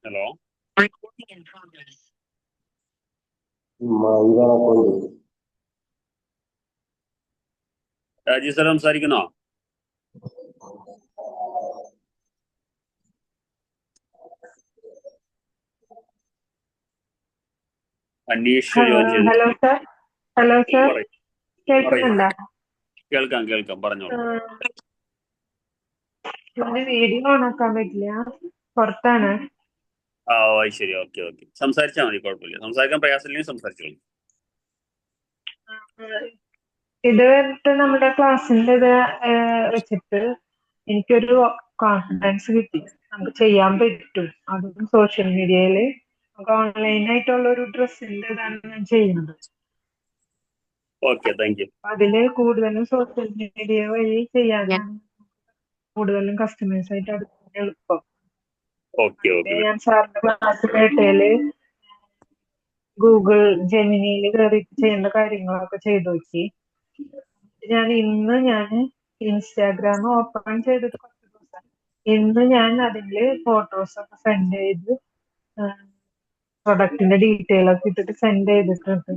Hello, Rajeev sir സംസാരിക്കുന്നോ? Aneesh join ചെയ്തു. Hello sir. Hello sir, പറയൂ. കേൾക്കുന്നുണ്ടോ? കേൾക്കാം, പറഞ്ഞോളൂ. ഇന്ന് വീഡിയോ ഓണാക്കാൻ പറ്റില്ല, പുറത്താണ്. ആ, ഓ ശരി, ഓക്കെ. സംസാരിച്ചാൽ മതി, കുഴപ്പമില്ല. സംസാരിക്കാൻ പ്രയാസമില്ലെങ്കിൽ സംസാരിച്ചോളൂ. ഇത് നമ്മുടെ ക്ലാസ്സിന്റെ ഇത് വെച്ചിട്ട് എനിക്കൊരു കോൺഫിഡൻസ് കിട്ടി. നമുക്ക് ചെയ്യാൻ പറ്റും. അതും സോഷ്യൽ മീഡിയയില് നമുക്ക് ഓൺലൈനായിട്ടുള്ള ഒരു ഡ്രസ്സിന്റെ ഇതാണ് ഞാൻ ചെയ്യുന്നത്. Okay, thank U. അതില് കൂടുതലും സോഷ്യൽ മീഡിയ വഴി ചെയ്യാനാണ് കൂടുതലും കസ്റ്റമേഴ്സ് ആയിട്ട് അടുക്കാൻ എളുപ്പം. ഓക്കെ. ഞാൻ സാറിന്റെ ക്ലാസ് കേട്ടേല് ഗൂഗിൾ ജെമിനിയിൽ കയറി ചെയ്യേണ്ട കാര്യങ്ങളൊക്കെ ചെയ്തു നോക്കി. ഇന്ന് ഞാൻ ഇൻസ്റ്റാഗ്രാം ഓപ്പൺ ചെയ്തിട്ട് കുറച്ച് ദിവസം. ഇന്ന് ഞാൻ അതില് ഫോട്ടോസ് ഒക്കെ സെൻഡ് ചെയ്ത് പ്രൊഡക്റ്റിന്റെ ഡീറ്റെയിൽ ഒക്കെ ഇട്ടിട്ട് സെൻഡ് ചെയ്തിട്ടുണ്ട്.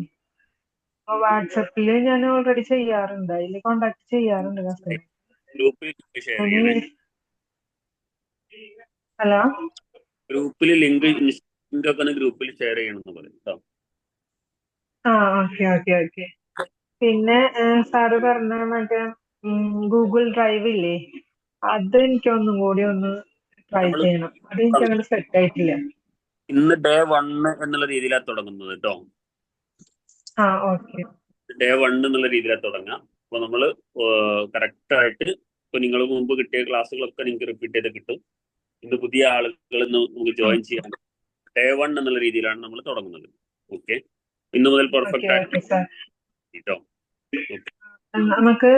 അപ്പൊ വാട്സപ്പില് ഞാൻ ഓൾറെഡി ചെയ്യാറുണ്ട്, അതിൽ കോണ്ടാക്ട് ചെയ്യാറുണ്ട് കസ്റ്റമർ. ഹലോ, ഗ്രൂപ്പിൽ ലിങ്ക് ഒക്കെ ഗ്രൂപ്പിൽ ഷെയർ ചെയ്യണമെന്ന് പറയും കേട്ടോ. ഓക്കെ. പിന്നെ സാറ് പറഞ്ഞ മറ്റേ ഗൂഗിൾ ഡ്രൈവ് ഇല്ലേ, അത് എനിക്കൊന്നും കൂടി ഒന്ന് ട്രൈ ചെയ്യണം. അത് എനിക്ക് അങ്ങനെ സെറ്റ് ആയിട്ടില്ല. ഇന്ന് ഡേ 1 എന്നുള്ള രീതിയിലാണ് തുടങ്ങുന്നത് കേട്ടോ. ഓക്കെ. ഡേ 1 എന്നുള്ള രീതിയിലാണ് തുടങ്ങാം. അപ്പൊ നമ്മള് കറക്റ്റ് ആയിട്ട് ഇപ്പൊ നിങ്ങൾ മുമ്പ് കിട്ടിയ ക്ലാസ്സുകളൊക്കെ നിങ്ങൾക്ക് റിപ്പീറ്റ് ചെയ്ത് കിട്ടും. ഇന്ന് പുതിയ ആളുകൾ നമുക്ക് ജോയിൻ ചെയ്യാൻ ഡേ 1 എന്നുള്ള രീതിയിലാണ് നമ്മൾ തുടങ്ങുന്നത്. ഓക്കെ, ഇന്ന് മുതൽ പെർഫെക്റ്റ് ആയിട്ട് കേട്ടോ. നമുക്ക്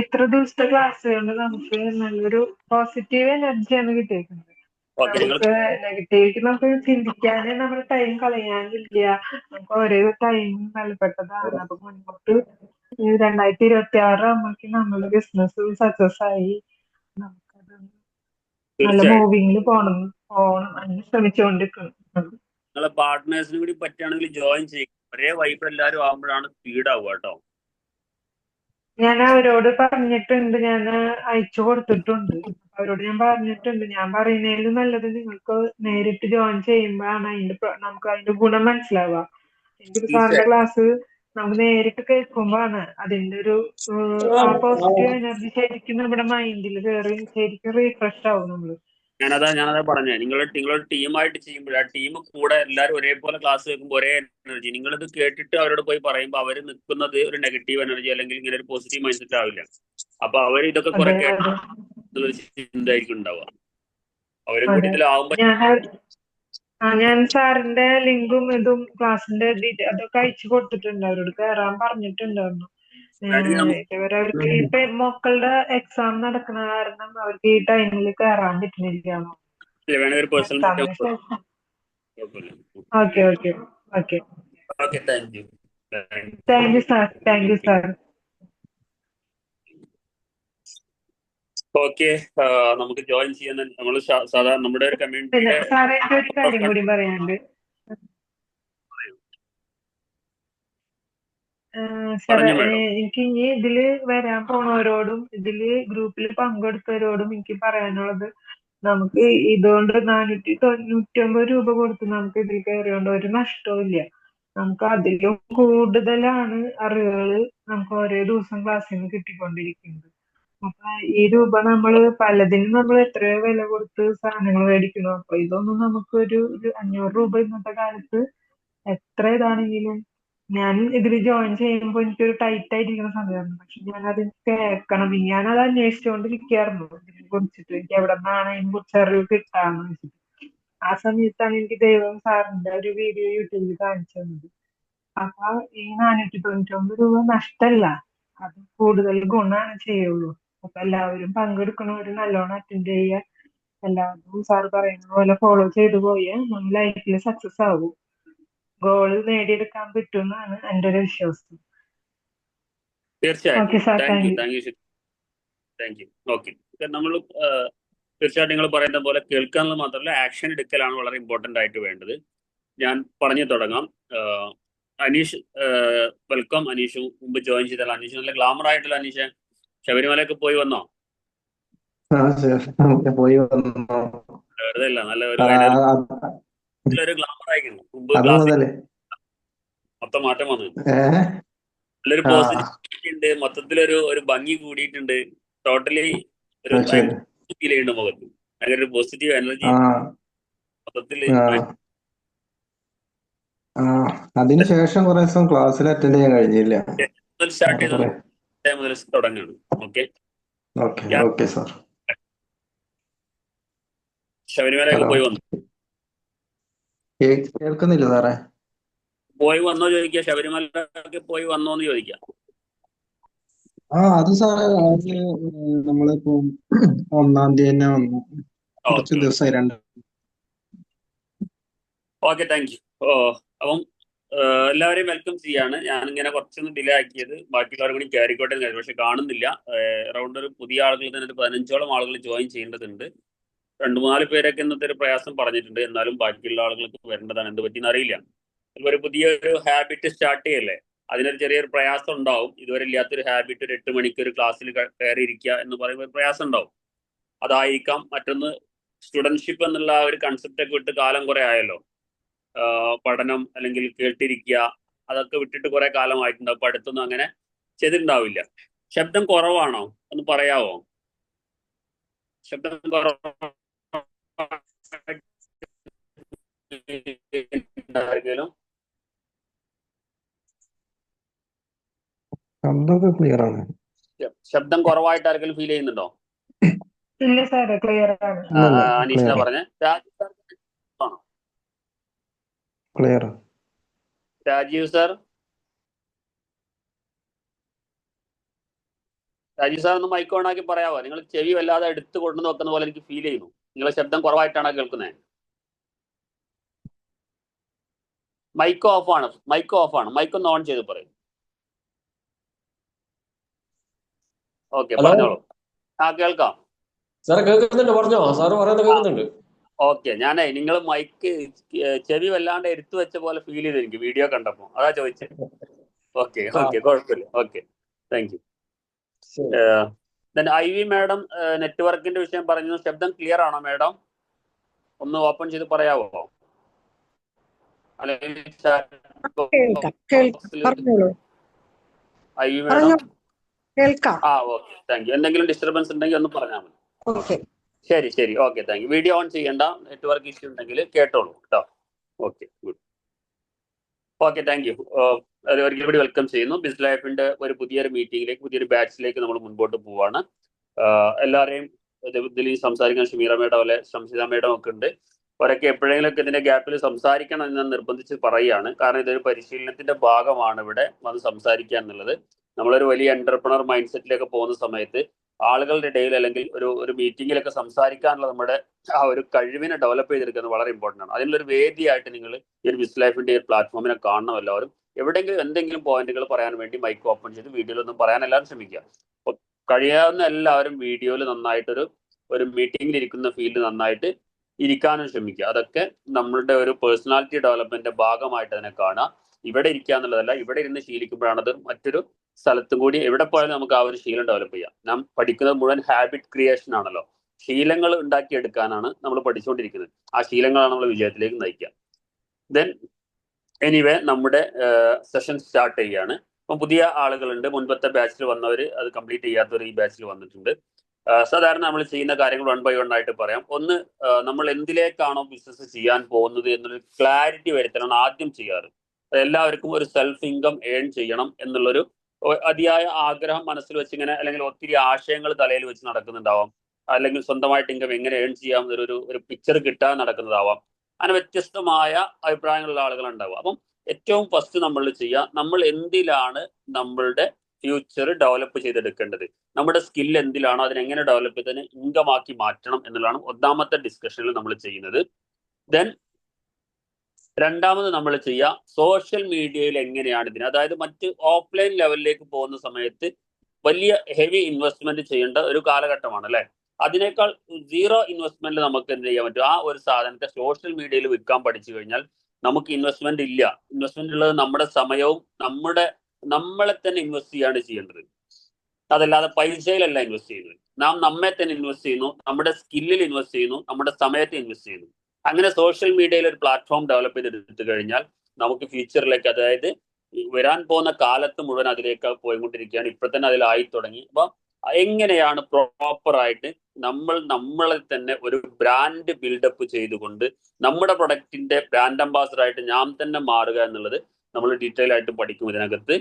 എത്ര ദിവസത്തെ ക്ലാസ് കൊണ്ട് നമുക്ക് നല്ലൊരു പോസിറ്റീവ് എനർജിയാണ് കിട്ടിയേക്കുന്നത്. നമുക്ക് നെഗറ്റീവ് നമുക്ക് ചിന്തിക്കാനേ നമ്മുടെ ടൈം കളയാനില്ല. നമുക്ക് ഒരേ ടൈം വിലപ്പെട്ടതാണ്. അപ്പൊ മുൻപോട്ട് 2026 ആകുമ്പോഴേക്ക് നമ്മുടെ ബിസിനസ് സക്സസ് ആയി നമുക്കത് നല്ല മൂവിങ്ങിൽ പോണം അതിന് ശ്രമിച്ചുകൊണ്ടിരിക്കണം. നിങ്ങളെ പാർട്ട്നേഴ്സിന് കൂടി പറ്റുകയാണെങ്കിൽ ജോയിൻ ചെയ്യും. ഒരേ വൈബ് എല്ലാവരും ആകുമ്പോഴാണ് സ്പീഡ് ആവുക കേട്ടോ. ഞാൻ അവരോട് പറഞ്ഞിട്ടുണ്ട്, ഞാൻ അയച്ചു കൊടുത്തിട്ടുണ്ട്. അവരോട് ഞാൻ പറഞ്ഞിട്ടുണ്ട്, ഞാൻ പറയുന്നതിലും നല്ലത് നിങ്ങൾക്ക് നേരിട്ട് ജോയിൻ ചെയ്യുമ്പോഴാണ് നമുക്ക് അതിന്റെ ഗുണം മനസ്സിലാവുക. എനിക്ക് സാറിന്റെ ക്ലാസ് നമുക്ക് നേരിട്ട് കേൾക്കുമ്പോഴാണ് അതിന്റെ ഒരു ആ പോസിറ്റീവ് എനർജി ശരിക്കും നമ്മുടെ മൈൻഡിൽ കയറി ശരിക്കും റീഫ്രഷ് ആവും നമ്മള്. ഞാനതാ പറഞ്ഞത്. നിങ്ങളൊരു ടീമായിട്ട് ചെയ്യുമ്പോൾ ആ ടീം കൂടെ എല്ലാവരും ഒരേപോലെ ക്ലാസ് കേൾക്കുമ്പോൾ ഒരേ എനർജി. നിങ്ങളിത് കേട്ടിട്ട് അവരോട് പോയി പറയുമ്പോൾ അവർ നിൽക്കുന്നത് ഒരു നെഗറ്റീവ് എനർജി അല്ലെങ്കിൽ ഇങ്ങനെ ഒരു പോസിറ്റീവ് മൈൻഡ് സെറ്റ് ആവില്ല. അപ്പൊ അവർ ഇതൊക്കെ കുറെ കേട്ടൊരു ചിന്തായിരിക്കും ഉണ്ടാവുക. അവരും കൂടി ഇതിലാവുമ്പോ ഞാൻ സാറിന്റെ ലിങ്കും ഇതും ക്ലാസ്സിന്റെ അതൊക്കെ അയച്ചു കൊടുത്തിട്ടുണ്ട്. അവരോട് കയറാൻ പറഞ്ഞിട്ടുണ്ടായിരുന്നു. അവർക്ക് ഇപ്പൊ മക്കളുടെ എക്സാം നടക്കുന്ന കാരണം അവർക്ക് ഈ ടൈമിൽ കയറാൻ പറ്റുന്നില്ല. Okay. Thank you sir. Okay, നമുക്ക് ജോയിൻ ചെയ്യുന്ന നമ്മൾ സാധാരണ നമ്മുടെ ഒരു കമ്മ്യൂണിറ്റിയിലെ സാറേ ഒരു കാര്യം കൂടി പറയാനുണ്ട്. എനിക്ക് ഇനി ഇതില് വരാൻ പോണവരോടും ഇതില് ഗ്രൂപ്പിൽ പങ്കെടുത്തവരോടും എനിക്ക് പറയാനുള്ളത്, നമുക്ക് ഇതുകൊണ്ട് 499 രൂപ കൊടുത്ത് നമുക്ക് ഇതിൽ കയറിയോണ്ട് ഒരു നഷ്ടവും ഇല്ല. നമുക്ക് അതിലും കൂടുതലാണ് അറിവുകൾ നമുക്ക് ഓരോ ദിവസം ക്ലാസ്സിൽ നിന്ന് കിട്ടിക്കൊണ്ടിരിക്കുന്നത്. അപ്പൊ ഈ രൂപ പലതിനും നമ്മൾ എത്രയോ വില കൊടുത്ത് സാധനങ്ങൾ മേടിക്കണം. അപ്പൊ ഇതൊന്നും നമുക്കൊരു 500 രൂപ ഇന്നത്തെ കാലത്ത് എത്ര ഇതാണെങ്കിലും, ഞാൻ ഇതിൽ ജോയിൻ ചെയ്യുമ്പോൾ എനിക്കൊരു ടൈറ്റ് ആയിരിക്കുന്ന സമയമാണ്. പക്ഷെ ഞാനത് കേൾക്കണം, ഞാനത് അന്വേഷിച്ചുകൊണ്ടിരിക്കുകയായിരുന്നു ഇതിനെ കുറിച്ചിട്ട്. എനിക്ക് എവിടെ നിന്നാണ് അതിനെ കുറിച്ച് അറിവ് കിട്ടാന്ന് വെച്ചിട്ട്. ആ സമയത്താണ് എനിക്ക് ദൈവം സാറിന്റെ ഒരു വീഡിയോ യൂട്യൂബിൽ കാണിച്ചു തന്നത്. അപ്പൊ ഈ 499 രൂപ നഷ്ടല്ല, അത് കൂടുതൽ ഗുണമാണ് ചെയ്യുള്ളൂ. അപ്പൊ എല്ലാവരും പങ്കെടുക്കണവര് നല്ലോണം അറ്റൻഡ് ചെയ്യുക. എല്ലാവരും സാർ പറയുന്ന പോലെ ഫോളോ ചെയ്തു പോയാൽ നമ്മൾ ലൈഫിൽ സക്സസ് ആകും. ഗോൾ നേടിയെടുക്കാൻ പറ്റുമെന്നാണ് എൻ്റെ ഒരു വിശ്വാസം. തീർച്ചയായിട്ടും. Thank you. ഓക്കെ, നമ്മൾ തീർച്ചയായിട്ടും നിങ്ങൾ പറയുന്ന പോലെ കേൾക്കുക എന്നത് മാത്രമല്ല ആക്ഷൻ എടുക്കലാണ് വളരെ ഇമ്പോർട്ടൻ്റ് ആയിട്ട് വേണ്ടത്. ഞാൻ പറഞ്ഞു തുടങ്ങാം. അനീഷ്, വെൽക്കം. അനീഷ് മുമ്പ് ജോയിൻ ചെയ്താൽ അനീഷ് നല്ല ഗ്ലാമർ ആയിട്ടുള്ള അനീഷ് ശബരിമലയൊക്കെ പോയി വന്നോ? പോയി വന്നു. വെറുതെ അല്ല, നല്ല ഒരു എനർജി ഗ്ലാമർ ആയിരിക്കുന്നു. മുമ്പ് അത് ക്ലാസ്സിൽ മുതല് മൊത്തം മാറ്റം വന്നു. ഏഹ് നല്ലൊരു പോസിറ്റിവിറ്റി ഉണ്ട്, മൊത്തത്തിലൊരു ഒരു ഭംഗി കൂടിയിട്ടുണ്ട്. ടോട്ടലി ഒരു ശരി. ഫീൽ ചെയ്യുന്നുണ്ട് മുഖത്ത്. അങ്ങനെ ഒരു പോസിറ്റീവ് എനർജി മൊത്തത്തില്. അതിനുശേഷം കുറെ ദിവസം ക്ലാസ്സിൽ അറ്റൻഡ് ചെയ്യാൻ കഴിഞ്ഞില്ല. സ്റ്റാർട്ട് ചെയ്തത് മുതൽ തുടങ്ങുകയാണ്. Okay okay sir. ശബരിമലയൊക്കെ പോയി വന്നു. കേൾക്കുന്നില്ല സാറേ? പോയി വന്നോ ചോദിക്കുക. ശബരിമലയൊക്കെ പോയി വന്നോന്ന് ചോദിക്കാം. അത് സാറേ നമ്മളിപ്പോ 1-ാം തീയതി തന്നെ വന്നു. കുറച്ച് ദിവസമായി. 2. Okay, thank U. അപ്പം എല്ലാവരെയും വെൽക്കം ചെയ്യാണ്. ഞാനിങ്ങനെ കുറച്ചൊന്ന് ഡിലേ ആക്കിയത് ബാക്കിയുള്ളവരും കൂടി കയറിക്കോട്ടെ എന്ന് കരുതി. പക്ഷെ കാണുന്നില്ല. അറൗണ്ട് ഒരു പുതിയ ആളുകൾ തന്നെ ഒരു 15ഓളം ആളുകൾ ജോയിൻ ചെയ്യേണ്ടതുണ്ട്. 2-4 പേരൊക്കെ ഇന്നത്തെ ഒരു പ്രയാസം പറഞ്ഞിട്ടുണ്ട്. എന്നാലും ബാക്കിയുള്ള ആളുകൾക്ക് വരേണ്ടതാണ്. എന്ത് പറ്റിയെന്ന് അറിയില്ല. ഒരു പുതിയൊരു ഹാബിറ്റ് സ്റ്റാർട്ട് ചെയ്യല്ലേ, അതിനൊരു ചെറിയൊരു പ്രയാസം ഉണ്ടാവും. ഇതുവരെ ഇല്ലാത്തൊരു ഹാബിറ്റ്, ഒരു 8 മണിക്ക് ഒരു ക്ലാസ്സിൽ കയറിയിരിക്കുക എന്ന് പറയുമ്പോൾ ഒരു പ്രയാസം ഉണ്ടാവും. അതായിരിക്കാം. മറ്റൊന്ന്, സ്റ്റുഡൻഷിപ്പ് എന്നുള്ള ഒരു കൺസെപ്റ്റ് ഒക്കെ വിട്ട് കാലം കുറെ ആയല്ലോ. പഠനം അല്ലെങ്കിൽ കേട്ടിരിക്കുക അതൊക്കെ വിട്ടിട്ട് കുറെ കാലമായിട്ടുണ്ടാവും. അപ്പൊ അടുത്തൊന്നും അങ്ങനെ ചെയ്തിട്ടുണ്ടാവില്ല. ശബ്ദം കുറവാണോ ഒന്ന് പറയാവോ? ശബ്ദം കുറവാണെങ്കിലും ക്ലിയർ ആണ്. ശബ്ദം കുറവായിട്ട് ആർക്കെങ്കിലും ഫീൽ ചെയ്യുന്നുണ്ടോ? ഇല്ല സാറേ, ക്ലിയർ ആണ്. അനീഷിനെ പറഞ്ഞേ. Clear. Rajeev sir, Rajeev sir ഒന്ന് മൈക്ക് ഓൺ ആക്കി പറയാവോ? നിങ്ങൾ ചെവി വല്ലാതെ എടുത്ത് കൊണ്ടു നോക്കുന്ന പോലെ എനിക്ക് ഫീൽ ചെയ്യുന്നു. നിങ്ങളെ ശബ്ദം കുറവായിട്ടാണ് കേൾക്കുന്നത്. മൈക്ക് ഓഫ് ആണ്. മൈക്ക് ഒന്ന് ഓൺ ചെയ്ത് പറയും. ഓക്കെ, പറഞ്ഞോളൂ. കേൾക്കാം സാറ്. കേൾക്കുന്നുണ്ട്, പറഞ്ഞോ. സാറ് പറയുന്നത് കേൾക്കുന്നുണ്ട്. ഓക്കെ, ഞാനേ നിങ്ങൾ മൈക്ക് ചെവി വല്ലാണ്ട് എടുത്തു വെച്ച പോലെ ഫീൽ ചെയ്തു എനിക്ക് വീഡിയോ കണ്ടപ്പോൾ. അതാ ചോദിച്ചത്. ഓക്കെ, കുഴപ്പമില്ല. Okay, thank you. Ivy madam നെറ്റ്വർക്കിന്റെ വിഷയം പറഞ്ഞു. ശബ്ദം ക്ലിയർ ആണോ മാഡം? ഒന്ന് ഓപ്പൺ ചെയ്ത് പറയാവോ? Ivy madam. Okay, thank you. എന്തെങ്കിലും ഡിസ്റ്റർബൻസ് ഉണ്ടെങ്കിൽ ഒന്ന് പറഞ്ഞാൽ മതി. ശരി. Okay, thank you. Video on ചെയ്യണ്ട. നെറ്റ്വർക്ക് ഇഷ്യൂ ഉണ്ടെങ്കിൽ കേട്ടോളൂ കേട്ടോ. Okay, good. Okay, thank you. ഒരിക്കലും കൂടി വെൽക്കം ചെയ്യുന്നു. ബിസ് ലൈഫിന്റെ ഒരു പുതിയൊരു മീറ്റിംഗിലേക്ക്, പുതിയൊരു ബാച്ചിലേക്ക് നമ്മൾ മുൻപോട്ട് പോവാണ്. എല്ലാവരെയും ഇതിൽ സംസാരിക്കാൻ ഷമീറ മേഡം പോലെ സംസിത മേഡം ഒക്കെ ഉണ്ട്. അവരൊക്കെ എപ്പോഴെങ്കിലൊക്കെ ഇതിന്റെ ഗ്യാപ്പിൽ സംസാരിക്കണം എന്ന് നിർബന്ധിച്ച് പറയുകയാണ്. കാരണം ഇതൊരു പരിശീലനത്തിന്റെ ഭാഗമാണ് ഇവിടെ വന്ന് സംസാരിക്കുക എന്നുള്ളത്. നമ്മളൊരു വലിയ എന്റർപ്രണർ മൈൻഡ് സെറ്റിലേക്ക് പോകുന്ന സമയത്ത് ആളുകളുടെ ഇടയിൽ അല്ലെങ്കിൽ ഒരു മീറ്റിങ്ങിലൊക്കെ സംസാരിക്കാനുള്ള നമ്മുടെ ആ ഒരു കഴിവിനെ ഡെവലപ്പ് ചെയ്തെടുക്കുന്നത് വളരെ ഇമ്പോർട്ടൻ്റ് ആണ്. അതിനുള്ളൊരു വേദിയായിട്ട് നിങ്ങൾ ഈ ഒരു ബിസ് ലൈഫിന്റെ ഈ പ്ലാറ്റ്ഫോമിനെ കാണണം. എല്ലാവരും എവിടെയെങ്കിലും എന്തെങ്കിലും പോയിന്റുകൾ പറയാൻ വേണ്ടി മൈക്ക് ഓപ്പൺ ചെയ്ത് വീഡിയോയിലൊന്നും പറയാൻ എല്ലാവരും ശ്രമിക്കുക. അപ്പോൾ കഴിയാവുന്ന എല്ലാവരും വീഡിയോയിൽ നന്നായിട്ടൊരു മീറ്റിംഗിൽ ഇരിക്കുന്ന ഫീൽഡ് നന്നായിട്ട് ഇരിക്കാനും ശ്രമിക്കുക. അതൊക്കെ നമ്മളുടെ ഒരു പേഴ്സണാലിറ്റി ഡെവലപ്മെന്റിന്റെ ഭാഗമായിട്ട് അതിനെ കാണുക. ഇവിടെ ഇരിക്കുക എന്നുള്ളതല്ല, ഇവിടെ ഇരുന്ന് ശീലിക്കുമ്പോഴാണത് മറ്റൊരു സ്ഥലത്തും കൂടി എവിടെ പോയാലും നമുക്ക് ആ ഒരു ശീലം ഡെവലപ്പ് ചെയ്യാം. നാം പഠിക്കുന്നത് മുഴുവൻ ഹാബിറ്റ് ക്രിയേഷൻ ആണല്ലോ. ശീലങ്ങൾ ഉണ്ടാക്കിയെടുക്കാനാണ് നമ്മൾ പഠിച്ചുകൊണ്ടിരിക്കുന്നത്. ആ ശീലങ്ങളാണ് നമ്മൾ വിജയത്തിലേക്ക് നയിക്കുക. ദെൻ എനിവേ നമ്മുടെ സെഷൻ സ്റ്റാർട്ട് ചെയ്യുകയാണ്. അപ്പം പുതിയ ആളുകളുണ്ട്. മുൻപത്തെ ബാച്ചിൽ വന്നവർ, അത് കംപ്ലീറ്റ് ചെയ്യാത്തവർ ഈ ബാച്ചിൽ വന്നിട്ടുണ്ട്. സാധാരണ നമ്മൾ ചെയ്യുന്ന കാര്യങ്ങൾ 1 by 1 ആയിട്ട് പറയാം. ഒന്ന്, നമ്മൾ എന്തിലേക്കാണോ ബിസിനസ് ചെയ്യാൻ പോകുന്നത് എന്നൊരു ക്ലാരിറ്റി വരുത്തലാണ് ആദ്യം ചെയ്യാറ്. എല്ലാവർക്കും ഒരു സെൽഫ് ഇൻകം ഏൺ ചെയ്യണം എന്നുള്ളൊരു അതിയായ ആഗ്രഹം മനസ്സിൽ വെച്ചിങ്ങനെ, അല്ലെങ്കിൽ ഒത്തിരി ആശയങ്ങൾ തലയിൽ വെച്ച് നടക്കുന്നുണ്ടാവാം. അല്ലെങ്കിൽ സ്വന്തമായിട്ട് ഇൻകം എങ്ങനെ ഏൺ ചെയ്യാം ഒരു പിക്ചർ കിട്ടാൻ നടക്കുന്നതാവാം. അങ്ങനെ വ്യത്യസ്തമായ അഭിപ്രായങ്ങളുള്ള ആളുകൾ ഉണ്ടാവും. അപ്പം ഏറ്റവും ഫസ്റ്റ് നമ്മൾ ചെയ്യുക, നമ്മൾ എന്തിലാണ് നമ്മളുടെ ഫ്യൂച്ചർ ഡെവലപ്പ് ചെയ്തെടുക്കേണ്ടത്, നമ്മുടെ സ്കിൽ എന്തിലാണോ അതിനെങ്ങനെ ഡെവലപ്പ് ചെയ്തതിന് ഇൻകമാക്കി മാറ്റണം എന്നുള്ളതാണ് ഒന്നാമത്തെ ഡിസ്കഷനിൽ നമ്മൾ ചെയ്യുന്നത്. ദെൻ രണ്ടാമത് നമ്മൾ ചെയ്യുക, സോഷ്യൽ മീഡിയയിൽ എങ്ങനെയാണ് ഇതിന്, അതായത് മറ്റ് ഓഫ്ലൈൻ ലെവലിലേക്ക് പോകുന്ന സമയത്ത് വലിയ ഹെവി ഇൻവെസ്റ്റ്മെന്റ് ചെയ്യേണ്ട ഒരു കാലഘട്ടമാണ് അല്ലേ. അതിനേക്കാൾ 0 ഇൻവെസ്റ്റ്മെന്റ് നമുക്ക് എന്ത് ചെയ്യാൻ പറ്റും? ആ ഒരു സാധനത്തെ സോഷ്യൽ മീഡിയയിൽ വിൽക്കാൻ പഠിച്ചു കഴിഞ്ഞാൽ നമുക്ക് ഇൻവെസ്റ്റ്മെന്റ് ഇല്ല. ഇൻവെസ്റ്റ്മെന്റ് ഉള്ളത് നമ്മുടെ സമയവും നമ്മളെ തന്നെ ഇൻവെസ്റ്റ് ചെയ്യാണ് ചെയ്യേണ്ടത്. അതല്ലാതെ പൈസയിലല്ല ഇൻവെസ്റ്റ് ചെയ്യുന്നത്. നാം നമ്മെ തന്നെ ഇൻവെസ്റ്റ് ചെയ്യുന്നു, നമ്മുടെ സ്കില്ലിൽ ഇൻവെസ്റ്റ് ചെയ്യുന്നു, നമ്മുടെ സമയത്ത് ഇൻവെസ്റ്റ് ചെയ്യുന്നു. അങ്ങനെ സോഷ്യൽ മീഡിയയിൽ ഒരു പ്ലാറ്റ്ഫോം ഡെവലപ്പ് ചെയ്തെടുത്തു കഴിഞ്ഞാൽ നമുക്ക് ഫ്യൂച്ചറിലേക്ക്, അതായത് വരാൻ പോകുന്ന കാലത്ത് മുഴുവൻ അതിലേക്ക് പോയിക്കൊണ്ടിരിക്കുകയാണ്. ഇപ്പൊ തന്നെ അതിലായി തുടങ്ങി. അപ്പൊ എങ്ങനെയാണ് പ്രോപ്പറായിട്ട് നമ്മളെ തന്നെ ഒരു ബ്രാൻഡ് ബിൽഡപ്പ് ചെയ്തുകൊണ്ട് നമ്മുടെ പ്രൊഡക്റ്റിന്റെ ബ്രാൻഡ് അംബാസഡർ ആയിട്ട് ഞാൻ തന്നെ മാറുക എന്നുള്ളത് നമ്മൾ ഡീറ്റെയിൽ ആയിട്ട് പഠിക്കും ഇതിനകത്ത്.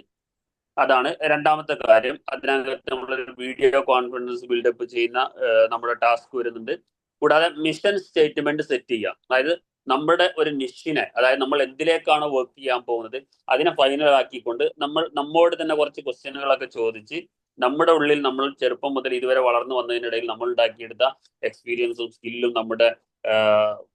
അതാണ് രണ്ടാമത്തെ കാര്യം. അതിനകത്ത് നമ്മളൊരു വീഡിയോ കോൺഫിഡൻസ് ബിൽഡപ്പ് ചെയ്യുന്ന നമ്മുടെ ടാസ്ക് വരുന്നുണ്ട്. കൂടാതെ മിഷൻ സ്റ്റേറ്റ്മെന്റ് സെറ്റ് ചെയ്യുക. അതായത് നമ്മുടെ ഒരു നിഷിനെ, അതായത് നമ്മൾ എന്തിലേക്കാണോ വർക്ക് ചെയ്യാൻ പോകുന്നത് അതിനെ ഫൈനൽ ആക്കിക്കൊണ്ട് നമ്മോട് തന്നെ കുറച്ച് ക്വസ്റ്റ്യനുകളൊക്കെ ചോദിച്ച് നമ്മുടെ ഉള്ളിൽ നമ്മൾ ചെറുപ്പം മുതൽ ഇതുവരെ വളർന്നു വന്നതിനിടയിൽ നമ്മൾ ഉണ്ടാക്കിയെടുത്ത എക്സ്പീരിയൻസും സ്കില്ലും നമ്മുടെ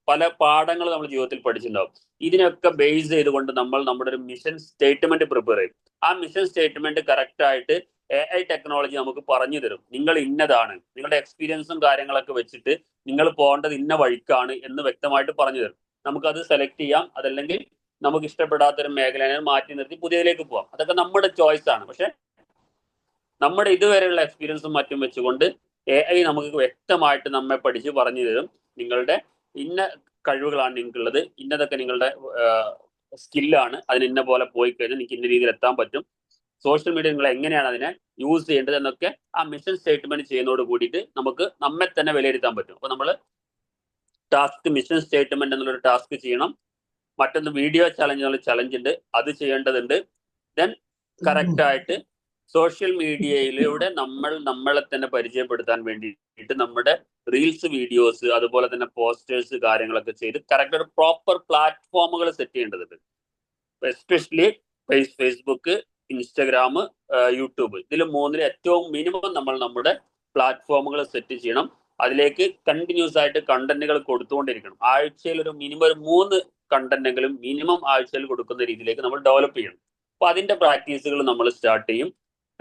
പല പാഠങ്ങൾ നമ്മൾ ജീവിതത്തിൽ പഠിച്ചിട്ടുണ്ടാവും. ഇതിനൊക്കെ ബേസ് ചെയ്തുകൊണ്ട് നമ്മൾ നമ്മുടെ ഒരു മിഷൻ സ്റ്റേറ്റ്മെന്റ് പ്രിപ്പയർ ചെയ്യും. ആ മിഷൻ സ്റ്റേറ്റ്മെന്റ് കറക്റ്റ് ആയിട്ട് AI ടെക്നോളജി നമുക്ക് പറഞ്ഞു തരും. നിങ്ങൾ ഇന്നതാണ്, നിങ്ങളുടെ എക്സ്പീരിയൻസും കാര്യങ്ങളൊക്കെ വെച്ചിട്ട് നിങ്ങൾ പോകേണ്ടത് ഇന്ന വഴിക്കാണ് എന്ന് വ്യക്തമായിട്ട് പറഞ്ഞു തരും. നമുക്കത് സെലക്ട് ചെയ്യാം. അതല്ലെങ്കിൽ നമുക്ക് ഇഷ്ടപ്പെടാത്തൊരു മേഖലയെ മാറ്റി നിർത്തി പുതിയതിലേക്ക് പോവാം. അതൊക്കെ നമ്മുടെ ചോയ്സ് ആണ്. പക്ഷെ നമ്മുടെ ഇതുവരെയുള്ള എക്സ്പീരിയൻസും മറ്റും വെച്ചുകൊണ്ട് AI നമുക്ക് വ്യക്തമായിട്ട് നമ്മെ പഠിച്ച് പറഞ്ഞു തരും. നിങ്ങളുടെ ഇന്ന കഴിവുകളാണ് നിങ്ങൾക്കുള്ളത്, ഇന്നതൊക്കെ നിങ്ങളുടെ സ്കില്ലാണ്, അതിന് ഇന്ന പോലെ പോയി കഴിഞ്ഞാൽ നിങ്ങൾക്ക് ഇന്ന രീതിയിൽ എത്താൻ പറ്റും. സോഷ്യൽ മീഡിയ നിങ്ങൾ എങ്ങനെയാണ് അതിനെ യൂസ് ചെയ്യേണ്ടത് എന്നൊക്കെ ആ മിഷൻ സ്റ്റേറ്റ്മെന്റ് ചെയ്യുന്നതോട് കൂടിയിട്ട് നമുക്ക് നമ്മെ തന്നെ വിലയിരുത്താൻ പറ്റും. അപ്പൊ നമ്മൾ ടാസ്ക് മിഷൻ സ്റ്റേറ്റ്മെന്റ് എന്നുള്ളൊരു ടാസ്ക് ചെയ്യണം. മറ്റൊന്ന് വീഡിയോ ചലഞ്ച് ഉണ്ട്, അത് ചെയ്യേണ്ടതുണ്ട്. ദെൻ കറക്റ്റ് ആയിട്ട് സോഷ്യൽ മീഡിയയിലൂടെ നമ്മളെ തന്നെ പരിചയപ്പെടുത്താൻ വേണ്ടിയിട്ട് നമ്മുടെ റീൽസ്, വീഡിയോസ്, അതുപോലെ തന്നെ പോസ്റ്റേഴ്സ് കാര്യങ്ങളൊക്കെ ചെയ്ത് കറക്റ്റ് ഒരു പ്രോപ്പർ പ്ലാറ്റ്ഫോമുകൾ സെറ്റ് ചെയ്യേണ്ടതുണ്ട്. എസ്പെഷ്യലി ഫേസ്ബുക്ക്, ഇൻസ്റ്റഗ്രാം, യൂട്യൂബ്, ഇതിൽ മൂന്നിൽ ഏറ്റവും മിനിമം നമ്മൾ നമ്മുടെ പ്ലാറ്റ്ഫോമുകൾ സെറ്റ് ചെയ്യണം. അതിലേക്ക് കണ്ടിന്യൂസ് ആയിട്ട് കണ്ടന്റുകൾ കൊടുത്തുകൊണ്ടിരിക്കണം. ആഴ്ചയിൽ ഒരു മിനിമം 3 കണ്ടന്റെങ്കിലും മിനിമം ആഴ്ചയിൽ കൊടുക്കുന്ന രീതിയിലേക്ക് നമ്മൾ ഡെവലപ്പ് ചെയ്യണം. അപ്പൊ അതിന്റെ പ്രാക്ടീസുകൾ നമ്മൾ സ്റ്റാർട്ട് ചെയ്യും.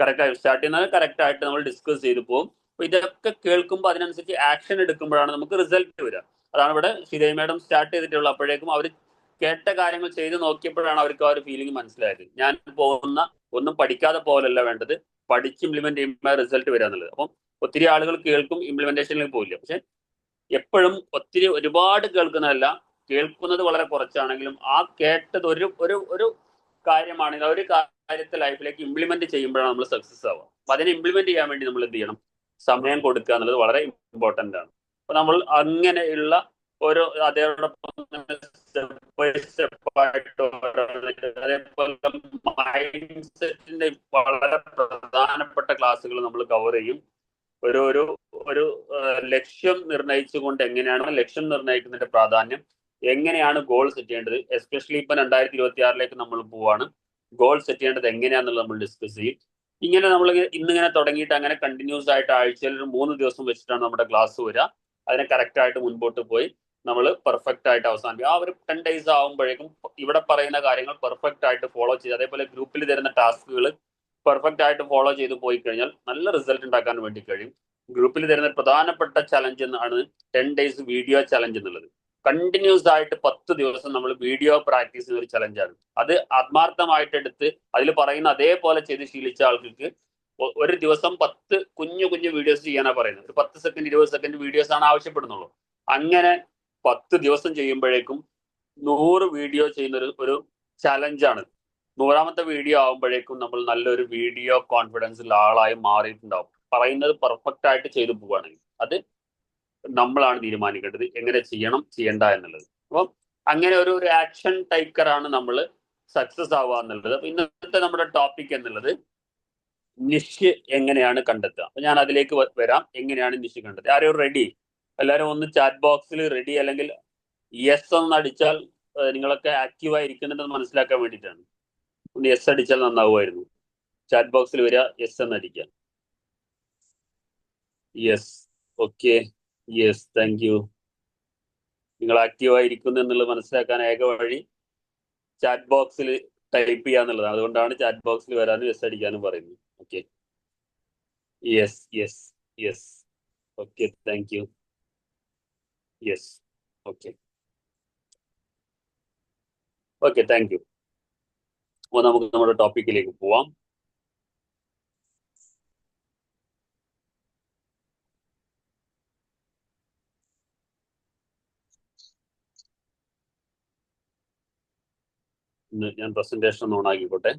സ്റ്റാർട്ട് ചെയ്യുന്നത് കറക്റ്റ് ആയിട്ട് നമ്മൾ ഡിസ്കസ് ചെയ്തു പോകും. അപ്പൊ ഇതൊക്കെ കേൾക്കുമ്പോൾ അതിനനുസരിച്ച് ആക്ഷൻ എടുക്കുമ്പോഴാണ് നമുക്ക് റിസൾട്ട് വരിക. അതാണ് ഇവിടെ ശ്രീദേവി മാഡം സ്റ്റാർട്ട് ചെയ്തിട്ടുള്ളത്. അപ്പോഴേക്കും അവർ കേട്ട കാര്യങ്ങൾ ചെയ്ത് നോക്കിയപ്പോഴാണ് അവർക്ക് ആ ഒരു ഫീലിംഗ് മനസ്സിലായത്. ഞാൻ പോകുന്ന ഒന്നും പഠിക്കാതെ പോലല്ല വേണ്ടത്, പഠിച്ച് ഇംപ്ലിമെന്റ് ചെയ്യുമ്പോൾ റിസൾട്ട് വരിക എന്നുള്ളത്. അപ്പം ഒത്തിരി ആളുകൾ കേൾക്കും, ഇംപ്ലിമെന്റേഷനിൽ പോയില്ല. പക്ഷെ എപ്പോഴും ഒരുപാട് കേൾക്കുന്നതല്ല, കേൾക്കുന്നത് വളരെ കുറച്ചാണെങ്കിലും ആ കേട്ടത് ഒരു കാര്യമാണെങ്കിൽ ഒരു കാര്യത്തെ ലൈഫിലേക്ക് ഇംപ്ലിമെന്റ് ചെയ്യുമ്പോഴാണ് നമ്മൾ സക്സസ് ആവുക. അപ്പൊ അതിനെ ഇംപ്ലിമെന്റ് ചെയ്യാൻ വേണ്ടി നമ്മൾ എന്ത് ചെയ്യണം? സമയം കൊടുക്കുക എന്നുള്ളത് വളരെ ഇമ്പോർട്ടന്റ് ആണ്. അപ്പൊ നമ്മൾ അങ്ങനെയുള്ള ഓരോ അതേപോലെ മൈൻഡ് സെറ്റിന്റെ വളരെ പ്രധാനപ്പെട്ട ക്ലാസ്സുകൾ നമ്മൾ കവർ ചെയ്യും. ഒരു ലക്ഷ്യം നിർണ്ണയിച്ചുകൊണ്ട് എങ്ങനെയാണ് ലക്ഷ്യം നിർണ്ണയിക്കുന്നതിന്റെ പ്രാധാന്യം, എങ്ങനെയാണ് ഗോൾ സെറ്റ് ചെയ്യേണ്ടത്, എസ്പെഷ്യലി ഇപ്പൊ 2026 നമ്മൾ പോവാണ്. ഗോൾ സെറ്റ് ചെയ്യേണ്ടത് എങ്ങനെയാണെന്നുള്ളത് നമ്മൾ ഡിസ്കസ് ചെയ്യും. ഇങ്ങനെ നമ്മൾ ഇന്നിങ്ങനെ തുടങ്ങിയിട്ട് അങ്ങനെ കണ്ടിന്യൂസ് ആയിട്ട് ആഴ്ചയിൽ 3 ദിവസം വെച്ചിട്ടാണ് നമ്മുടെ ക്ലാസ് വരിക. അതിനെ കറക്റ്റ് ആയിട്ട് മുൻപോട്ട് പോയി നമ്മൾ പെർഫെക്റ്റ് ആയിട്ട് അവസാനിപ്പിക്കും. ആ ഒരു 10 days ആകുമ്പോഴേക്കും ഇവിടെ പറയുന്ന കാര്യങ്ങൾ പെർഫെക്റ്റ് ആയിട്ട് ഫോളോ ചെയ്ത്, അതേപോലെ ഗ്രൂപ്പിൽ തരുന്ന ടാസ്കുകൾ പെർഫെക്റ്റ് ആയിട്ട് ഫോളോ ചെയ്ത് പോയി കഴിഞ്ഞാൽ നല്ല റിസൾട്ട് ഉണ്ടാക്കാൻ വേണ്ടി കഴിയും. ഗ്രൂപ്പിൽ തരുന്ന പ്രധാനപ്പെട്ട ചലഞ്ച് എന്നാണ് 10 days വീഡിയോ ചലഞ്ച് എന്നുള്ളത്. കണ്ടിന്യൂസ് ആയിട്ട് 10 ദിവസം നമ്മൾ വീഡിയോ പ്രാക്ടീസ് ചെയ്യുന്ന ഒരു ചലഞ്ചാണ്. അത് ആത്മാർത്ഥമായിട്ട് എടുത്ത് അതിൽ പറയുന്ന അതേപോലെ ചെയ്ത് ശീലിച്ച ആൾക്ക് ഒരു ദിവസം 10 കുഞ്ഞു വീഡിയോസ് ചെയ്യാനാണ് പറയുന്നത്. ഒരു 10 സെക്കൻഡ് 20 സെക്കൻഡ് വീഡിയോസ് ആണ് ആവശ്യപ്പെടുന്നുള്ളൂ. അങ്ങനെ 10 ദിവസം ചെയ്യുമ്പോഴേക്കും 100 വീഡിയോ ചെയ്യുന്ന ഒരു ചലഞ്ചാണ്. 100ാമത്തെ വീഡിയോ ആകുമ്പോഴേക്കും നമ്മൾ നല്ലൊരു വീഡിയോ കോൺഫിഡൻസ് ഉള്ള ആളായി മാറിയിട്ടുണ്ടാവും. പറയുന്നത് പെർഫെക്റ്റ് ആയിട്ട് ചെയ്തു പോവുകയാണെങ്കിൽ അത് നമ്മളാണ് തീരുമാനിക്കേണ്ടത് എങ്ങനെ ചെയ്യണം ചെയ്യണ്ട എന്നുള്ളത്. അപ്പം അങ്ങനെ ഒരു ആക്ഷൻ ടൈക്കറാണ് നമ്മൾ സക്സസ് ആവുക എന്നുള്ളത്. അപ്പൊ ഇന്നത്തെ നമ്മുടെ ടോപ്പിക് എന്നുള്ളത് നിഷ് എങ്ങനെയാണ് കണ്ടെത്തുക. അപ്പൊ ഞാൻ അതിലേക്ക് വരാം. എങ്ങനെയാണ് നിഷ് കണ്ടെത്തുക? ആരും റെഡി? എല്ലാവരും ഒന്ന് ചാറ്റ് ബോക്സിൽ റെഡി, അല്ലെങ്കിൽ യെസ് ഒന്ന് അടിച്ചാൽ നിങ്ങളൊക്കെ ആക്റ്റീവായി ഇരിക്കുന്നുണ്ടെന്ന് മനസ്സിലാക്കാൻ വേണ്ടിയിട്ടാണ്. ഒന്ന് യെസ് അടിച്ചാൽ നന്നാവുമായിരുന്നു. ചാറ്റ് ബോക്സിൽ വരിക, യെസ് എന്ന് അടിക്കുക. Yes, okay, yes, thank you. നിങ്ങൾ ആക്റ്റീവായി ഇരിക്കുന്നു എന്നുള്ളത് മനസ്സിലാക്കാൻ ഏക വഴി ചാറ്റ് ബോക്സിൽ ടൈപ്പ് ചെയ്യാന്നുള്ളതാണ്. അതുകൊണ്ടാണ് ചാറ്റ് ബോക്സിൽ വരാനും യെസ് അടിക്കാനും പറയുന്നത്. Okay, yes yes yes. Okay, thank U. Yes, okay okay, thank U. അപ്പോൾ നമുക്ക് നമ്മുടെ ടോപ്പിക്കിലേക്ക് പോവാം. ഞാൻ പ്രസന്റേഷൻ ഒന്ന് ഓണാക്കിക്കോട്ടെ.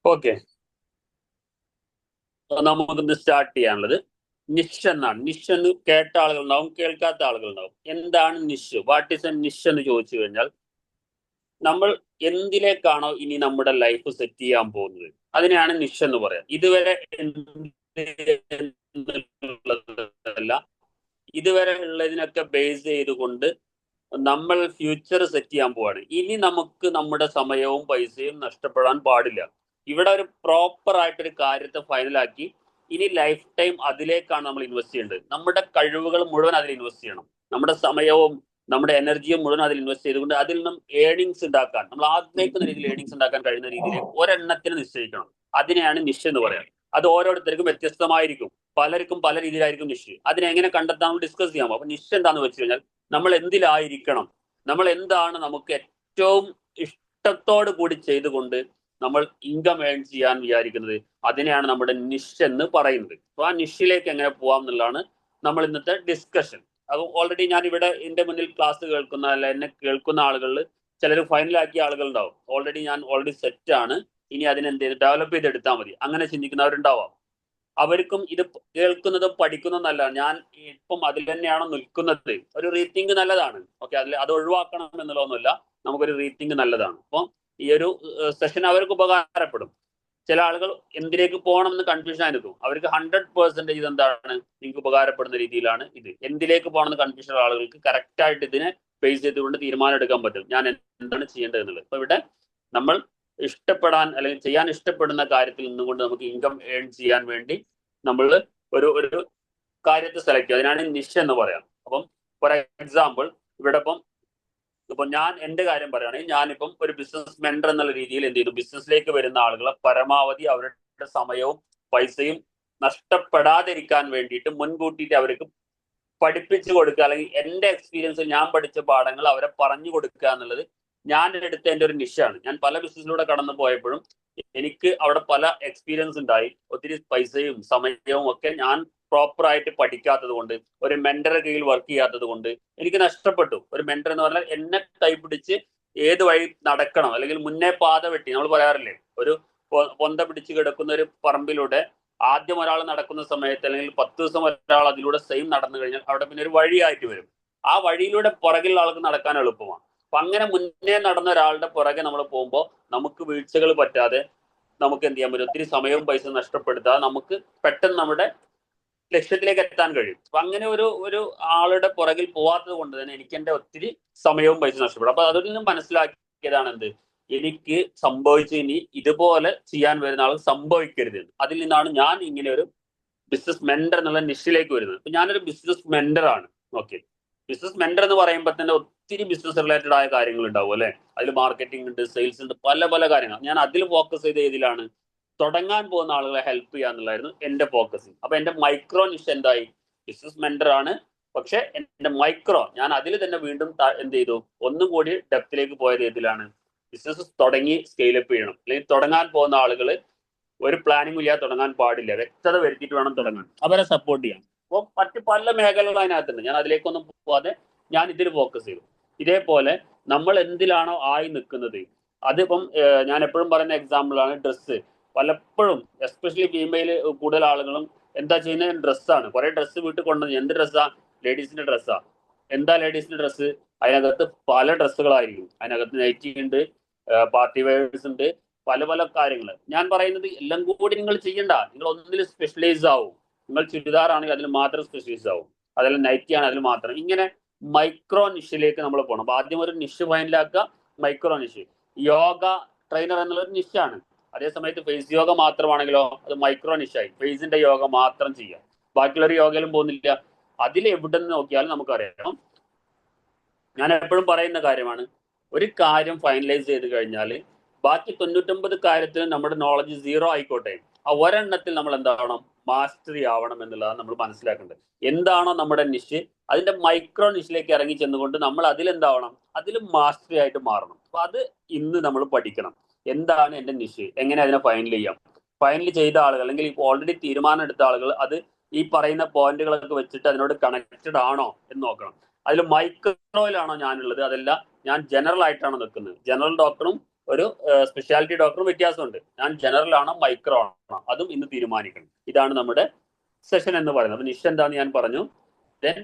ഓക്കെ, നമുക്കിന്ന് സ്റ്റാർട്ട് ചെയ്യാനുള്ളത് നിഷ് എന്നാണ്. നിഷ് എന്ന് കേട്ട ആളുകളുണ്ടാവും, കേൾക്കാത്ത ആളുകളുണ്ടാവും. എന്താണ് നിഷ്? വാട്ട് ഈസ് എ നിഷ് എന്ന് ചോദിച്ചു കഴിഞ്ഞാൽ, നമ്മൾ എന്തിലേക്കാണോ ഇനി നമ്മുടെ ലൈഫ് സെറ്റ് ചെയ്യാൻ പോകുന്നത് അതിനെയാണ് നിഷ് എന്ന് പറയാം. ഇതുവരെ എന്നുള്ളതല്ല, ഇതുവരെ ഉള്ളതിനൊക്കെ ബേസ് ചെയ്തുകൊണ്ട് നമ്മൾ ഫ്യൂച്ചർ സെറ്റ് ചെയ്യാൻ പോവാണ്. ഇനി നമുക്ക് നമ്മുടെ സമയവും പൈസയും നഷ്ടപ്പെടാൻ പാടില്ല. ഇവിടെ ഒരു പ്രോപ്പർ ആയിട്ടൊരു കാര്യത്തെ ഫൈനലാക്കി ഇനി ലൈഫ് ടൈം അതിലേക്കാണ് നമ്മൾ ഇൻവെസ്റ്റ് ചെയ്യേണ്ടത്. നമ്മുടെ കഴിവുകൾ മുഴുവൻ അതിൽ ഇൻവെസ്റ്റ് ചെയ്യണം. നമ്മുടെ സമയവും നമ്മുടെ എനർജിയും മുഴുവൻ അതിൽ ഇൻവെസ്റ്റ് ചെയ്തുകൊണ്ട് അതിൽ നിന്നും ഏണിങ്സ് ഉണ്ടാക്കാൻ, നമ്മൾ ആഗ്രഹിക്കുന്ന രീതിയിൽ ഏണിങ്സ് ഉണ്ടാക്കാൻ കഴിയുന്ന രീതിയിൽ ഒരെണ്ണത്തിന് നിശ്ചയിക്കണം. അതിനെയാണ് നിഷ് എന്ന് പറയാം. അത് ഓരോരുത്തർക്കും വ്യത്യസ്തമായിരിക്കും. പലർക്കും പല രീതിയിലായിരിക്കും നിഷ്. അതിനെങ്ങനെ കണ്ടെത്താൻ ഡിസ്കസ് ചെയ്യാമോ? അപ്പൊ നിഷ് എന്താന്ന് വെച്ച് കഴിഞ്ഞാൽ, നമ്മൾ എന്തിലായിരിക്കണം, നമ്മൾ എന്താണ് നമുക്ക് ഏറ്റവും ഇഷ്ടത്തോട് കൂടി ചെയ്തുകൊണ്ട് നമ്മൾ ഇൻകം ഏൺ ചെയ്യാൻ വിചാരിക്കുന്നത്, അതിനെയാണ് നമ്മുടെ നിഷ് എന്ന് പറയുന്നത്. അപ്പൊ ആ നിഷിലേക്ക് എങ്ങനെ പോവാം എന്നുള്ളതാണ് നമ്മൾ ഇന്നത്തെ ഡിസ്കഷൻ. അത് ഓൾറെഡി ഞാൻ ഇവിടെ എന്റെ മുന്നിൽ ക്ലാസ് കേൾക്കുന്ന, അല്ല എന്നെ കേൾക്കുന്ന ആളുകളിൽ ചിലർ ഫൈനലാക്കിയ ആളുകൾ ഉണ്ടാവും. ഓൾറെഡി സെറ്റ് ആണ്, ഇനി അതിനെന്ത് ചെയ്ത് ഡെവലപ്പ് ചെയ്തെടുത്താൽ മതി, അങ്ങനെ ചിന്തിക്കുന്നവരുണ്ടാവാം. അവർക്കും ഇത് കേൾക്കുന്നതും പഠിക്കുന്നതും നല്ലതാണ്. ഞാൻ ഇപ്പം അതിൽ തന്നെയാണോ നിൽക്കുന്നത്? ഒരു റീതിങ്ക് നല്ലതാണ്. ഓക്കെ, അത് ഒഴിവാക്കണം എന്നുള്ളതൊന്നുമില്ല, നമുക്കൊരു റീതിങ്ക് നല്ലതാണ്. അപ്പം ഈ ഒരു സെഷൻ അവർക്ക് ഉപകാരപ്പെടും. ചില ആളുകൾ എന്തിലേക്ക് പോകണം എന്ന് കൺഫ്യൂഷൻ ആയിരിക്കും. അവർക്ക് 100% ഇതെന്താണ് നിങ്ങൾക്ക് ഉപകാരപ്പെടുന്ന രീതിയിലാണ് ഇത്. എന്തിലേക്ക് പോകണം എന്ന് കൺഫ്യൂഷൻ ഉള്ള ആളുകൾക്ക് കറക്റ്റ് ആയിട്ട് ഇതിനെ ബേസ് ചെയ്തുകൊണ്ട് തീരുമാനം എടുക്കാൻ പറ്റും, ഞാൻ എന്താണ് ചെയ്യേണ്ടത് എന്നുള്ളത്. അപ്പൊ ഇവിടെ നമ്മൾ ഇഷ്ടപ്പെടാൻ അല്ലെങ്കിൽ ചെയ്യാൻ ഇഷ്ടപ്പെടുന്ന കാര്യത്തിൽ നിന്നുകൊണ്ട് നമുക്ക് ഇൻകം ഏൺ ചെയ്യാൻ വേണ്ടി നമ്മൾ ഒരു കാര്യത്തെ സെലക്ട് ചെയ്യും. അതിനാണ് നിഷ് എന്ന് പറയാം. അപ്പം ഫോർ എക്സാമ്പിൾ ഇവിടെ ഇപ്പം ഞാൻ എന്റെ കാര്യം പറയുകയാണെങ്കിൽ, ഞാനിപ്പം ഒരു ബിസിനസ് മെന്റർ എന്നുള്ള രീതിയിൽ എന്ത് ചെയ്തു, ബിസിനസ്സിലേക്ക് വരുന്ന ആളുകളെ പരമാവധി അവരുടെ സമയവും പൈസയും നഷ്ടപ്പെടാതിരിക്കാൻ വേണ്ടിയിട്ട് മുൻകൂട്ടിയിട്ട് അവർക്ക് പഠിപ്പിച്ചു കൊടുക്കുക, അല്ലെങ്കിൽ എന്റെ എക്സ്പീരിയൻസിൽ ഞാൻ പഠിച്ച പാഠങ്ങൾ അവരെ പറഞ്ഞു കൊടുക്കുക എന്നുള്ളത് ഞാൻ എടുത്ത എൻ്റെ ഒരു നിഷാണ്. ഞാൻ പല ബിസിനസ്സിലൂടെ കടന്നു പോയപ്പോഴും എനിക്ക് അവിടെ പല എക്സ്പീരിയൻസ് ഉണ്ടായി. ഒത്തിരി പൈസയും സമയവും ഒക്കെ ഞാൻ പ്രോപ്പറായിട്ട് പഠിക്കാത്തത് കൊണ്ട്, ഒരു മെന്ററെ കീഴിൽ വർക്ക് ചെയ്യാത്തത് കൊണ്ട് എനിക്ക് നഷ്ടപ്പെട്ടു. ഒരു മെന്റർ എന്ന് പറഞ്ഞാൽ എന്നെ കൈപിടിച്ച് ഏത് വഴി നടക്കണം, അല്ലെങ്കിൽ മുന്നേ പാത വെട്ടി, നമ്മൾ പറയാറില്ലേ, ഒരു പൊന്ത പിടിച്ച് കിടക്കുന്ന ഒരു പറമ്പിലൂടെ ആദ്യം ഒരാൾ നടക്കുന്ന സമയത്ത്, അല്ലെങ്കിൽ 10 ദിവസം ഒരാൾ അതിലൂടെ സെയിം നടന്നു കഴിഞ്ഞാൽ അവിടെ പിന്നെ ഒരു വഴിയായിട്ട് വരും. ആ വഴിയിലൂടെ പുറകിലുള്ള ആൾക്ക് നടക്കാൻ എളുപ്പമാണ്. അപ്പൊ അങ്ങനെ മുന്നേ നടന്ന ഒരാളുടെ പുറകെ നമ്മൾ പോകുമ്പോൾ നമുക്ക് വീഴ്ചകൾ പറ്റാതെ നമുക്ക് എന്ത് ചെയ്യാൻ പറ്റും, ഒത്തിരി സമയവും പൈസ നഷ്ടപ്പെടുത്താതെ നമുക്ക് പെട്ടെന്ന് നമ്മുടെ ലക്ഷ്യത്തിലേക്ക് എത്താൻ കഴിയും. അപ്പൊ അങ്ങനെ ഒരു ആളുടെ പുറകിൽ പോവാത്തത് കൊണ്ട് തന്നെ എനിക്ക് എൻ്റെ ഒത്തിരി സമയവും പൈസ നഷ്ടപ്പെടും. അപ്പൊ അതിൽ നിന്ന് മനസ്സിലാക്കിയതാണ് എന്ത്, എനിക്ക് സംഭവിച്ച ഇനി ഇതുപോലെ ചെയ്യാൻ വരുന്ന ആൾ സംഭവിക്കരുത്. അതിൽ നിന്നാണ് ഞാൻ ഇങ്ങനെ ഒരു ബിസിനസ് മെന്റർ എന്നുള്ള നിഷിലേക്ക് വരുന്നത്. അപ്പൊ ഞാനൊരു ബിസിനസ് മെന്റർ ആണ്. ഓക്കെ, ബിസിനസ് മെന്റർ എന്ന് പറയുമ്പോൾ തന്നെ ഒത്തിരി ബിസിനസ് റിലേറ്റഡ് ആയ കാര്യങ്ങൾ ഉണ്ടാവും അല്ലെ. അതിൽ മാർക്കറ്റിംഗ് ഉണ്ട്, സെയിൽസ് ഉണ്ട്, പല പല കാര്യങ്ങൾ. ഞാൻ അതിൽ ഫോക്കസ് ചെയ്ത ഏതിലാണ്, തുടങ്ങാൻ പോകുന്ന ആളുകളെ ഹെൽപ്പ് ചെയ്യുക എന്നുള്ളതായിരുന്നു എന്റെ ഫോക്കസ്. അപ്പൊ എന്റെ മൈക്രോ നിഷ് എന്തായി, ബിസിനസ് മെന്റർ ആണ്. പക്ഷെ എന്റെ മൈക്രോ, ഞാൻ അതിൽ തന്നെ വീണ്ടും എന്ത് ചെയ്തു, ഒന്നും കൂടി ഡെപ്തിലേക്ക് പോയത് ഏതിലാണ്, ബിസിനസ് തുടങ്ങി സ്കെയിലപ്പ് ചെയ്യണം. അല്ലെങ്കിൽ തുടങ്ങാൻ പോകുന്ന ആളുകൾ ഒരു പ്ലാനിങ് ഇല്ലാതെ തുടങ്ങാൻ പാടില്ല, വ്യക്തത വരുത്തിയിട്ട് വേണം തുടങ്ങാൻ. അവരെ സപ്പോർട്ട് ചെയ്യാം. അപ്പോൾ മറ്റു പല മേഖലകൾ അതിനകത്തുണ്ട്, ഞാൻ അതിലേക്കൊന്നും പോവാതെ ഞാൻ ഇതിൽ ഫോക്കസ് ചെയ്തു. ഇതേപോലെ നമ്മൾ എന്തിലാണോ ആയി നിൽക്കുന്നത്, അതിപ്പം ഞാൻ എപ്പോഴും പറയുന്ന എക്സാമ്പിളാണ് ഡ്രസ്സ്. പലപ്പോഴും എസ്പെഷ്യലി ഫീമെയിൽ കൂടുതൽ ആളുകളും എന്താ ചെയ്യുന്നത്, ഡ്രസ്സാണ്. കുറെ ഡ്രസ്സ് വീട്ടിൽ കൊണ്ടുവന്ന്, എന്ത് ഡ്രസ്സാ, ലേഡീസിന്റെ ഡ്രസ്സാ. എന്താ ലേഡീസിന്റെ ഡ്രസ്സ്? അതിനകത്ത് പല ഡ്രസ്സുകളായിരിക്കും. അതിനകത്ത് നൈറ്റി ഉണ്ട്, പാർട്ടി വെയർസ് ഉണ്ട്, പല പല കാര്യങ്ങൾ. ഞാൻ പറയുന്നത് എല്ലാം കൂടി നിങ്ങൾ ചെയ്യണ്ട, നിങ്ങൾ ഒന്നിൽ സ്പെഷ്യലൈസ് ആവും. നിങ്ങൾ ചുരിദാർ ആണെങ്കിൽ അതിൽ മാത്രം സ്പെഷ്യലൈസ് ആവും, അതെല്ലാം നൈറ്റി ആണ് അതിൽ മാത്രം. ഇങ്ങനെ മൈക്രോ നിഷിലേക്ക് നമ്മൾ പോകണം. അപ്പൊ ആദ്യം ഒരു നിഷ് ഫൈനലാക്കുക, മൈക്രോ നിഷ്. യോഗ ട്രെയിനർ എന്നുള്ളൊരു നിഷാണ്. അതേസമയത്ത് ഫേസ് യോഗ മാത്രമാണെങ്കിലോ അത് മൈക്രോ നിഷായി, ഫേസിന്റെ യോഗ മാത്രം ചെയ്യാം, ബാക്കിയുള്ള ഒരു യോഗയിലും പോകുന്നില്ല. അതിൽ എവിടെ നിന്ന് നോക്കിയാലും നമുക്കറിയാം. ഞാൻ എപ്പോഴും പറയുന്ന കാര്യമാണ്, ഒരു കാര്യം ഫൈനലൈസ് ചെയ്ത് കഴിഞ്ഞാൽ ബാക്കി 99 കാര്യത്തിൽ നമ്മുടെ നോളജ് 0 ആയിക്കോട്ടെ, ആ ഒരെണ്ണത്തിൽ നമ്മൾ എന്താവണം, മാസ്റ്ററി ആവണം എന്നുള്ളതാണ് നമ്മൾ മനസ്സിലാക്കേണ്ടത്. എന്താണോ നമ്മുടെ നിഷ്, അതിന്റെ മൈക്രോ നിഷിലേക്ക് ഇറങ്ങി ചെന്നുകൊണ്ട് നമ്മൾ അതിലെന്താവണം, അതിൽ മാസ്റ്ററി ആയിട്ട് മാറണം. അപ്പൊ അത് ഇന്ന് നമ്മൾ പഠിക്കണം. എന്താണ് എന്റെ നിഷ്, എങ്ങനെ അതിനെ ഫൈനൽ ചെയ്യാം. ഫൈനൽ ചെയ്ത ആളുകൾ അല്ലെങ്കിൽ ഓൾറെഡി തീരുമാനം എടുത്ത ആളുകൾ അത് ഈ പറയുന്ന പോയിന്റുകളൊക്കെ വെച്ചിട്ട് അതിനോട് കണക്റ്റഡ് ആണോ എന്ന് നോക്കണം. അതിൽ മൈക്രോയിലാണോ ഞാനുള്ളത്, അതല്ല ഞാൻ ജനറൽ ആയിട്ടാണോ നിൽക്കുന്നത്. ജനറൽ ഡോക്ടറും ഒരു സ്പെഷ്യാലിറ്റി ഡോക്ടറും വ്യത്യാസമുണ്ട്. ഞാൻ ജനറൽ ആണോ മൈക്രോ ആണോ, അതും ഇന്ന് തീരുമാനിക്കണം. ഇതാണ് നമ്മുടെ സെഷൻ എന്ന് പറയുന്നത്. അപ്പൊ നിഷ് എന്താന്ന് ഞാൻ പറഞ്ഞു. ദെൻ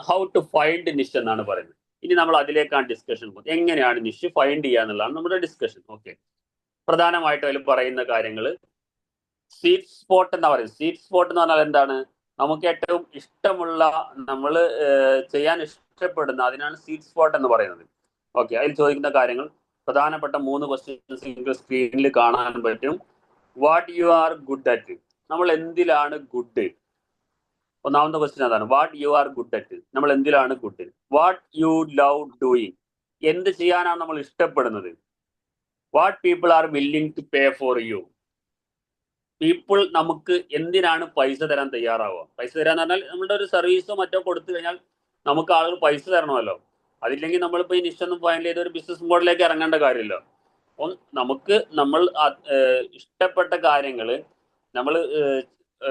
ഹൗ ടു ഫൈൻഡ് നിഷ് എന്നാണ് പറയുന്നത്. ഇനി നമ്മൾ അതിലേക്കാണ് ഡിസ്കഷൻ പോകുന്നത്. എങ്ങനെയാണ് നിഷ് ഫൈൻഡ് ചെയ്യുക എന്നുള്ളതാണ് നമ്മുടെ ഡിസ്കഷൻ. ഓക്കെ, പ്രധാനമായിട്ടും അതിൽ പറയുന്ന കാര്യങ്ങൾ സ്വീറ്റ് സ്പോട്ട് എന്നാ പറയുന്നത്. സ്വീറ്റ് സ്പോട്ട് എന്ന് പറഞ്ഞാൽ എന്താണ്, നമുക്ക് ഏറ്റവും ഇഷ്ടമുള്ള, നമ്മൾ ചെയ്യാൻ ഇഷ്ടപ്പെടുന്ന, അതിനാണ് സ്വീറ്റ് സ്പോട്ട് എന്ന് പറയുന്നത്. ഓക്കെ, അതിൽ ചോദിക്കുന്ന കാര്യങ്ങൾ പ്രധാനപ്പെട്ട 3 ക്വസ്റ്റ്യൻസ് നിങ്ങൾക്ക് സ്ക്രീനിൽ കാണാൻ പറ്റും. What you are good at, നമ്മൾ എന്തിലാണ് ഗുഡ്. ഒന്നാമത്തെ ക്വസ്റ്റ്യൻ അതാണ്, what you are good at, നമ്മൾ എന്തിലാണ് good. What you love doing, എന്ത് ചെയ്യാനാണ് നമ്മൾ ഇഷ്ടപ്പെടുന്നത്. What people are willing to pay for you, people നമുക്ക് എന്തിനാണ് പൈസ തരാൻ തയ്യാറാവുക. പൈസ തരാന്ന് പറഞ്ഞാൽ നമ്മുടെ ഒരു സർവീസോ മറ്റോ കൊടുത്തു കഴിഞ്ഞാൽ നമുക്ക് ആളുകൾ പൈസ തരണമല്ലോ. അതില്ലെങ്കിൽ നമ്മളിപ്പോൾ ഈ നിശ്ചയൊന്നും ഫൈനൽ ചെയ്ത് ഒരു ബിസിനസ് മോഡലിലേക്ക് ഇറങ്ങേണ്ട കാര്യമില്ല. അപ്പം നമുക്ക് നമ്മൾ ഇഷ്ടപ്പെട്ട കാര്യങ്ങൾ, നമ്മൾ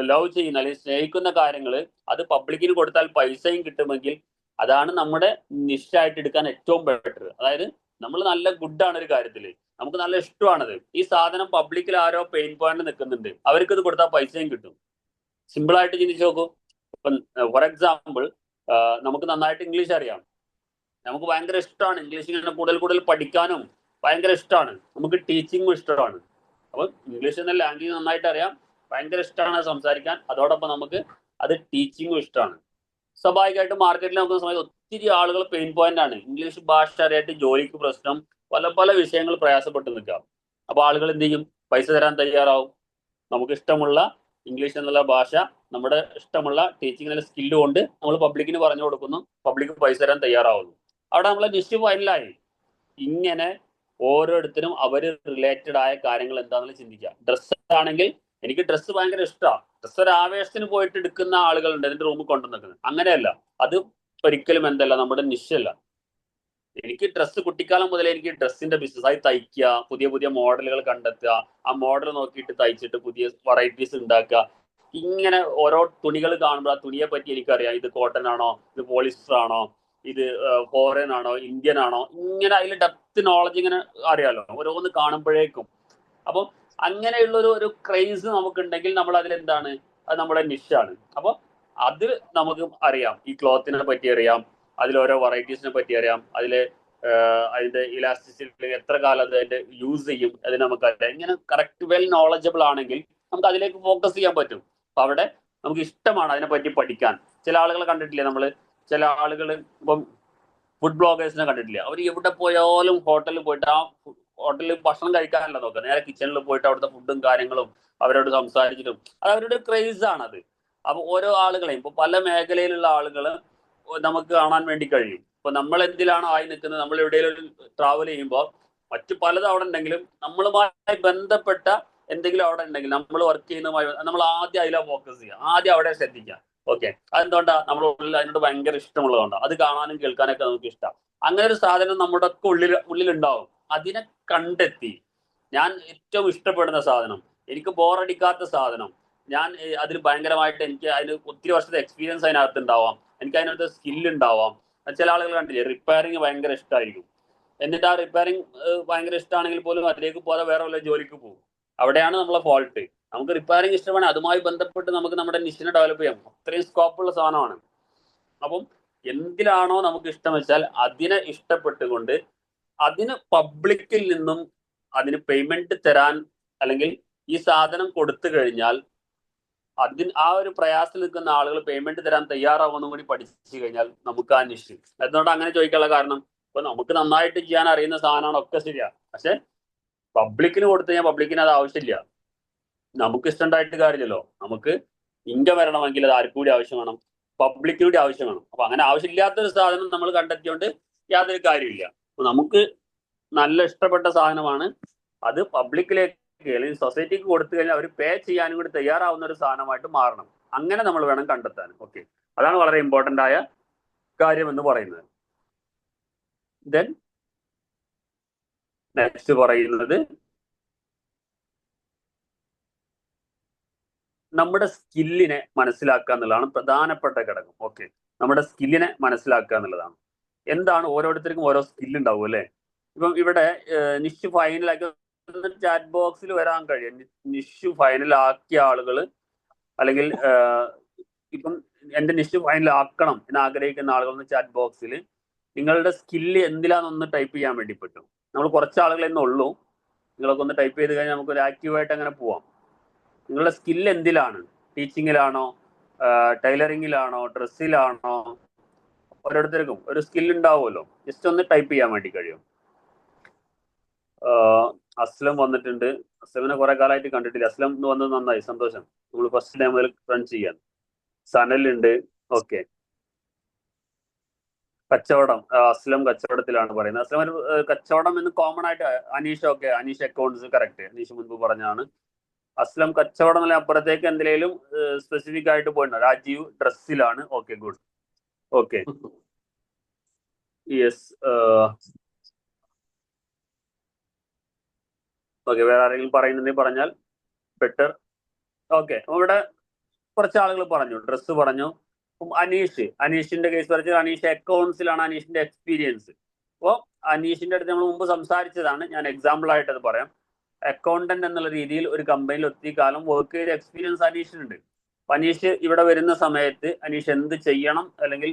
ലവ് ചെയ്യുന്ന അല്ലെങ്കിൽ സ്നേഹിക്കുന്ന കാര്യങ്ങൾ, അത് പബ്ലിക്കിന് കൊടുത്താൽ പൈസയും കിട്ടുമെങ്കിൽ അതാണ് നമ്മുടെ നിശ്ചയായിട്ട് എടുക്കാൻ ഏറ്റവും ബെറ്റർ. അതായത് നമ്മൾ നല്ല ഗുഡാണ് ഒരു കാര്യത്തിൽ, നമുക്ക് നല്ല ഇഷ്ടമാണത്. ഈ സാധനം പബ്ലിക്കിൽ ആരോ പെയിൻ പോയിന്റ് നിൽക്കുന്നുണ്ട്, അവർക്ക് ഇത് കൊടുത്താൽ പൈസയും കിട്ടും. സിമ്പിൾ ആയിട്ട് ചിന്തിച്ച് നോക്കൂ. ഇപ്പം ഫോർ എക്സാമ്പിൾ, നമുക്ക് നന്നായിട്ട് ഇംഗ്ലീഷ് അറിയാം, നമുക്ക് ഭയങ്കര ഇഷ്ടമാണ് ഇംഗ്ലീഷ് ഇങ്ങനെ കൂടുതൽ പഠിക്കാനും ഭയങ്കര ഇഷ്ടമാണ്, നമുക്ക് ടീച്ചിങ്ങും ഇഷ്ടമാണ്. അപ്പം ഇംഗ്ലീഷ് എന്ന ലാംഗ്വേജ് നന്നായിട്ട് അറിയാം, ഭയങ്കര ഇഷ്ടമാണ് സംസാരിക്കാൻ, അതോടൊപ്പം നമുക്ക് അത് ടീച്ചിങ്ങും ഇഷ്ടമാണ്. സ്വാഭാവികമായിട്ട് മാർക്കറ്റിൽ നോക്കുന്ന സമയത്ത് ഒത്തിരി ആളുകൾ പെയിൻ പോയിന്റ് ആണ്, ഇംഗ്ലീഷ് ഭാഷ അറിയായിട്ട് ജോലിക്ക് പ്രശ്നം, പല വിഷയങ്ങൾ പ്രയാസപ്പെട്ട് നിൽക്കാം. അപ്പോൾ ആളുകൾ എന്ത് ചെയ്യും, പൈസ തരാൻ തയ്യാറാവും. നമുക്ക് ഇഷ്ടമുള്ള ഇംഗ്ലീഷ് എന്നുള്ള ഭാഷ, നമ്മുടെ ഇഷ്ടമുള്ള ടീച്ചിങ് എന്നുള്ള സ്കില്ല് കൊണ്ട് നമ്മൾ പബ്ലിക്കിന് പറഞ്ഞു കൊടുക്കുന്നു, പബ്ലിക് പൈസ തരാൻ തയ്യാറാവുന്നു. അവിടെ നമ്മളെ നിശ്ചയ ഫൈനലായി. ഇങ്ങനെ ഓരോരുത്തരും അവർ റിലേറ്റഡ് ആയ കാര്യങ്ങൾ എന്താണെന്ന് ചിന്തിക്കുക. ഡ്രസ്സ് ആണെങ്കിൽ എനിക്ക് ഡ്രസ്സ് ഭയങ്കര ഇഷ്ടമാണ്, ഡ്രസ്സ് ഒരു ആവേശത്തിന് പോയിട്ട് എടുക്കുന്ന ആളുകളുണ്ട് എന്റെ റൂമിൽ കൊണ്ടുവന്നിരിക്കുന്നത്. അങ്ങനെയല്ല, അത് ഒരിക്കലും എന്തല്ല നമ്മുടെ നിശ്ചയല്ല. എനിക്ക് ഡ്രസ്സ് കുട്ടിക്കാലം മുതലേ എനിക്ക് ഡ്രസ്സിന്റെ ബിസിനസ്സായി തയ്ക്കുക, പുതിയ മോഡലുകൾ കണ്ടെത്തുക, ആ മോഡൽ നോക്കിയിട്ട് തയ്ച്ചിട്ട് പുതിയ വെറൈറ്റീസ് ഉണ്ടാക്കുക. ഇങ്ങനെ ഓരോ തുണികൾ കാണുമ്പോൾ ആ തുണിയെ പറ്റി എനിക്കറിയാം, ഇത് കോട്ടൺ ആണോ, ഇത് പോളിസ്റ്റർ ആണോ, ഇത് ഫോറിൻ ആണോ, ഇന്ത്യൻ ആണോ, ഇങ്ങനെ അതിൽ ഡെപ്ത് നോളജ് ഇങ്ങനെ അറിയാലോ ഓരോന്ന് കാണുമ്പോഴേക്കും. അപ്പം അങ്ങനെയുള്ള ഒരു ക്രേസ് നമുക്കുണ്ടെങ്കിൽ നമ്മൾ അതിലെന്താണ്, അത് നമ്മുടെ നിഷാണ്. അപ്പോൾ അത് നമുക്ക് അറിയാം, ഈ ക്ലോത്തിനെ പറ്റി അറിയാം, അതിൽ ഓരോ വെറൈറ്റീസിനെ പറ്റി അറിയാം, അതിന്റെ ഇലാസ്റ്റിസിറ്റി എത്ര കാലം അത് അതിന്റെ യൂസ് ചെയ്യും അതിന് നമുക്കറിയാം. ഇങ്ങനെ കറക്റ്റ് വെൽ നോളജബിൾ ആണെങ്കിൽ നമുക്ക് അതിലേക്ക് ഫോക്കസ് ചെയ്യാൻ പറ്റും. അപ്പൊ അവിടെ നമുക്ക് ഇഷ്ടമാണ് അതിനെപ്പറ്റി പഠിക്കാൻ. ചില ആളുകളെ കണ്ടിട്ടില്ലേ നമ്മൾ, ചില ആളുകൾ ഇപ്പം ഫുഡ് ബ്ലോഗേഴ്സിനെ കണ്ടിട്ടില്ല, അവർ എവിടെ പോയാലും ഹോട്ടലിൽ പോയിട്ട് ആ ഹോട്ടലിൽ ഭക്ഷണം കഴിക്കാനല്ല നോക്കുക, നേരെ കിച്ചണിൽ പോയിട്ട് അവിടുത്തെ ഫുഡും കാര്യങ്ങളും അവരോട് സംസാരിച്ചിട്ടും, അത് അവരുടെ ക്രേസ് ആണത്. അപ്പൊ ഓരോ ആളുകളെയും ഇപ്പൊ പല മേഖലയിലുള്ള ആളുകൾ നമുക്ക് കാണാൻ വേണ്ടി കഴിയും. ഇപ്പൊ നമ്മൾ എന്തിലാണോ ആയി നിൽക്കുന്നത്, നമ്മൾ എവിടെയെങ്കിലും ട്രാവൽ ചെയ്യുമ്പോൾ മറ്റു പലതും അവിടെ ഉണ്ടെങ്കിലും നമ്മളുമായി ബന്ധപ്പെട്ട എന്തെങ്കിലും അവിടെ ഉണ്ടെങ്കിൽ, നമ്മൾ വർക്ക് ചെയ്യുന്നതുമായി നമ്മൾ ആദ്യം അതിലാണ് ഫോക്കസ് ചെയ്യുക, ആദ്യം അവിടെ ശ്രദ്ധിക്കുക. ഓക്കെ, അതെന്തുകൊണ്ടാ, നമ്മുടെ ഉള്ളിൽ അതിനോട് ഭയങ്കര ഇഷ്ടമുള്ളതുകൊണ്ടാണ്, അത് കാണാനും കേൾക്കാനൊക്കെ നമുക്ക് ഇഷ്ടം. അങ്ങനെ ഒരു സാധനം നമ്മുടെ ഒക്കെ ഉള്ളിലുണ്ടാവും. അതിനെ കണ്ടെത്തി ഞാൻ ഏറ്റവും ഇഷ്ടപ്പെടുന്ന സാധനം, എനിക്ക് ബോറടിക്കാത്ത സാധനം, ഞാൻ അതിൽ ഭയങ്കരമായിട്ട് എനിക്ക് അതിന് ഒത്തിരി വർഷത്തെ എക്സ്പീരിയൻസ് അതിനകത്ത് ഉണ്ടാവാം, എനിക്ക് അതിനകത്ത് സ്കില്ല് ഉണ്ടാവാം. ചില ആളുകൾ കണ്ടില്ലേ, റിപ്പയറിങ് ഭയങ്കര ഇഷ്ടമായിരിക്കും, എന്നിട്ട് ആ റിപ്പയറിങ് ഭയങ്കര ഇഷ്ടമാണെങ്കിൽ പോലും അതിലേക്ക് പോകാതെ വേറെ വല്ല ജോലിക്ക് പോകും. അവിടെയാണ് നമ്മളെ ഫോൾട്ട്. നമുക്ക് റിപ്പയറിങ് ഇഷ്ടമാണ്, അതുമായി ബന്ധപ്പെട്ട് നമുക്ക് നമ്മുടെ നിഷിനെ ഡെവലപ്പ് ചെയ്യാം, അത്രയും സ്കോപ്പുള്ള സാധനമാണ്. അപ്പം എന്തിലാണോ നമുക്ക് ഇഷ്ടം വെച്ചാൽ അതിനെ ഇഷ്ടപ്പെട്ടുകൊണ്ട് അതിന് പബ്ലിക്കിൽ നിന്നും അതിന് പേയ്മെന്റ് തരാൻ, അല്ലെങ്കിൽ ഈ സാധനം കൊടുത്തു കഴിഞ്ഞാൽ ആ ഒരു പ്രയാസത്തിൽ നിൽക്കുന്ന ആളുകൾ പേയ്മെന്റ് തരാൻ തയ്യാറാവുമെന്നും കൂടി പഠിച്ചു കഴിഞ്ഞാൽ നമുക്ക് ആ നിശ്ചയം. അതുകൊണ്ട് അങ്ങനെ ചോദിക്കാനുള്ള കാരണം, ഇപ്പൊ നമുക്ക് നന്നായിട്ട് ചെയ്യാൻ അറിയുന്ന സാധനമാണ്, ഒക്കെ ശരിയാ, പക്ഷെ പബ്ലിക്കിന് കൊടുത്തു കഴിഞ്ഞാൽ പബ്ലിക്കിന് അത് ആവശ്യമില്ല. നമുക്ക് ഇഷ്ടമുണ്ടായിട്ട് കാര്യമില്ലല്ലോ. നമുക്ക് ഇൻകം വരണമെങ്കിൽ അത് ആർക്കും കൂടി ആവശ്യം വേണം, പബ്ലിക്കിന് കൂടി ആവശ്യം വേണം. അപ്പൊ അങ്ങനെ ആവശ്യമില്ലാത്തൊരു സാധനം നമ്മൾ കണ്ടെത്തിയോണ്ട് യാതൊരു കാര്യമില്ല. അപ്പൊ നമുക്ക് നല്ല ഇഷ്ടപ്പെട്ട സാധനമാണ്, അത് പബ്ലിക്കിലേക്ക് അല്ലെങ്കിൽ സൊസൈറ്റിക്ക് കൊടുത്തു കഴിഞ്ഞാൽ അവർ പേ ചെയ്യാനും കൂടി തയ്യാറാവുന്ന ഒരു സാധനമായിട്ട് മാറണം. അങ്ങനെ നമ്മൾ വേണം കണ്ടെത്താൻ. ഓക്കെ, അതാണ് വളരെ ഇമ്പോർട്ടൻ്റ് ആയ കാര്യം എന്ന് പറയുന്നത്. ദെൻ നെക്സ്റ്റ് പറയുന്നത് നമ്മുടെ സ്കില്ലിനെ മനസ്സിലാക്കുക എന്നുള്ളതാണ് പ്രധാനപ്പെട്ട ഘടകം. ഓക്കെ, നമ്മുടെ സ്കില്ലിനെ മനസ്സിലാക്കുക എന്നുള്ളതാണ്. എന്താണ്, ഓരോരുത്തർക്കും ഓരോ സ്കില്ല് ഉണ്ടാവും അല്ലേ. ഇപ്പം ഇവിടെ നിഷ് ഫൈനലാക്കി ചാറ്റ് ബോക്സിൽ വരാൻ കഴിയും. നിഷ് ഫൈനലാക്കിയ ആളുകൾ അല്ലെങ്കിൽ ഇപ്പം എന്റെ നിഷ് ഫൈനലാക്കണം എന്ന് ആഗ്രഹിക്കുന്ന ആളുകളൊന്ന് ചാറ്റ് ബോക്സിൽ നിങ്ങളുടെ സ്കില്ല് എന്തിലാന്നൊന്ന് ടൈപ്പ് ചെയ്യാൻ വേണ്ടി പറ്റും. നമ്മൾ കുറച്ച് ആളുകൾ എന്നുള്ളൂ, നിങ്ങളൊക്കെ ഒന്ന് ടൈപ്പ് ചെയ്ത് കഴിഞ്ഞാൽ നമുക്കൊരു ആക്റ്റീവായിട്ട് അങ്ങനെ പോവാം. നിങ്ങളുടെ സ്കില്ല് എന്തിലാണ്? ടീച്ചിങ്ങിലാണോ, ടൈലറിങ്ങിലാണോ, ഡ്രസ്സിലാണോ? ഓരോരുത്തർക്കും ഒരു സ്കില്ല് ഉണ്ടാവുമല്ലോ. ജസ്റ്റ് ഒന്ന് ടൈപ്പ് ചെയ്യാൻ വേണ്ടി കഴിയും. അസ്ലം വന്നിട്ടുണ്ട്. അസ്ലമിനെ കുറെ കാലമായിട്ട് കണ്ടിട്ടില്ല. അസ്ലം വന്നത് നന്നായി, സന്തോഷം. നമ്മൾ ഫസ്റ്റ് ടൈം മുതൽ റൺ ചെയ്യാൻ. സനലുണ്ട്. ഓക്കെ, കച്ചവടം. അസ്ലം കച്ചവടത്തിലാണ് പറയുന്നത്. അസ്ലം ഒരു കച്ചവടം എന്ന് കോമൺ ആയിട്ട്. Aneesh, okay, Aneesh accounts, correct. Aneesh മുൻപ് പറഞ്ഞാണ്. അസ്ലം കച്ചവടം അല്ലെ അപ്പുറത്തേക്ക് എന്തെങ്കിലും സ്പെസിഫിക് ആയിട്ട് പോയിട്ടുണ്ടോ? രാജീവ് ഡ്രസ്സിലാണ്. Okay, good. Okay, yes. Okay, വേറെ ആരെങ്കിലും പറയുന്നുണ്ടെങ്കിൽ പറഞ്ഞാൽ ബെറ്റർ. ഓക്കെ, ഇവിടെ കുറച്ച് ആളുകൾ പറഞ്ഞു, ഡ്രസ്സ് പറഞ്ഞു. അനീഷിന്റെ കേസ് പറഞ്ഞാൽ അനീഷ് അക്കൗണ്ട്സിലാണ് അനീഷിന്റെ എക്സ്പീരിയൻസ്. അപ്പോൾ അനീഷിന്റെ അടുത്ത് നമ്മൾ മുമ്പ് സംസാരിച്ചതാണ്. ഞാൻ എക്സാമ്പിൾ ആയിട്ട് അത് പറയാം. അക്കൗണ്ടന്റ് എന്നുള്ള രീതിയിൽ ഒരു കമ്പനിയിൽ ഒത്തിരി കാലം വർക്ക് ചെയ്ത എക്സ്പീരിയൻസ് അനീഷിനുണ്ട്. അപ്പൊ അനീഷ് ഇവിടെ വരുന്ന സമയത്ത് അനീഷ് എന്ത് ചെയ്യണം, അല്ലെങ്കിൽ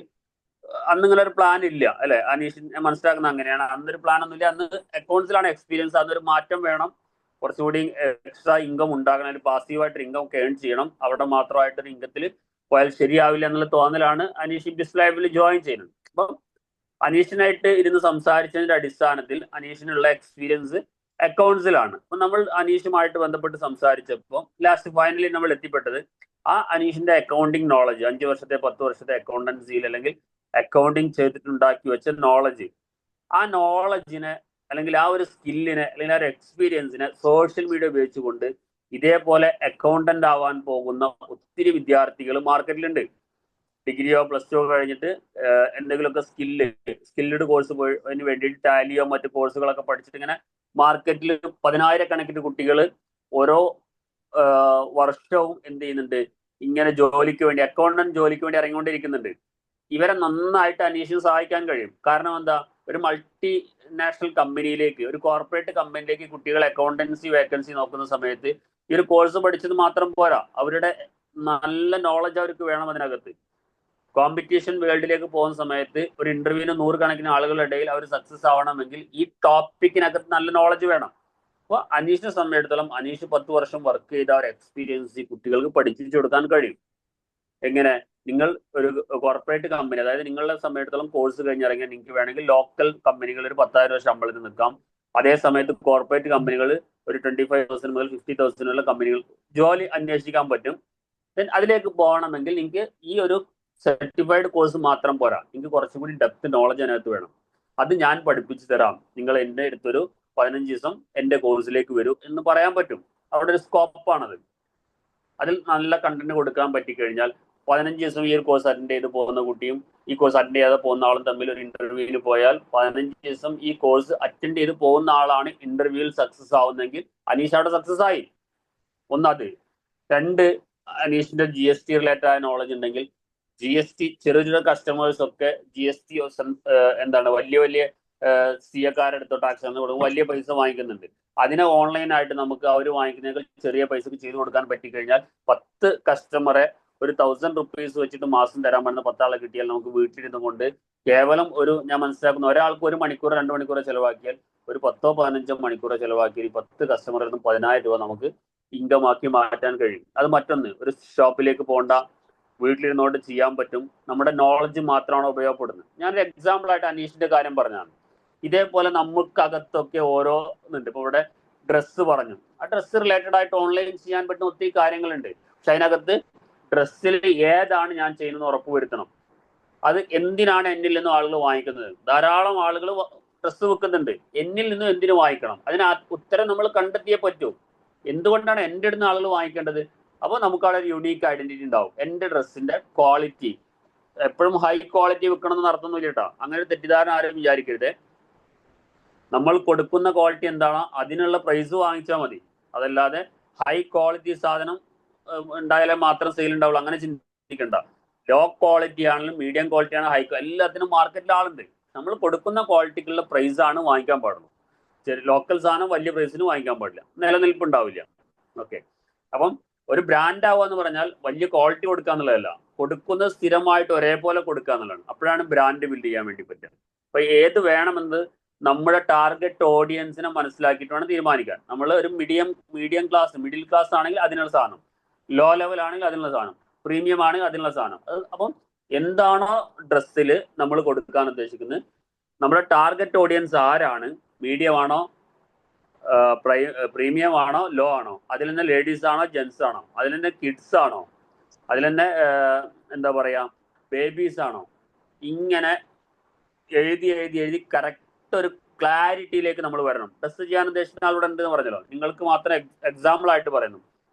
അന്ന് ഇങ്ങനെ ഒരു പ്ലാൻ ഇല്ല അല്ലെ. അനീഷ് ഞാൻ മനസ്സിലാക്കുന്നത് അങ്ങനെയാണ്. അന്നൊരു പ്ലാൻ ഒന്നുമില്ല. അന്ന് അക്കൗണ്ട്സിലാണ് എക്സ്പീരിയൻസ്. അന്നൊരു മാറ്റം വേണം, കുറച്ചുകൂടി എക്സ്ട്രാ ഇൻകം ഉണ്ടാകണം, ഒരു പാസീവായിട്ട് ഇൻകം ഒക്കെ ഏൺ ചെയ്യണം. അവിടെ മാത്രമായിട്ടൊരു ഇൻകത്തിൽ പോയാൽ ശരിയാവില്ല എന്നുള്ള തോന്നലാണ് അനീഷ് ബിസ് ലൈഫിൽ ജോയിൻ ചെയ്യുന്നത്. അപ്പം അനീഷിനായിട്ട് ഇരുന്ന് സംസാരിച്ചതിന്റെ അടിസ്ഥാനത്തിൽ അനീഷിനുള്ള എക്സ്പീരിയൻസ് അക്കൗണ്ട്സിലാണ്. അപ്പൊ നമ്മൾ അനീഷുമായിട്ട് ബന്ധപ്പെട്ട് സംസാരിച്ചപ്പോൾ ലാസ്റ്റ് ഫൈനലി നമ്മൾ എത്തിപ്പെട്ടത് ആ അനീഷിന്റെ അക്കൗണ്ടിങ് നോളജ്, 5 വർഷത്തെ 10 വർഷത്തെ അക്കൗണ്ടൻസിയിൽ അല്ലെങ്കിൽ അക്കൗണ്ടിങ് ചെയ്തിട്ടുണ്ടാക്കി വെച്ച നോളജ്, ആ നോളജിനെ അല്ലെങ്കിൽ ആ ഒരു സ്കില്ലിനെ അല്ലെങ്കിൽ ആ ഒരു എക്സ്പീരിയൻസിനെ സോഷ്യൽ മീഡിയ ഉപയോഗിച്ചുകൊണ്ട് ഇതേപോലെ അക്കൗണ്ടന്റ് ആവാൻ പോകുന്ന ഒത്തിരി വിദ്യാർത്ഥികൾ മാർക്കറ്റിലുണ്ട്. ഡിഗ്രിയോ പ്ലസ് ടു കഴിഞ്ഞിട്ട് എന്തെങ്കിലുമൊക്കെ സ്കില്ഡ് കോഴ്സ് പോയതിന് വേണ്ടിയിട്ട് ടാലിയോ മറ്റു കോഴ്സുകളൊക്കെ പഠിച്ചിട്ട് ഇങ്ങനെ മാർക്കറ്റിൽ 10,000 കുട്ടികൾ ഓരോ വർഷവും എന്ത് ചെയ്യുന്നുണ്ട്, ഇങ്ങനെ ജോലിക്ക് വേണ്ടി, അക്കൗണ്ടന്റ് ജോലിക്ക് വേണ്ടി ഇറങ്ങിക്കൊണ്ടിരിക്കുന്നുണ്ട്. ഇവരെ നന്നായിട്ട് അനീഷിന് സഹായിക്കാൻ കഴിയും. കാരണം എന്താ, ഒരു മൾട്ടി നാഷണൽ കമ്പനിയിലേക്ക്, ഒരു കോർപ്പറേറ്റ് കമ്പനിയിലേക്ക് കുട്ടികൾ അക്കൗണ്ടൻസി വേക്കൻസി നോക്കുന്ന സമയത്ത് ഈ ഒരു കോഴ്സ് പഠിച്ചത് മാത്രം പോരാ, അവരുടെ നല്ല നോളജ് അവർക്ക് വേണം. അതിനകത്ത് കോമ്പറ്റീഷൻ വേൾഡിലേക്ക് പോകുന്ന സമയത്ത് ഒരു ഇന്റർവ്യൂവിന് 100 കണക്കിന് ആളുകളുടെ ഇടയിൽ അവർ സക്സസ് ആവണമെങ്കിൽ ഈ ടോപ്പിക്കിനകത്ത് നല്ല നോളജ് വേണം. അപ്പോൾ അനീഷിനെ സംബന്ധിച്ചിടത്തോളം അനീഷ് 10 വർഷം വർക്ക് ചെയ്ത ഒരു എക്സ്പീരിയൻസ് കുട്ടികൾക്ക് പഠിപ്പിച്ചു കൊടുക്കാൻ കഴിയും. എങ്ങനെ? നിങ്ങൾ ഒരു കോർപ്പറേറ്റ് കമ്പനി, അതായത് നിങ്ങളുടെ സമയത്തോളം കോഴ്സ് കഴിഞ്ഞിറങ്ങിയാൽ നിങ്ങൾക്ക് വേണമെങ്കിൽ ലോക്കൽ കമ്പനികൾ ഒരു 10,000 രൂപ ശമ്പളത്തിൽ നിൽക്കാം. അതേ സമയത്ത് കോർപ്പറേറ്റ് കമ്പനികൾ ഒരു 25,000 മുതൽ 50,000 കമ്പനികൾ ജോലി അന്വേഷിക്കാൻ പറ്റും. ദെൻ അതിലേക്ക് പോകണമെങ്കിൽ നിങ്ങൾക്ക് ഈ ഒരു സർട്ടിഫൈഡ് കോഴ്സ് മാത്രം പോരാ, നിങ്ങൾക്ക് കുറച്ചും കൂടി ഡെപ്ത് നോളജ് അതിനകത്ത് വേണം. അത് ഞാൻ പഠിപ്പിച്ചു തരാം, നിങ്ങൾ എൻ്റെ അടുത്തൊരു 15 ദിവസം എൻ്റെ കോഴ്സിലേക്ക് വരൂ എന്ന് പറയാൻ പറ്റും. അവിടെ ഒരു സ്കോപ്പാണത്. അതിൽ നല്ല കണ്ടന്റ് കൊടുക്കാൻ പറ്റിക്കഴിഞ്ഞാൽ 15 ദിവസം ഈ ഒരു കോഴ്സ് അറ്റൻഡ് ചെയ്ത് പോകുന്ന കുട്ടിയും ഈ കോഴ്സ് അറ്റൻഡ് ചെയ്യാതെ പോകുന്ന ആളും തമ്മിൽ ഒരു ഇന്റർവ്യൂവിന് പോയാൽ 15 ദിവസം ഈ കോഴ്സ് അറ്റൻഡ് ചെയ്ത് പോകുന്ന ആളാണ് ഇന്റർവ്യൂവിൽ സക്സസ് ആവുന്നെങ്കിൽ അനീഷ് അവിടെ സക്സസ് ആയി. ഒന്നത്. 2, അനീഷിന്റെ GST റിലേറ്റഡ് ആയ നോളജ് ഉണ്ടെങ്കിൽ GST ചെറിയ കസ്റ്റമേഴ്സ് ഒക്കെ GST എന്താണ് വലിയ സിയക്കാരെടുത്തോ ടാക്സ് എന്ന് കൊടുക്കും വലിയ പൈസ വാങ്ങിക്കുന്നുണ്ട്. അതിനെ ഓൺലൈനായിട്ട് നമുക്ക് അവർ വാങ്ങിക്കുന്നതിൽ ചെറിയ പൈസക്ക് ചെയ്തു കൊടുക്കാൻ പറ്റിക്കഴിഞ്ഞാൽ 10 കസ്റ്റമറെ ഒരു 1000 റുപ്പീസ് വെച്ചിട്ട് മാസം തരാൻ പറ്റുന്ന 10 ആളെ കിട്ടിയാൽ നമുക്ക് വീട്ടിലിരുന്നു കൊണ്ട് കേവലം ഒരു, ഞാൻ മനസ്സിലാക്കുന്ന, ഒരാൾക്ക് 1 മണിക്കൂർ 2 മണിക്കൂർ ചെലവാക്കിയാൽ ഒരു 10 15 മണിക്കൂർ ചെലവാക്കി 10 കസ്റ്റമറിൽ നിന്ന് 10,000 രൂപ നമുക്ക് ഇൻകം ആക്കി മാറ്റാൻ കഴിയും. അത് മറ്റൊന്ന്. ഒരു ഷോപ്പിലേക്ക് പോകണ്ട, വീട്ടിലിരുന്നോണ്ട് ചെയ്യാൻ പറ്റും. നമ്മുടെ നോളജ് മാത്രമാണ് ഉപയോഗപ്പെടുന്നത്. ഞാനൊരു എക്സാമ്പിൾ ആയിട്ട് അനീഷിന്റെ കാര്യം പറഞ്ഞതാണ്. ഇതേപോലെ നമുക്കകത്തൊക്കെ ഓരോന്നുണ്ട്. ഇപ്പൊ ഇവിടെ ഡ്രസ്സ് പറഞ്ഞു. ആ ഡ്രസ്സ് റിലേറ്റഡ് ആയിട്ട് ഓൺലൈൻ ചെയ്യാൻ പറ്റുന്ന ഒത്തിരി കാര്യങ്ങളുണ്ട്. പക്ഷെ അതിനകത്ത് ഡ്രസ്സിൽ ഏതാണ് ഞാൻ ചെയ്യുന്നത് ഉറപ്പുവരുത്തണം. അത് എന്തിനാണ് എന്നിൽ നിന്നും ആളുകൾ വാങ്ങിക്കുന്നത്? ധാരാളം ആളുകൾ ഡ്രസ്സ് വെക്കുന്നുണ്ട്, എന്നിൽ നിന്നും എന്തിനു വാങ്ങിക്കണം? അതിന് ഉത്തരം നമ്മൾ കണ്ടെത്തിയേ പറ്റൂ. എന്തുകൊണ്ടാണ് എൻ്റെ അടുത്ത് ആളുകൾ വാങ്ങിക്കേണ്ടത്? അപ്പോൾ നമുക്ക് അവിടെ ഒരു യുണീക്ക് ഐഡന്റിറ്റി ഉണ്ടാവും. എൻ്റെ ഡ്രസ്സിന്റെ ക്വാളിറ്റി എപ്പോഴും ഹൈ ക്വാളിറ്റി വെക്കണം എന്ന് നടത്തുന്നില്ല കേട്ടോ. അങ്ങനെ ഒരു തെറ്റിദ്ധാരണ ആരും വിചാരിക്കരുത്. നമ്മൾ കൊടുക്കുന്ന ക്വാളിറ്റി എന്താണോ അതിനുള്ള പ്രൈസ് വാങ്ങിച്ചാൽ മതി. അതല്ലാതെ ഹൈ ക്വാളിറ്റി സാധനം ഉണ്ടായാലേ മാത്രം സെയിൽ ഉണ്ടാവുള്ളൂ അങ്ങനെ ചിന്തിക്കണ്ട. ലോ ക്വാളിറ്റി ആണെങ്കിലും മീഡിയം ക്വാളിറ്റി ആണ്, ഹൈ എല്ലാത്തിനും മാർക്കറ്റിൽ ആളുണ്ട്. നമ്മൾ കൊടുക്കുന്ന ക്വാളിറ്റിക്കുള്ള പ്രൈസ് ആണ് വാങ്ങിക്കാൻ പാടുള്ളൂ. ലോക്കൽ സാധനം വലിയ പ്രൈസിന് വാങ്ങിക്കാൻ പാടില്ല, നിലനിൽപ്പുണ്ടാവില്ല. ഓക്കെ, അപ്പം ഒരു ബ്രാൻഡ് ആവുക എന്ന് പറഞ്ഞാൽ വലിയ ക്വാളിറ്റി കൊടുക്കുക എന്നുള്ളതല്ല, കൊടുക്കുന്നത് സ്ഥിരമായിട്ട് ഒരേപോലെ കൊടുക്കുക എന്നുള്ളതാണ്. അപ്പോഴാണ് ബ്രാൻഡ് ബിൽഡ് ചെയ്യാൻ വേണ്ടി പറ്റുക. അപ്പൊ ഏത് വേണമെന്ന് നമ്മുടെ ടാർഗറ്റ് ഓഡിയൻസിനെ മനസ്സിലാക്കിയിട്ട് വേണം തീരുമാനിക്കാൻ. നമ്മൾ ഒരു മീഡിയം ക്ലാസ്, മിഡിൽ ക്ലാസ് ആണെങ്കിൽ അതിനുള്ള സാധനം, ലോ ലെവൽ ആണെങ്കിൽ അതിനുള്ള സാധനം, പ്രീമിയം ആണെങ്കിൽ അതിനുള്ള സാധനം. അപ്പം എന്താണോ ഡ്രസ്സിൽ നമ്മൾ കൊടുക്കാൻ ഉദ്ദേശിക്കുന്നത്, നമ്മുടെ ടാർഗറ്റ് ഓഡിയൻസ് ആരാണ്, മീഡിയം ആണോ, പ്രീമിയം ആണോ, ലോ ആണോ, അതിൽ തന്നെ ലേഡീസ് ആണോ, ജെൻസ് ആണോ, അതിൽ തന്നെ കിഡ്സ് ആണോ, അതിൽ തന്നെ എന്താ പറയാ ബേബീസ് ആണോ, ഇങ്ങനെ എഴുതി കറക്റ്റ് ഒരു ക്ലാരിറ്റിയിലേക്ക് നമ്മൾ വരണം. ഡ്രസ് ചെയ്യാൻ ഉദ്ദേശിക്കുന്ന ആളോട് എന്തെന്ന് പറഞ്ഞല്ലോ, നിങ്ങൾക്ക് മാത്രം എക്സാമ്പിൾ ആയിട്ട് പറയുന്നു.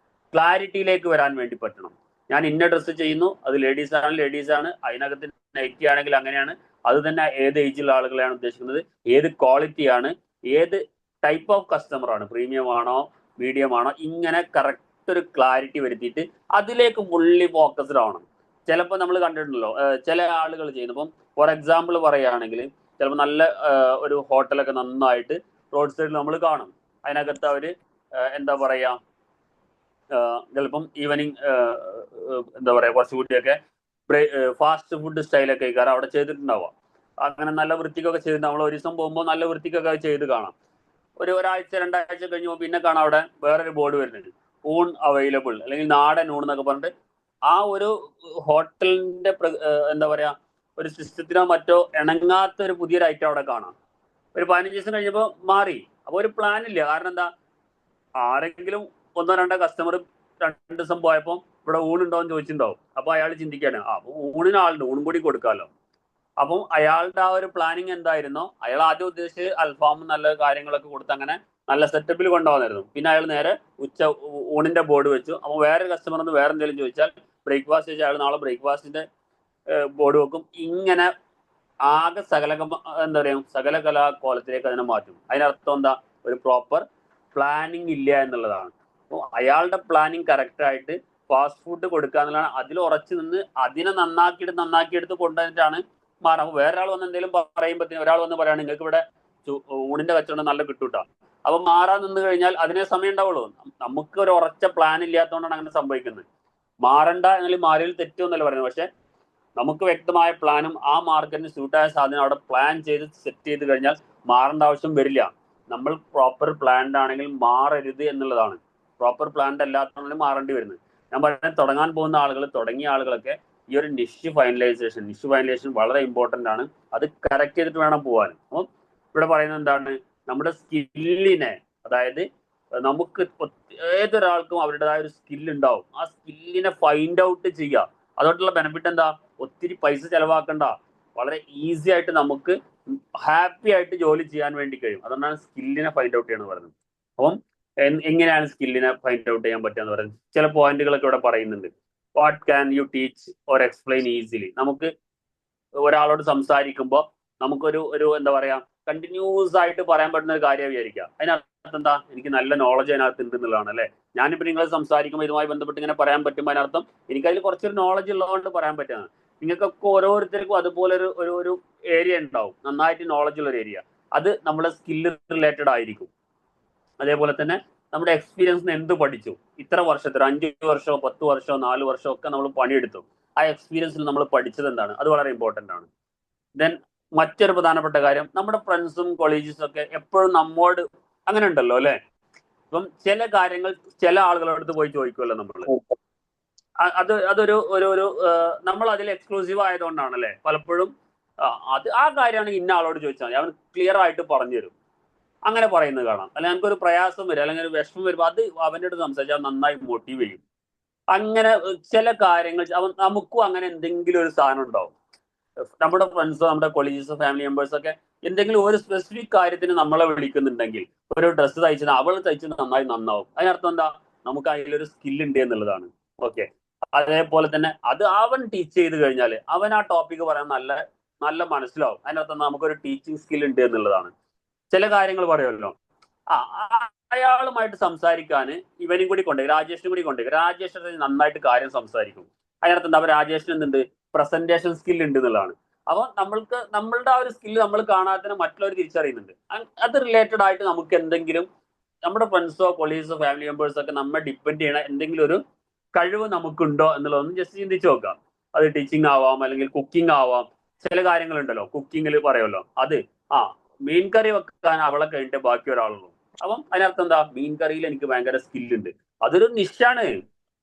ക്ലാരിറ്റിയിലേക്ക് വരാൻ വേണ്ടി പറ്റണം. ഞാൻ ഇന്ന ഡ്രസ്സ് ചെയ്യുന്നു, അത് ലേഡീസ് ആണ്, ലേഡീസ് ആണ്, അതിനകത്ത് നൈറ്റി ആണെങ്കിൽ അങ്ങനെയാണ്, അത് തന്നെ ഏത് ഏജിലുള്ള ആളുകളെയാണ് ഉദ്ദേശിക്കുന്നത്, ഏത് ക്വാളിറ്റിയാണ്, ഏത് ടൈപ്പ് ഓഫ് കസ്റ്റമർ ആണ്, പ്രീമിയം ആണോ, മീഡിയം ആണോ, ഇങ്ങനെ കറക്റ്റ് ഒരു ക്ലാരിറ്റി വരുത്തിയിട്ട് അതിലേക്ക് ഫുള്ളി ഫോക്കസ്ഡ് ആവണം. ചിലപ്പോൾ നമ്മൾ കണ്ടിട്ടുണ്ടല്ലോ ചില ആളുകൾ ചെയ്യുന്നപ്പം, ഫോർ എക്സാമ്പിൾ പറയുകയാണെങ്കിൽ ചിലപ്പോൾ നല്ല ഒരു ഹോട്ടലൊക്കെ നന്നായിട്ട് റോഡ് സൈഡിൽ നമ്മൾ കാണും. അതിനകത്ത് അവർ എന്താ പറയുക, ചിലപ്പം ഈവനിങ് എന്താ പറയുക കുറച്ചുകൂടിയൊക്കെ ഫാസ്റ്റ് ഫുഡ് സ്റ്റൈലൊക്കെ കാരണം അവിടെ ചെയ്തിട്ടുണ്ടാവുക. അങ്ങനെ നല്ല വൃത്തിക്കൊക്കെ ചെയ്തിട്ട് നമ്മൾ ഒരു ദിവസം പോകുമ്പോൾ നല്ല വൃത്തിക്കൊക്കെ ചെയ്ത് കാണാം. ഒരാഴ്ച 2 ആഴ്ച കഴിഞ്ഞപ്പോൾ പിന്നെ കാണാം അവിടെ വേറൊരു ബോർഡ് വരുന്നുണ്ട്, ഊൺ അവൈലബിൾ, അല്ലെങ്കിൽ നാടൻ ഊൺ എന്നൊക്കെ പറഞ്ഞിട്ട്. ആ ഒരു ഹോട്ടലിന്റെ എന്താ പറയാ ഒരു സിസ്റ്റത്തിനോ മറ്റോ ഇണങ്ങാത്ത ഒരു പുതിയൊരു ഐറ്റം അവിടെ കാണാം. ഒരു 15 ദിവസം കഴിഞ്ഞപ്പോൾ മാറി. അപ്പോൾ ഒരു പ്ലാൻ ഇല്ല. കാരണം എന്താ, ആരെങ്കിലും 1-2 കസ്റ്റമർ 2 ദിവസം പോയപ്പോൾ ഇവിടെ ഊണുണ്ടോ എന്ന് ചോദിച്ചിട്ടുണ്ടാവും. അപ്പോൾ അയാൾ ചിന്തിക്കുകയാണ്, അപ്പോൾ ഊണിന് ആളുണ്ട്, ഊണും കൂടി കൊടുക്കാമല്ലോ. അപ്പം അയാളുടെ ആ ഒരു പ്ലാനിങ് എന്തായിരുന്നോ, അയാൾ ആദ്യം ഉദ്ദേശിച്ച് അൽഫാമും നല്ല കാര്യങ്ങളൊക്കെ കൊടുത്ത് അങ്ങനെ നല്ല സെറ്റപ്പിൽ കൊണ്ടുപോകുന്നായിരുന്നു. പിന്നെ അയാൾ നേരെ ഊണിന്റെ ബോർഡ് വെച്ചു. അപ്പോൾ വേറെ കസ്റ്റമർ ഒന്ന് വേറെ എന്തെങ്കിലും ചോദിച്ചാൽ ബ്രേക്ക്ഫാസ്റ്റ് ചോദിച്ചാൽ അയാൾ നാളെ ബ്രേക്ക്ഫാസ്റ്റിന്റെ ബോർഡ് വെക്കും. ഇങ്ങനെ ആകെ എന്താ പറയുക സകല കലാകോലത്തിലേക്ക് അതിനെ മാറ്റും. അതിനർത്ഥം എന്താ, ഒരു പ്രോപ്പർ പ്ലാനിങ് ഇല്ല എന്നുള്ളതാണ്. അപ്പോൾ അയാളുടെ പ്ലാനിങ് കറക്റ്റായിട്ട് ഫാസ്റ്റ് ഫുഡ് കൊടുക്കുക എന്നുള്ളതാണ്. അതിൽ ഉറച്ചു നിന്ന് അതിനെ നന്നാക്കിയെടുത്ത് കൊണ്ടുവന്നിട്ടാണ് മാറാം. അപ്പോൾ വേറെ ആൾ വന്ന് എന്തെങ്കിലും പറയുമ്പോഴത്തേക്കും ഒരാൾ വന്ന് പറയുകയാണ് നിങ്ങൾക്ക് ഇവിടെ ഊണിന്റെ കച്ചവടം നല്ല കിട്ടൂട്ടാ, അപ്പൊ മാറാൻ നിന്ന് കഴിഞ്ഞാൽ അതിനെ സമയം ഉണ്ടാവുള്ളൂ. നമുക്ക് ഒരു ഉറച്ച പ്ലാൻ ഇല്ലാത്തതുകൊണ്ടാണ് അങ്ങനെ സംഭവിക്കുന്നത്. മാറണ്ട എന്നാൽ മാറിയിൽ തെറ്റൊന്നല്ല പറയുന്നത്. പക്ഷെ നമുക്ക് വ്യക്തമായ പ്ലാനും ആ മാർക്കറ്റിന് സ്യൂട്ടായ സാധനം അവിടെ പ്ലാൻ ചെയ്ത് സെറ്റ് ചെയ്ത് കഴിഞ്ഞാൽ മാറേണ്ട ആവശ്യം വരില്ല. നമ്മൾ പ്രോപ്പർ പ്ലാൻഡ് ആണെങ്കിൽ മാറരുത് എന്നുള്ളതാണ്. പ്രോപ്പർ പ്ലാൻഡ് അല്ലാത്തതുകൊണ്ട് മാറേണ്ടി വരുന്നത്. ഞാൻ പറയുന്നത് തുടങ്ങാൻ പോകുന്ന ആളുകൾ, തുടങ്ങിയ ആളുകളൊക്കെ ഈ ഒരു നിഷ് ഫൈനലൈസേഷൻ വളരെ ഇമ്പോർട്ടൻ്റ് ആണ്. അത് കറക്റ്റ് ചെയ്തിട്ട് വേണം പോകാൻ. അപ്പം ഇവിടെ പറയുന്നത് എന്താണ്, നമ്മുടെ സ്കില്ലിനെ, അതായത് നമുക്ക് ഏതൊരാൾക്കും അവരുടേതായ ഒരു സ്കില്ല് ഉണ്ടാവും. ആ സ്കില്ലിനെ ഫൈൻഡ് ഔട്ട് ചെയ്യുക. അതോട്ടുള്ള ബെനിഫിറ്റ് എന്താ, ഒത്തിരി പൈസ ചെലവാക്കണ്ട, വളരെ ഈസി ആയിട്ട് നമുക്ക് ഹാപ്പി ആയിട്ട് ജോലി ചെയ്യാൻ വേണ്ടി കഴിയും. അതുകൊണ്ടാണ് സ്കില്ലിനെ ഫൈൻഡ് ഔട്ട് ചെയ്യണമെന്ന് പറയുന്നത്. അപ്പം എങ്ങനെയാണ് സ്കില്ലിനെ ഫൈൻഡ് ഔട്ട് ചെയ്യാൻ പറ്റുക എന്ന് പറയുന്നത് ചില പോയിന്റുകളൊക്കെ ഇവിടെ പറയുന്നുണ്ട്. What can you teach or explain easily. നമുക്ക് ഒരാളോട് സംസാരിക്കുമ്പോൾ നമുക്കൊരു എന്താ പറയാ കണ്ടിന്യൂസ് ആയിട്ട് പറയാൻ പറ്റുന്ന ഒരു കാര്യം വിചാരിക്കുക. അതിനർത്ഥം എന്താ, എനിക്ക് നല്ല നോളജ് അതിനകത്ത് ഉണ്ട് എന്നുള്ളതാണ് അല്ലേ. ഞാനിപ്പോൾ നിങ്ങൾ സംസാരിക്കുമ്പോൾ ഇതുമായി ബന്ധപ്പെട്ട് ഇങ്ങനെ പറയാൻ പറ്റുമ്പോൾ അതിനർത്ഥം എനിക്കതിൽ കുറച്ചൊരു നോളജ് ഉള്ളതുകൊണ്ട് പറയാൻ പറ്റുന്നത്. നിങ്ങൾക്കൊക്കെ ഓരോരുത്തർക്കും അതുപോലെ ഒരു ഏരിയ ഉണ്ടാവും, നന്നായിട്ട് നോളജ് ഉള്ള ഒരു ഏരിയ. അത് നമ്മുടെ സ്കില്ല് റിലേറ്റഡ് ആയിരിക്കും. അതേപോലെ തന്നെ നമ്മുടെ എക്സ്പീരിയൻസിന് എന്ത് പഠിച്ചു, ഇത്ര വർഷത്തിൽ 5 വർഷമോ 10 വർഷമോ 4 വർഷമോ ഒക്കെ നമ്മൾ പണിയെടുത്തു, ആ എക്സ്പീരിയൻസിൽ നമ്മൾ പഠിച്ചത് എന്താണ്, അത് വളരെ ഇമ്പോർട്ടൻ്റ് ആണ്. ദെൻ മറ്റൊരു പ്രധാനപ്പെട്ട കാര്യം, നമ്മുടെ ഫ്രണ്ട്സും കൊളീജസും ഒക്കെ എപ്പോഴും നമ്മോട് അങ്ങനെ ഉണ്ടല്ലോ അല്ലെ. ഇപ്പം ചില കാര്യങ്ങൾ ചില ആളുകളോട് പോയി ചോദിക്കുമല്ലോ നമ്മൾ. അതൊരു നമ്മൾ അതിൽ എക്സ്ക്ലൂസീവ് ആയതുകൊണ്ടാണ് അല്ലെ പലപ്പോഴും. ആ കാര്യമാണ് ഇന്ന ആളോട് ചോദിച്ചാൽ മതി, അവൻ ക്ലിയർ ആയിട്ട് പറഞ്ഞു തരും. അങ്ങനെ പറയുന്നത് കാണാം. അല്ലെങ്കിൽ നമുക്കൊരു പ്രയാസം വരും, അല്ലെങ്കിൽ ഒരു വിഷമം വരുമ്പോൾ അത് അവൻ്റെ അടുത്ത് സംസാരിച്ചാൽ നന്നായി മോട്ടീവ് ചെയ്യും. അങ്ങനെ ചില കാര്യങ്ങൾ നമുക്കും അങ്ങനെ എന്തെങ്കിലും ഒരു സാധനം ഉണ്ടാവും. നമ്മുടെ ഫ്രണ്ട്സോ നമ്മുടെ കൊളീഗ്സോ ഫാമിലി മെമ്പേഴ്സോ ഒക്കെ എന്തെങ്കിലും ഒരു സ്പെസിഫിക് കാര്യത്തിന് നമ്മളെ വിളിക്കുന്നുണ്ടെങ്കിൽ, ഒരു ഡ്രസ്സ് തയ്ച്ചത് അവൾ തയ്ച്ചത് നന്നാവും. അതിനർത്ഥം എന്താ? നമുക്ക് അതിലൊരു സ്കിൽ ഉണ്ട് എന്നുള്ളതാണ്. ഓക്കെ. അതേപോലെ തന്നെ അത് അവൻ ടീച്ച് ചെയ്ത് കഴിഞ്ഞാൽ അവൻ ആ ടോപ്പിക്ക് പറയാൻ നല്ല മനസ്സിലാവും. അതിനർത്ഥം നമുക്കൊരു ടീച്ചിങ് സ്കിൽ ഉണ്ട് എന്നുള്ളതാണ്. ചില കാര്യങ്ങൾ പറയുമല്ലോ, അയാളുമായിട്ട് സംസാരിക്കാൻ ഇവനും കൂടി കൊണ്ടുപോയി, രാജേഷിനും കൂടി കൊണ്ടുപോയി. രാജേഷ് നന്നായിട്ട് കാര്യം സംസാരിക്കും. അതിനർത്ഥം എന്താ? രാജേഷിന് എന്തുണ്ട്? പ്രസന്റേഷൻ സ്കിൽ ഉണ്ട് എന്നുള്ളതാണ്. അപ്പൊ നമ്മളുടെ ആ ഒരു സ്കില്ല് നമ്മൾ കാണാത്തതിന് മറ്റുള്ളവർ തിരിച്ചറിയുന്നുണ്ട്. അത് റിലേറ്റഡ് ആയിട്ട് നമുക്ക് എന്തെങ്കിലും നമ്മുടെ ഫ്രണ്ട്സോ കൊളീഗ്സോ ഫാമിലി മെമ്പേഴ്സോ ഒക്കെ നമ്മെ ഡിപ്പെൻഡ് ചെയ്യണ എന്തെങ്കിലും ഒരു കഴിവ് നമുക്കുണ്ടോ എന്നുള്ളതൊന്ന് ജസ്റ്റ് ചിന്തിച്ചു നോക്കാം. അത് ടീച്ചിങ് ആവാം, അല്ലെങ്കിൽ കുക്കിംഗ് ആവാം. ചില കാര്യങ്ങളുണ്ടല്ലോ കുക്കിങ്ങിൽ പറയുമല്ലോ, അത് മീൻ കറി വെക്കാൻ അവളെ കഴിഞ്ഞിട്ട് ബാക്കി ഒരാളുള്ളൂ. അപ്പം അതിനർത്ഥം എന്താ? മീൻ കറിയിൽ എനിക്ക് ഭയങ്കര സ്കില്ലുണ്ട്. അതൊരു നിഷാണ്.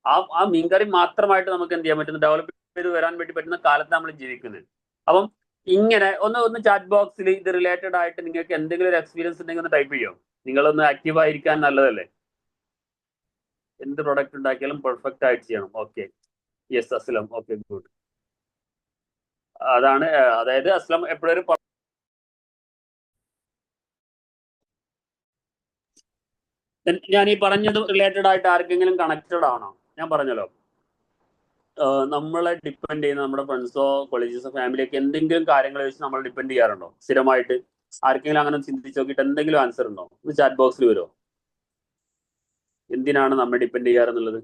ആ മീൻ കറി മാത്രമായിട്ട് നമുക്ക് എന്ത് ചെയ്യാൻ പറ്റുന്ന, ഡെവലപ്പ് ചെയ്ത് വരാൻ വേണ്ടി പറ്റുന്ന കാലത്ത് നമ്മൾ ജീവിക്കുന്നത്. അപ്പം ഇങ്ങനെ ഒന്ന് ചാറ്റ് ബോക്സിൽ ഇത് റിലേറ്റഡ് ആയിട്ട് നിങ്ങൾക്ക് എന്തെങ്കിലും ഒരു എക്സ്പീരിയൻസ് ഉണ്ടെങ്കിൽ ഒന്ന് ടൈപ്പ് ചെയ്യോ. നിങ്ങളൊന്ന് ആക്റ്റീവ് ആയിരിക്കാൻ നല്ലതല്ലേ. എന്ത് പ്രൊഡക്റ്റ് ഉണ്ടാക്കിയാലും പെർഫെക്റ്റ് ആയിട്ട് ചെയ്യണം. Okay, yes Aslam. Okay, good. അതാണ് അതായത് അസ്ലം എപ്പോഴും ഞാൻ ഈ പറഞ്ഞത് റിലേറ്റഡ് ആയിട്ട് ആർക്കെങ്കിലും കണക്റ്റഡ് ആണോ? ഞാൻ പറഞ്ഞല്ലോ, നമ്മളെ ഡിപ്പെൻഡ് ചെയ്യുന്ന നമ്മുടെ ഫ്രണ്ട്സോ കൊളീഗ്സോ ഫാമിലിയൊക്കെ എന്തെങ്കിലും കാര്യങ്ങൾ വെച്ച് നമ്മൾ ഡിപ്പെൻഡ് ചെയ്യാറുണ്ടോ സ്ഥിരമായിട്ട്? ആർക്കെങ്കിലും അങ്ങനെ ചിന്തിച്ച് നോക്കിയിട്ട് എന്തെങ്കിലും ആൻസർ ഉണ്ടോ? ഇത് ചാറ്റ് ബോക്സിൽ വരുമോ? എന്തിനാണ് നമ്മൾ ഡിപ്പെൻഡ് ചെയ്യാറെന്നുള്ളത്?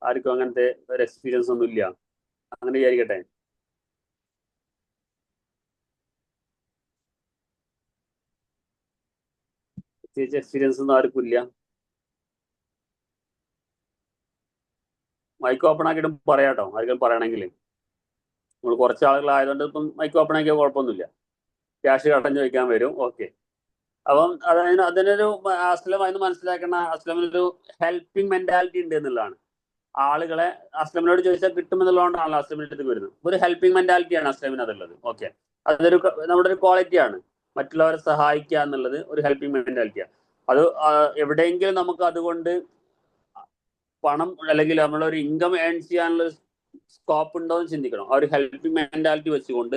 ആർക്കും അങ്ങനത്തെ ഒരു എക്സ്പീരിയൻസ് ഒന്നും ഇല്ല. അങ്ങനെ വിചാരിക്കട്ടെ. പ്രത്യേകിച്ച് എക്സ്പീരിയൻസ് ഒന്നും ആർക്കും ഇല്ല. മൈക്ക് ഓപ്പൺ ആക്കിയിട്ടും പറയാട്ടോ, ആർക്കും പറയണമെങ്കിൽ. നമ്മൾ കുറച്ച് ആളുകളായതുകൊണ്ട് ഇപ്പം മൈക്ക് ഓപ്പൺ ആക്കിയാൽ കുഴപ്പമൊന്നുമില്ല. ക്യാഷ് കടഞ്ഞു ചോദിക്കാൻ വരും. ഓക്കെ. അപ്പം അതിനൊരു അസ്ലമായിരുന്നു മനസ്സിലാക്കുന്ന, അസ്ലമിനൊരു ഹെൽപ്പിംഗ് മെന്റാലിറ്റി ഉണ്ട് എന്നുള്ളതാണ്. ആളുകളെ അസ്ലമിനോട് ചോദിച്ചാൽ കിട്ടുമെന്നുള്ളതുകൊണ്ടാണല്ലോ അസ്ലമിൻ്റെ അടുത്ത് വരുന്നത്. ഒരു ഹെൽപ്പിംഗ് മെന്റാലിറ്റിയാണ് അസ്ലമിന് അതുള്ളത്. ഓക്കെ. അതൊരു നമ്മുടെ ഒരു ക്വാളിറ്റിയാണ്. മറ്റുള്ളവരെ സഹായിക്കുക എന്നുള്ളത് ഒരു ഹെൽപ്പിംഗ് മെന്റാലിറ്റിയാണ്. അത് എവിടെയെങ്കിലും നമുക്ക് അതുകൊണ്ട് പണം അല്ലെങ്കിൽ നമ്മളൊരു ഇൻകം ഏൺ ചെയ്യാനുള്ള സ്കോപ്പ് ഉണ്ടോ എന്ന് ചിന്തിക്കണം. ആ ഒരു ഹെൽപ്പിംഗ് മെന്റാലിറ്റി വെച്ചുകൊണ്ട്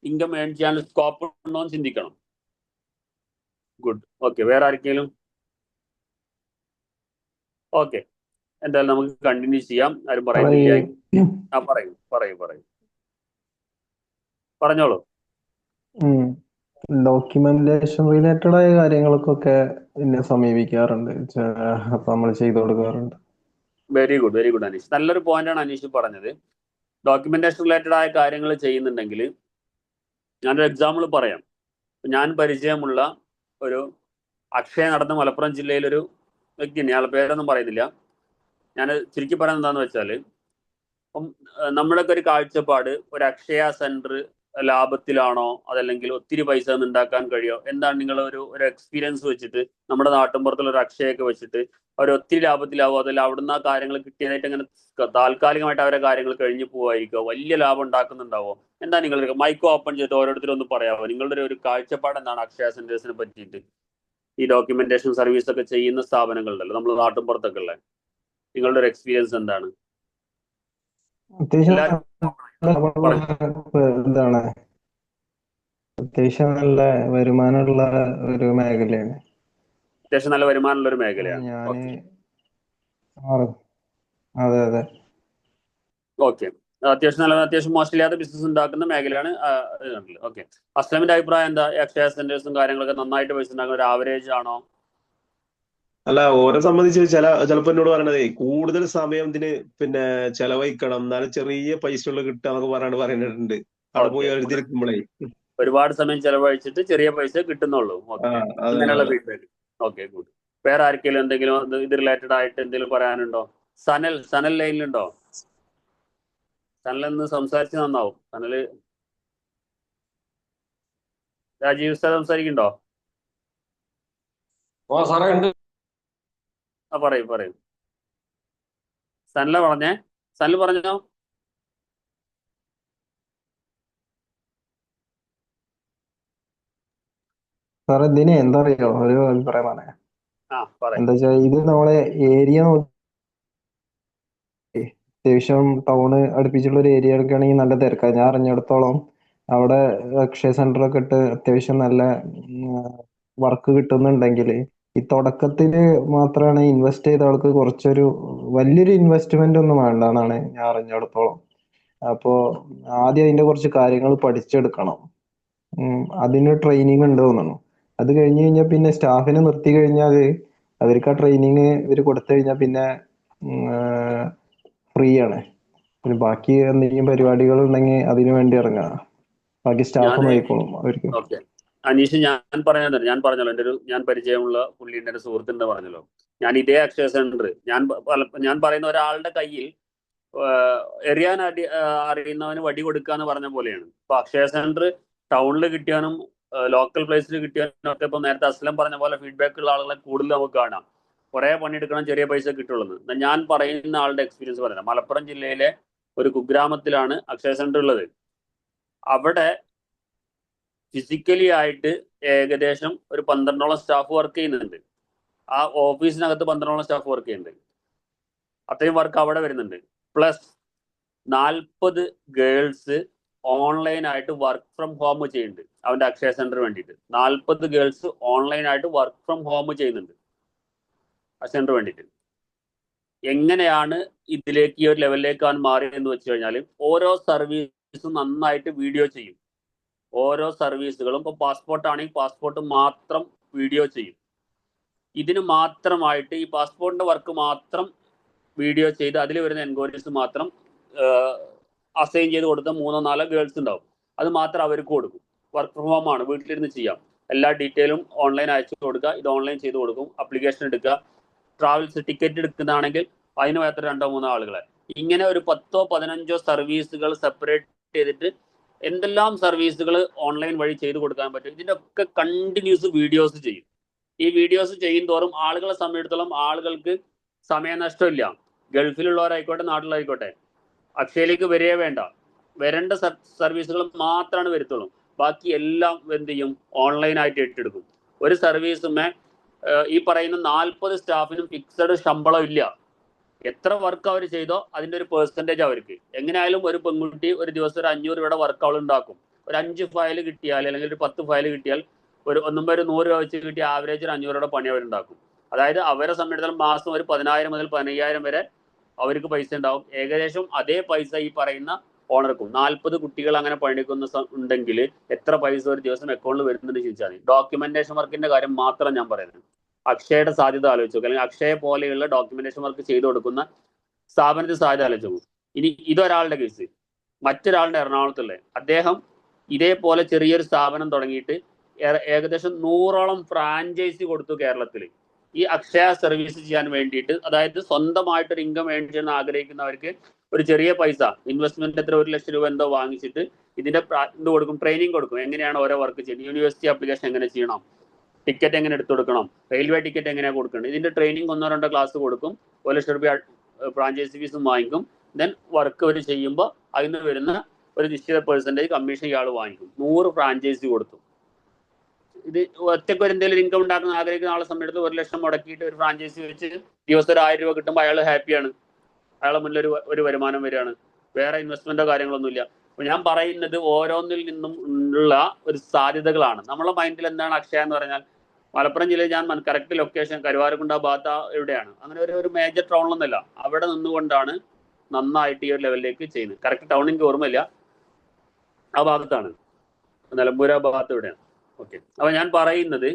ഇൻകം ഏൺ ചെയ്യാനുള്ള സ്കോപ്പ് ഉണ്ടോ എന്ന് ചിന്തിക്കണം. ഗുഡ്. ഓക്കെ. വേറെ ആർക്കെങ്കിലും? ഓക്കെ, എന്തായാലും നമുക്ക് കണ്ടിന്യൂ ചെയ്യാം. ആരും പറയുന്നില്ല. പറയൂ. പറഞ്ഞോളൂ. ഡോക്യുമെന്റേഷൻ റിലേറ്റഡ് ആയ കാര്യങ്ങൾക്കൊക്കെ എന്നെ സമീപിക്കാറുണ്ട്. അപ്പൊ നമ്മൾ ചെയ്തു കൊടുക്കാറുണ്ട്. Very good Aneesh. നല്ലൊരു പോയിന്റാണ് അനീഷ് പറഞ്ഞത്. ഡോക്യുമെന്റേഷൻ റിലേറ്റഡ് ആയ കാര്യങ്ങൾ ചെയ്യുന്നുണ്ടെങ്കിൽ ഞാനൊരു എക്സാമ്പിൾ പറയാം. ഞാൻ പരിചയമുള്ള ഒരു അക്ഷയ നടന്ന മലപ്പുറം ജില്ലയിലൊരു വ്യക്തിയാണ്. അയാളുടെ പേരൊന്നും പറയുന്നില്ല. ഞാൻ ചുരുക്കി പറയുന്നത് എന്താണെന്ന് വെച്ചാൽ, അപ്പം നമ്മുടെയൊക്കെ ഒരു കാഴ്ചപ്പാട്, ഒരു അക്ഷയ സെന്റർ ലാഭത്തിലാണോ അതല്ലെങ്കിൽ ഒത്തിരി പൈസ ഉണ്ടാക്കാൻ കഴിയോ, എന്താണ് നിങ്ങളൊരു എക്സ്പീരിയൻസ് വെച്ചിട്ട് നമ്മുടെ നാട്ടിൻപുറത്തുള്ള ഒരു അക്ഷയൊക്കെ വെച്ചിട്ട് അവർ ഒത്തിരി ലാഭത്തിലാവോ, അതല്ല അവിടുന്ന് ആ കാര്യങ്ങൾ കിട്ടിയതായിട്ട് അങ്ങനെ താൽക്കാലികമായിട്ട് അവരെ കാര്യങ്ങൾ കഴിഞ്ഞു പോവായിരിക്കോ, വലിയ ലാഭം ഉണ്ടാക്കുന്നുണ്ടാവോ? എന്താ നിങ്ങളുടെ മൈക്ക് ഓപ്പൺ ചെയ്തിട്ട് ഓരോരുത്തരും ഒന്ന് പറയാമോ? നിങ്ങളുടെ ഒരു കാഴ്ചപ്പാട് എന്താണ് അക്ഷയ സെന്റേഴ്സിനെ പറ്റിയിട്ട്? ഈ ഡോക്യുമെന്റേഷൻ സർവീസ് ഒക്കെ ചെയ്യുന്ന സ്ഥാപനങ്ങളുണ്ടല്ലോ നമ്മൾ നാട്ടിൻപുറത്തൊക്കെ ഉള്ള, നിങ്ങളുടെ ഒരു എക്സ്പീരിയൻസ് എന്താണ്? അത്യാവശ്യം എന്താണ് അത്യാവശ്യം നല്ല വരുമാനമുള്ള ഒരു മേഖലയാണ്. അത്യാവശ്യം നല്ല വരുമാനമുള്ള ഒരു മേഖലയാണ്. അതെ. ഓക്കെ. അത്യാവശ്യം മോശമില്ലാത്ത ബിസിനസ് ഉണ്ടാക്കുന്ന മേഖലയാണ്. ഓക്കെ. അസ്ലമിന്റെ അഭിപ്രായം എന്താ? അക്ഷയ സെന്റേഴ്സും കാര്യങ്ങളൊക്കെ നന്നായിട്ട് പൈസ ഉണ്ടാക്കുന്ന ഒരു ആവറേജ് ആണോ? അല്ല, ഓരെ സംബന്ധിച്ച് ചിലപ്പോ എന്നോട് പറയണതേ കൂടുതൽ സമയം ഇതിന് ചെലവഴിക്കണം, എന്നാലും ചെറിയ പൈസ ഉള്ള കിട്ടുക എന്നൊക്കെ പറയുന്നുണ്ട്. അവിടെ പോയി എഴുതിയിരിക്കുമ്പോഴേ ഒരുപാട് സമയം ചെലവഴിച്ചിട്ട് ചെറിയ പൈസ കിട്ടുന്നുള്ളൂ. ഓക്കെ, അങ്ങനെയുള്ള ഫീഡ്ബാക്ക്. Okay, good. വേറെ ആർക്കെങ്കിലും എന്തെങ്കിലും ഇത് റിലേറ്റഡ് ആയിട്ട് എന്തെങ്കിലും പറയാനുണ്ടോ? സനൽ ലൈനിലുണ്ടോ? സനൽ എന്ന് സംസാരിച്ച് നന്നാവും. സനല് രാജീവ് സാർ സംസാരിക്കുന്നുണ്ടോ? സാറേ ഉണ്ട്. പറയൂ. സനൽ പറഞ്ഞോ. സാറേ ഇതിന് എന്താ അറിയോ ഒരു അഭിപ്രായമാണ്. പറയാം. എന്താ വെച്ചാൽ ഇത് നമ്മളെ ഏരിയ നോക്കി അത്യാവശ്യം ടൗണ് അടുപ്പിച്ചുള്ള ഒരു ഏരിയ എടുക്കുകയാണെങ്കിൽ നല്ല തിരക്കാണ്. ഞാൻ അറിഞ്ഞിടത്തോളം അവിടെ അക്ഷയ സെന്റർ ഒക്കെ ഇട്ട് അത്യാവശ്യം നല്ല വർക്ക് കിട്ടുന്നുണ്ടെങ്കിൽ ഈ തുടക്കത്തില് മാത്രമാണ് ഇൻവെസ്റ്റ് ചെയ്ത ആൾക്ക് കുറച്ചൊരു വലിയൊരു ഇൻവെസ്റ്റ്മെന്റ് ഒന്നും വേണ്ട എന്നാണ് ഞാൻ അറിഞ്ഞിടത്തോളം. അപ്പോ ആദ്യം അതിന്റെ കുറച്ച് കാര്യങ്ങൾ പഠിച്ചെടുക്കണം. അതിന് ട്രെയിനിങ് ഉണ്ട് തോന്നുന്നു. അത് കഴിഞ്ഞ് കഴിഞ്ഞാൽ പിന്നെ സ്റ്റാഫിനെ നിർത്തി കഴിഞ്ഞാൽ അവർക്ക് ആ ട്രെയിനിങ് ഇവർ കൊടുത്തു കഴിഞ്ഞാൽ പിന്നെ ഫ്രീ ആണ്. പിന്നെ ബാക്കി എന്തെങ്കിലും പരിപാടികൾ ഉണ്ടെങ്കിൽ അതിനു വേണ്ടി ഇറങ്ങാം. ബാക്കി സ്റ്റാഫ് നോക്കിക്കോളും അവർക്ക്. ഓക്കെ അനീഷ്, ഞാൻ പറഞ്ഞല്ലോ ഞാൻ പരിചയമുള്ള പുള്ളിന്റെ ഒരു സുഹൃത്തിന്റെ പറഞ്ഞല്ലോ, ഞാൻ ഇതേ അക്ഷയ സെന്റർ ഞാൻ പറയുന്ന ഒരാളുടെ കയ്യിൽ എറിയാൻ അറിയുന്നവന് വടി കൊടുക്കുക എന്ന് പറഞ്ഞ പോലെയാണ്. ഇപ്പൊ അക്ഷയ സെന്റർ ടൗണിൽ കിട്ടിയാനും ലോക്കൽ പ്ലേസിൽ കിട്ടിയാനും ഒക്കെ ഇപ്പൊ നേരത്തെ അസ്ലം പറഞ്ഞ പോലെ ഫീഡ്ബാക്ക് ഉള്ള ആളുകളെ കൂടുതൽ നമുക്ക് കാണാം. കുറെ പണിയെടുക്കണം, ചെറിയ പൈസ കിട്ടുള്ളൂ. ഞാൻ പറയുന്ന ആളുടെ എക്സ്പീരിയൻസ് പറയാം. മലപ്പുറം ജില്ലയിലെ ഒരു കുഗ്രാമത്തിലാണ് അക്ഷയ സെന്റർ ഉള്ളത്. അവിടെ ഫിസിക്കലി ആയിട്ട് ഏകദേശം ഒരു 12ഓളം സ്റ്റാഫ് വർക്ക് ചെയ്യുന്നുണ്ട്. ആ ഓഫീസിനകത്ത് 12ഓളം സ്റ്റാഫ് വർക്ക് ചെയ്യുന്നുണ്ട്. അത്രയും വർക്ക് അവിടെ വരുന്നുണ്ട്. പ്ലസ് 40 ഗേൾസ് ഓൺലൈനായിട്ട് വർക്ക് ഫ്രം ഹോം ചെയ്യുന്നുണ്ട്. അവന്റെ അക്ഷയ സെന്റർ വേണ്ടിയിട്ട് 40 ഗേൾസ് ഓൺലൈനായിട്ട് വർക്ക് ഫ്രം ഹോം ചെയ്യുന്നുണ്ട് ആ സെന്റർ വേണ്ടിയിട്ട്. എങ്ങനെയാണ് ഇതിലേക്ക് ഈ ഒരു ലെവലിലേക്ക് അവൻ മാറിയെന്ന് വെച്ച് കഴിഞ്ഞാൽ, ഓരോ സർവീസും നന്നായിട്ട് വീഡിയോ ചെയ്യും. ഓരോ സർവീസുകളും ഇപ്പോൾ പാസ്പോർട്ട് ആണെങ്കിൽ പാസ്പോർട്ട് മാത്രം വീഡിയോ ചെയ്യും. ഇതിന് മാത്രമായിട്ട് ഈ പാസ്പോർട്ടിന്റെ വർക്ക് മാത്രം വീഡിയോ ചെയ്ത് അതിൽ വരുന്ന എൻക്വയറീസ് മാത്രം അസൈൻ ചെയ്ത് കൊടുത്ത 3-4 ഗേൾസ് ഉണ്ടാവും. അത് മാത്രം അവർക്ക് കൊടുക്കും. വർക്ക് ഫ്രം ഹോം ആണ്, വീട്ടിലിരുന്ന് ചെയ്യാം. എല്ലാ ഡീറ്റെയിലും ഓൺലൈൻ അയച്ചു കൊടുക്കുക. ഇത് ഓൺലൈൻ ചെയ്ത് കൊടുക്കും. അപ്ലിക്കേഷൻ എടുക്കുക. ട്രാവൽസ് ടിക്കറ്റ് എടുക്കുന്നതാണെങ്കിൽ അതിന് മാത്രം 2-3 ആളുകളെ. ഇങ്ങനെ ഒരു 10-15 സർവീസുകൾ സെപ്പറേറ്റ് ചെയ്തിട്ട് എന്തെല്ലാം സർവീസുകൾ ഓൺലൈൻ വഴി ചെയ്ത് കൊടുക്കാൻ പറ്റും, ഇതിൻ്റെ ഒക്കെ കണ്ടിന്യൂസ് വീഡിയോസ് ചെയ്യും. ഈ വീഡിയോസ് ചെയ്യും തോറും ആളുകളെ സംബന്ധിച്ചിടത്തോളം ആളുകൾക്ക് സമയനഷ്ടമില്ല. ഗൾഫിലുള്ളവരായിക്കോട്ടെ നാട്ടിലായിക്കോട്ടെ അക്ഷയയിലേക്ക് വരികയേ വേണ്ട. വരേണ്ട സർവീസുകൾ മാത്രമാണ് വരുത്തുള്ളൂ. ബാക്കി എല്ലാം എന്ത് ചെയ്യും, ഓൺലൈനായിട്ട് ഏറ്റെടുക്കും. ഒരു സർവീസുമേ ഈ പറയുന്ന 40 സ്റ്റാഫിനും ഫിക്സഡ് ശമ്പളം ഇല്ല. എത്ര വർക്ക് അവർ ചെയ്തോ അതിൻ്റെ ഒരു പെർസെൻറ്റേജ് അവർക്ക്. എങ്ങനെയായാലും ഒരു പെൺകുട്ടി ഒരു ദിവസം ഒരു 500 രൂപയുടെ വർക്ക് അവൾ ഉണ്ടാക്കും. ഒരു 5 ഫയൽ കിട്ടിയാൽ അല്ലെങ്കിൽ ഒരു 10 ഫയൽ കിട്ടിയാൽ ഒരു 100 രൂപ വെച്ച് കിട്ടിയ ആവറേജ് ഒരു 500 രൂപയുടെ പണി അവരുണ്ടാക്കും. അതായത് അവരെ സംബന്ധിച്ചിടത്തോളം മാസം ഒരു 10,000 മുതൽ 15,000 വരെ അവർക്ക് പൈസ ഉണ്ടാവും. ഏകദേശം അതേ പൈസ ഈ പറയുന്ന ഓണർക്കും. 40 കുട്ടികൾ അങ്ങനെ പണിയെടുക്കുന്ന ഉണ്ടെങ്കിൽ എത്ര പൈസ ഒരു ദിവസം അക്കൗണ്ടിൽ വരുന്നുണ്ട് ചോദിച്ചാൽ മതി. ഡോക്യുമെന്റേഷൻ വർക്കിന്റെ കാര്യം മാത്രം ഞാൻ പറയുന്നത്. അക്ഷയയുടെ സാധ്യത ആലോചിച്ചു നോക്കുക, അല്ലെങ്കിൽ അക്ഷയ പോലെയുള്ള ഡോക്യുമെന്റേഷൻ വർക്ക് ചെയ്തു കൊടുക്കുന്ന സ്ഥാപനത്തിൽ സാധ്യത ആലോചിച്ചു നോക്കും. ഇനി ഇതൊരാളുടെ കേസ്. മറ്റൊരാളുടെ എറണാകുളത്തുള്ള അദ്ദേഹം ഇതേപോലെ ചെറിയൊരു സ്ഥാപനം തുടങ്ങിയിട്ട് ഏകദേശം 100ഓളം ഫ്രാഞ്ചൈസി കൊടുത്തു കേരളത്തിൽ ഈ അക്ഷയ സർവീസ് ചെയ്യാൻ വേണ്ടിയിട്ട്. അതായത് സ്വന്തമായിട്ടൊരു ഇൻകം ഏൺ ചെയ്യാൻ ആഗ്രഹിക്കുന്നവർക്ക് ഒരു ചെറിയ പൈസ ഇൻവെസ്റ്റ്മെന്റ് എത്ര 1 ലക്ഷം രൂപ എന്തോ വാങ്ങിച്ചിട്ട് ഇതിന്റെ ഇത് കൊടുക്കും, ട്രെയിനിങ് കൊടുക്കും. എങ്ങനെയാണ് ഓരോ വർക്ക് ചെയ്യുന്നത്, യൂണിവേഴ്സിറ്റി ആപ്ലിക്കേഷൻ എങ്ങനെ ചെയ്യണം, ടിക്കറ്റ് എങ്ങനെ എടുത്തു കൊടുക്കണം, റെയിൽവേ ടിക്കറ്റ് എങ്ങനെയാണ് കൊടുക്കണം, ഇതിന്റെ ട്രെയിനിങ് 1-2 ക്ലാസ് കൊടുക്കും. 1 ലക്ഷം രൂപ ഫ്രാഞ്ചൈസി ഫീസും വാങ്ങിക്കും. ദെൻ വർക്ക് അവർ ചെയ്യുമ്പോൾ അതിന് വരുന്ന ഒരു നിശ്ചിത പെർസെൻറ്റേജ് കമ്മീഷൻ ഇയാൾ വാങ്ങിക്കും. 100 ഫ്രാഞ്ചൈസി കൊടുത്തു. ഇത് ഒറ്റയ്ക്ക് ഒരു എന്തെങ്കിലും ഇൻകം ഉണ്ടാക്കുന്ന ആഗ്രഹിക്കുന്ന ആളെ സംബന്ധിച്ച് 1 ലക്ഷം മുടക്കിയിട്ട് ഒരു ഫ്രാഞ്ചൈസി വെച്ച് ദിവസം ഒരു 1000 രൂപ കിട്ടുമ്പോൾ അയാൾ ഹാപ്പിയാണ്. അയാളെ മുന്നിൽ ഒരു വരുമാനം വരികയാണ്. വേറെ ഇൻവെസ്റ്റ്മെന്റോ കാര്യങ്ങളൊന്നുമില്ല. അപ്പൊ ഞാൻ പറയുന്നത് ഓരോന്നിൽ നിന്നും ഉള്ള ഒരു സാധ്യതകളാണ്. നമ്മളെ മൈൻഡിൽ എന്താണ് അക്ഷയ എന്ന് പറഞ്ഞാൽ, മലപ്പുറം ജില്ലയിൽ ഞാൻ കറക്റ്റ് ലൊക്കേഷൻ കരുവാരക്കുണ്ട് ആ ഭാഗത്ത് എവിടെയാണ്, അങ്ങനെ ഒരു മേജർ ടൗണിലൊന്നുമില്ല. അവിടെ നിന്നുകൊണ്ടാണ് നന്നായിട്ട് ഈ ഒരു ലെവലിലേക്ക് ചെയ്യുന്നത്. കറക്റ്റ് ടൗൺ എനിക്ക് ഓർമ്മയില്ല, ആ ഭാഗത്താണ്, നിലമ്പൂർ ആ ഭാഗത്ത് എവിടെയാണ്. ഓക്കെ, അപ്പൊ ഞാൻ പറയുന്നത്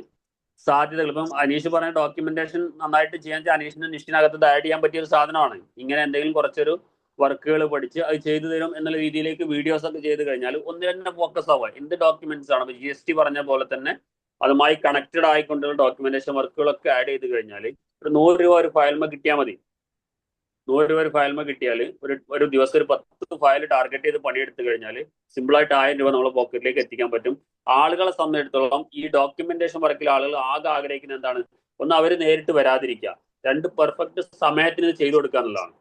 സാധ്യതകൾ. ഇപ്പം അനീഷ് പറഞ്ഞ ഡോക്യുമെന്റേഷൻ നന്നായിട്ട് ചെയ്യാൻ വെച്ചാൽ അനീഷിന് നിഷ്ഠിനകത്ത് ആഡ് ചെയ്യാൻ പറ്റിയ ഒരു സാധനമാണ്. ഇങ്ങനെ എന്തെങ്കിലും കുറച്ചൊരു വർക്കുകൾ പഠിച്ച് അത് ചെയ്തു തരും എന്നുള്ള രീതിയിലേക്ക് വീഡിയോസ് ഒക്കെ ചെയ്ത് കഴിഞ്ഞാൽ ഒന്ന് തന്നെ ഫോക്കസ് ആവുക. എന്ത് ഡോക്യുമെന്റ്സ് ആണ്, GST പറഞ്ഞ പോലെ തന്നെ അതുമായി കണക്റ്റഡ് ആയിക്കൊണ്ടുള്ള ഡോക്യുമെന്റേഷൻ വർക്കുകളൊക്കെ ആഡ് ചെയ്ത് കഴിഞ്ഞാൽ ഒരു 100 രൂപ ഒരു ഫയൽമ കിട്ടിയാൽ മതി. 100 രൂപ ഒരു ഫയൽമ കിട്ടിയാൽ ഒരു ദിവസം ഒരു 10 ഫയൽ ടാർഗറ്റ് ചെയ്ത് പണിയെടുത്ത് കഴിഞ്ഞാൽ സിമ്പിളായിട്ട് 1000 രൂപ നമ്മളെ പോക്കറ്റിലേക്ക് എത്തിക്കാൻ പറ്റും. ആളുകളെ സംബന്ധിച്ചിടത്തോളം ഈ ഡോക്യുമെന്റേഷൻ വർക്കിൽ ആളുകൾ ആകെ ആഗ്രഹിക്കുന്നത് എന്താണ്, ഒന്ന് അവർ നേരിട്ട് വരാതിരിക്കുക, 2 പെർഫെക്റ്റ് സമയത്തിന് ചെയ്തു കൊടുക്കുക എന്നുള്ളതാണ്.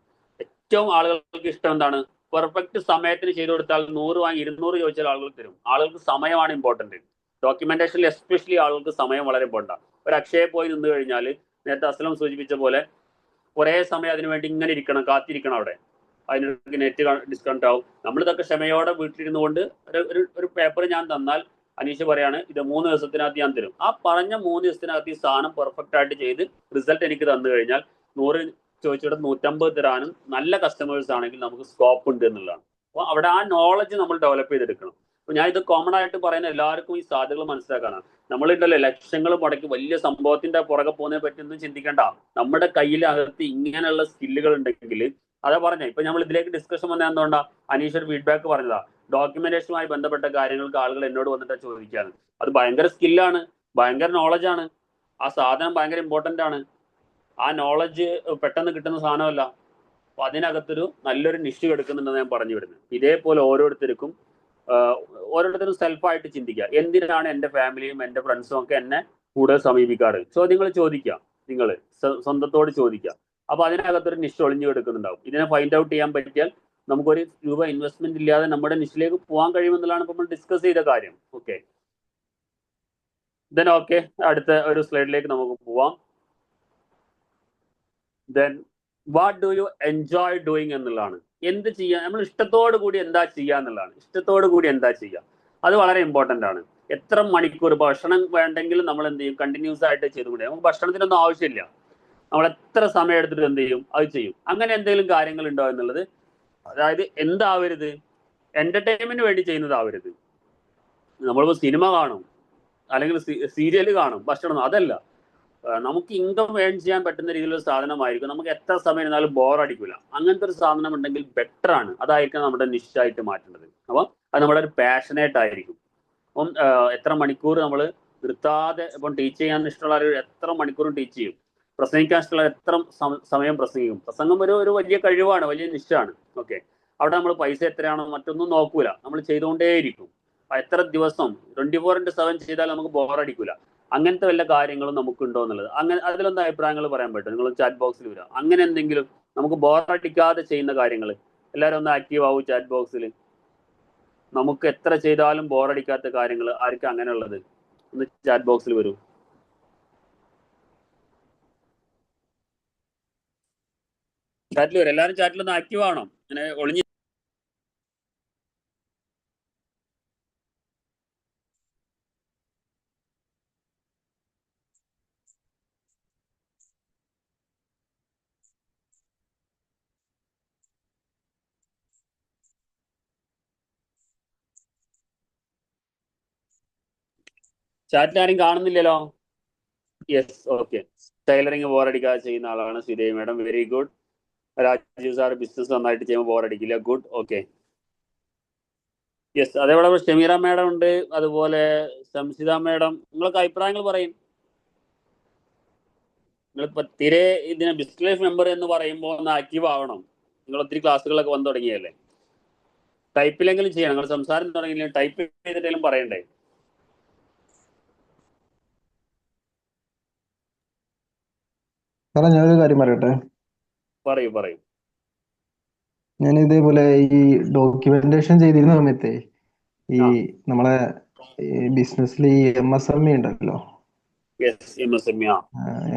ഏറ്റവും ആളുകൾക്ക് ഇഷ്ടം എന്താണ്, പെർഫെക്റ്റ് സമയത്തിന് ചെയ്തു കൊടുത്താൽ 100 വാങ്ങി 200 ചോദിച്ചാൽ ആളുകൾ തരും. ആളുകൾക്ക് സമയമാണ് ഇമ്പോർട്ടന്റ്. ഡോക്യുമെന്റേഷനിൽ എസ്പെഷ്യലി ആളുകൾക്ക് സമയം വളരെ ഇമ്പോർട്ടൻ്റ്. ഒരു അക്ഷയെ പോയി നിന്ന് കഴിഞ്ഞാൽ നേരത്തെ അസ്ലം സൂചിപ്പിച്ച പോലെ കുറേ സമയം അതിനു വേണ്ടി ഇങ്ങനെ ഇരിക്കണം, കാത്തിരിക്കണം. അവിടെ അതിന് നെറ്റ് ഡിസ്കൗണ്ട് ആവും. നമ്മളിതൊക്കെ ക്ഷമയോടെ വീട്ടിലിരുന്നു കൊണ്ട് ഒരു പേപ്പർ ഞാൻ തന്നാൽ അനീഷ് പറയാണ് ഇത് 3 ദിവസത്തിനകത്ത് ഞാൻ തരും. ആ പറഞ്ഞ 3 ദിവസത്തിനകത്ത് ഈ സാധനം പെർഫെക്റ്റ് ആയിട്ട് ചെയ്ത് റിസൾട്ട് എനിക്ക് തന്നു കഴിഞ്ഞാൽ 100 ചോദിച്ചിട്ട് 150 തരാനും നല്ല കസ്റ്റമേഴ്സ് ആണെങ്കിൽ നമുക്ക് സ്കോപ്പ് ഉണ്ട് എന്നുള്ളതാണ്. അപ്പോൾ അവിടെ ആ നോളജ് നമ്മൾ ഡെവലപ്പ് ചെയ്തെടുക്കണം. അപ്പോൾ ഞാൻ ഇത് കോമൺ ആയിട്ട് പറയുന്ന എല്ലാവർക്കും ഈ സാധ്യതകൾ മനസ്സിലാക്കാനാണ്. നമ്മളുണ്ടല്ലോ ലക്ഷങ്ങൾ മുടക്കി വലിയ സംഭവത്തിന്റെ പുറകെ പോകുന്നതിനെ പറ്റി ഒന്നും ചിന്തിക്കേണ്ട. നമ്മുടെ കയ്യിലകത്ത് ഇങ്ങനെയുള്ള സ്കില്ലുകൾ ഉണ്ടെങ്കിൽ അതാ പറഞ്ഞ ഇപ്പൊ നമ്മൾ ഇതിലേക്ക് ഡിസ്കഷൻ വന്ന എന്തുകൊണ്ടാ അനീഷ് ഒരു ഫീഡ്ബാക്ക് പറഞ്ഞതാ, ഡോക്യുമെന്റേഷനുമായി ബന്ധപ്പെട്ട കാര്യങ്ങൾക്ക് ആളുകൾ എന്നോട് വന്നിട്ട് ചോദിക്കാണ്. അത് ഭയങ്കര സ്കില്ലാണ്, ഭയങ്കര നോളജാണ്. ആ സാധനം ഭയങ്കര ഇമ്പോർട്ടൻ്റ് ആണ്. ആ നോളജ് പെട്ടെന്ന് കിട്ടുന്ന സാധനമല്ല. അപ്പൊ അതിനകത്തൊരു നല്ലൊരു നിഷ് എടുക്കുന്നുണ്ടെന്ന് ഞാൻ പറഞ്ഞു വിടുന്നത്. ഇതേപോലെ ഓരോരുത്തർക്കും സെൽഫായിട്ട് ചിന്തിക്കുക, എന്തിനാണ് എൻ്റെ ഫാമിലിയും എൻ്റെ ഫ്രണ്ട്സും ഒക്കെ എന്നെ കൂടുതൽ സമീപിക്കാറ്. ചോദ്യങ്ങൾ ചോദിക്കുക, നിങ്ങൾ സ്വന്തത്തോട് ചോദിക്കുക. അപ്പൊ അതിനകത്തൊരു നിഷ് ഒളിഞ്ഞു കിടക്കുന്നുണ്ടാവും. ഇതിനെ ഫൈൻഡ് ഔട്ട് ചെയ്യാൻ പറ്റിയാൽ നമുക്കൊരു രൂപ ഇൻവെസ്റ്റ്മെന്റ് ഇല്ലാതെ നമ്മുടെ നിഷിലേക്ക് പോകാൻ കഴിയുമെന്നുള്ളതാണ് ഇപ്പോൾ നമ്മൾ ഡിസ്കസ് ചെയ്ത കാര്യം. ഓക്കെ, ദെൻ ഓക്കെ, അടുത്ത ഒരു സ്ലൈഡിലേക്ക് നമുക്ക് പോവാം. Then what do you enjoy doing എന്നുള്ളതാണ്. എന്ത് ചെയ്യാൻ നമ്മൾ ഇഷ്ടത്തോടു കൂടി എന്താ ചെയ്യുക എന്നുള്ളതാണ്. ഇഷ്ടത്തോടു കൂടി എന്താ ചെയ്യുക, അത് വളരെ ഇമ്പോർട്ടൻ്റ് ആണ്. എത്ര മണിക്കൂർ ഭക്ഷണം വേണ്ടെങ്കിലും നമ്മൾ എന്ത് ചെയ്യും, കണ്ടിന്യൂസ് ആയിട്ട് ചെയ്തുകൂടെ. നമുക്ക് ഭക്ഷണത്തിനൊന്നും ആവശ്യമില്ല, നമ്മൾ എത്ര സമയം എടുത്തിട്ട് എന്ത് ചെയ്യും, അത് ചെയ്യും. അങ്ങനെ എന്തെങ്കിലും കാര്യങ്ങൾ ഉണ്ടോ എന്നുള്ളത്. അതായത് എന്താവരുത്, എന്റർടൈൻമെന്റ് വേണ്ടി ചെയ്യുന്നതാവരുത്. നമ്മളിപ്പോൾ സിനിമ കാണും അല്ലെങ്കിൽ സീരിയൽ കാണും, ഭക്ഷണം, അതല്ല. നമുക്ക് ഇൻകം ഏൺ ചെയ്യാൻ പറ്റുന്ന രീതിയിലുള്ള സാധനമായിരിക്കും. നമുക്ക് എത്ര സമയം ഇരുന്നാലും ബോറടിക്കില്ല. അങ്ങനത്തെ ഒരു സാധനം ഉണ്ടെങ്കിൽ ബെറ്റർ ആണ്. അതായിരിക്കും നമ്മുടെ നിശ്ചയമായിട്ട് മാറ്റേണ്ടത്. അപ്പം അത് നമ്മുടെ ഒരു പാഷനേറ്റ് ആയിരിക്കും. അപ്പം എത്ര മണിക്കൂർ നമ്മൾ നിർത്താതെ ഇപ്പം ടീച്ച് ചെയ്യാൻ ഇഷ്ടമുള്ള എത്ര മണിക്കൂറും ടീച്ച് ചെയ്യും. പ്രസംഗിക്കാൻ ഇഷ്ടമുള്ള എത്ര സമയം പ്രസംഗിക്കും. പ്രസംഗം ഒരു വലിയ കഴിവാണ്, വലിയ നിശ്ചയമാണ്. ഓക്കെ, അവിടെ നമ്മൾ പൈസ എത്രയാണോ മറ്റൊന്നും നോക്കൂല, നമ്മൾ ചെയ്തുകൊണ്ടേയിരിക്കും. എത്ര ദിവസം 24/7 ചെയ്താൽ നമുക്ക് ബോറടിക്കൂല. അങ്ങനത്തെ വല്ല കാര്യങ്ങളും നമുക്കുണ്ടോ എന്നുള്ളത്. അങ്ങനെ അതിലൊന്നും അഭിപ്രായങ്ങൾ പറയാൻ പറ്റും. നിങ്ങൾ ചാറ്റ് ബോക്സിൽ വരാം. അങ്ങനെ എന്തെങ്കിലും നമുക്ക് ബോറടിക്കാതെ ചെയ്യുന്ന കാര്യങ്ങൾ എല്ലാവരും ഒന്ന് ആക്റ്റീവ് ആവും ചാറ്റ് ബോക്സിൽ. നമുക്ക് എത്ര ചെയ്താലും ബോറടിക്കാത്ത കാര്യങ്ങൾ ആർക്കും അങ്ങനെയുള്ളത് ഒന്ന് ചാറ്റ് ബോക്സിൽ വരൂ. ചാറ്റിൽ വരും. എല്ലാവരും ചാറ്റിലൊന്ന് ആക്റ്റീവ് ആവണം. അങ്ങനെ ഒളിഞ്ഞ് ചാറ്റിൽ ആരും കാണുന്നില്ലല്ലോ. Yes, okay. ടൈലറിങ് ബോറടിക്കാതെ ചെയ്യുന്ന ആളാണ് Sreedevi madam. Very good. Rajeev sir business നന്നായിട്ട് ചെയ്യുമ്പോൾ ബോറടിക്കില്ല. Good, okay. യെസ്, അതേപോലെ ഷമീറ മാഡം ഉണ്ട്, അതുപോലെ സംസിത മാഡം. നിങ്ങൾക്ക് അഭിപ്രായങ്ങൾ പറയും. നിങ്ങളിപ്പോൾ തീരെ ഇതിനെ ബിസിനസ് ലൈഫ് മെമ്പർ എന്ന് പറയുമ്പോൾ ഒന്ന് ആക്റ്റീവ് ആവണം. നിങ്ങൾ ഒത്തിരി ക്ലാസ്സുകളൊക്കെ വന്നു തുടങ്ങിയല്ലേ. ടൈപ്പിലെങ്കിലും ചെയ്യണം. നിങ്ങൾ സംസാരം തുടങ്ങിയില്ലെങ്കിൽ ടൈപ്പ് ചെയ്തിട്ടെങ്കിലും പറയണ്ടേ. സാറേ ഞാനൊരു കാര്യം പറയട്ടെ. പറയൂ. ഞാൻ ഇതേപോലെ ഈ ഡോക്യുമെന്റേഷൻ ചെയ്തിരുന്ന സമയത്തെ ഈ നമ്മളെ ബിസിനസ്സിൽ ഈ MSME ഉണ്ടല്ലോ,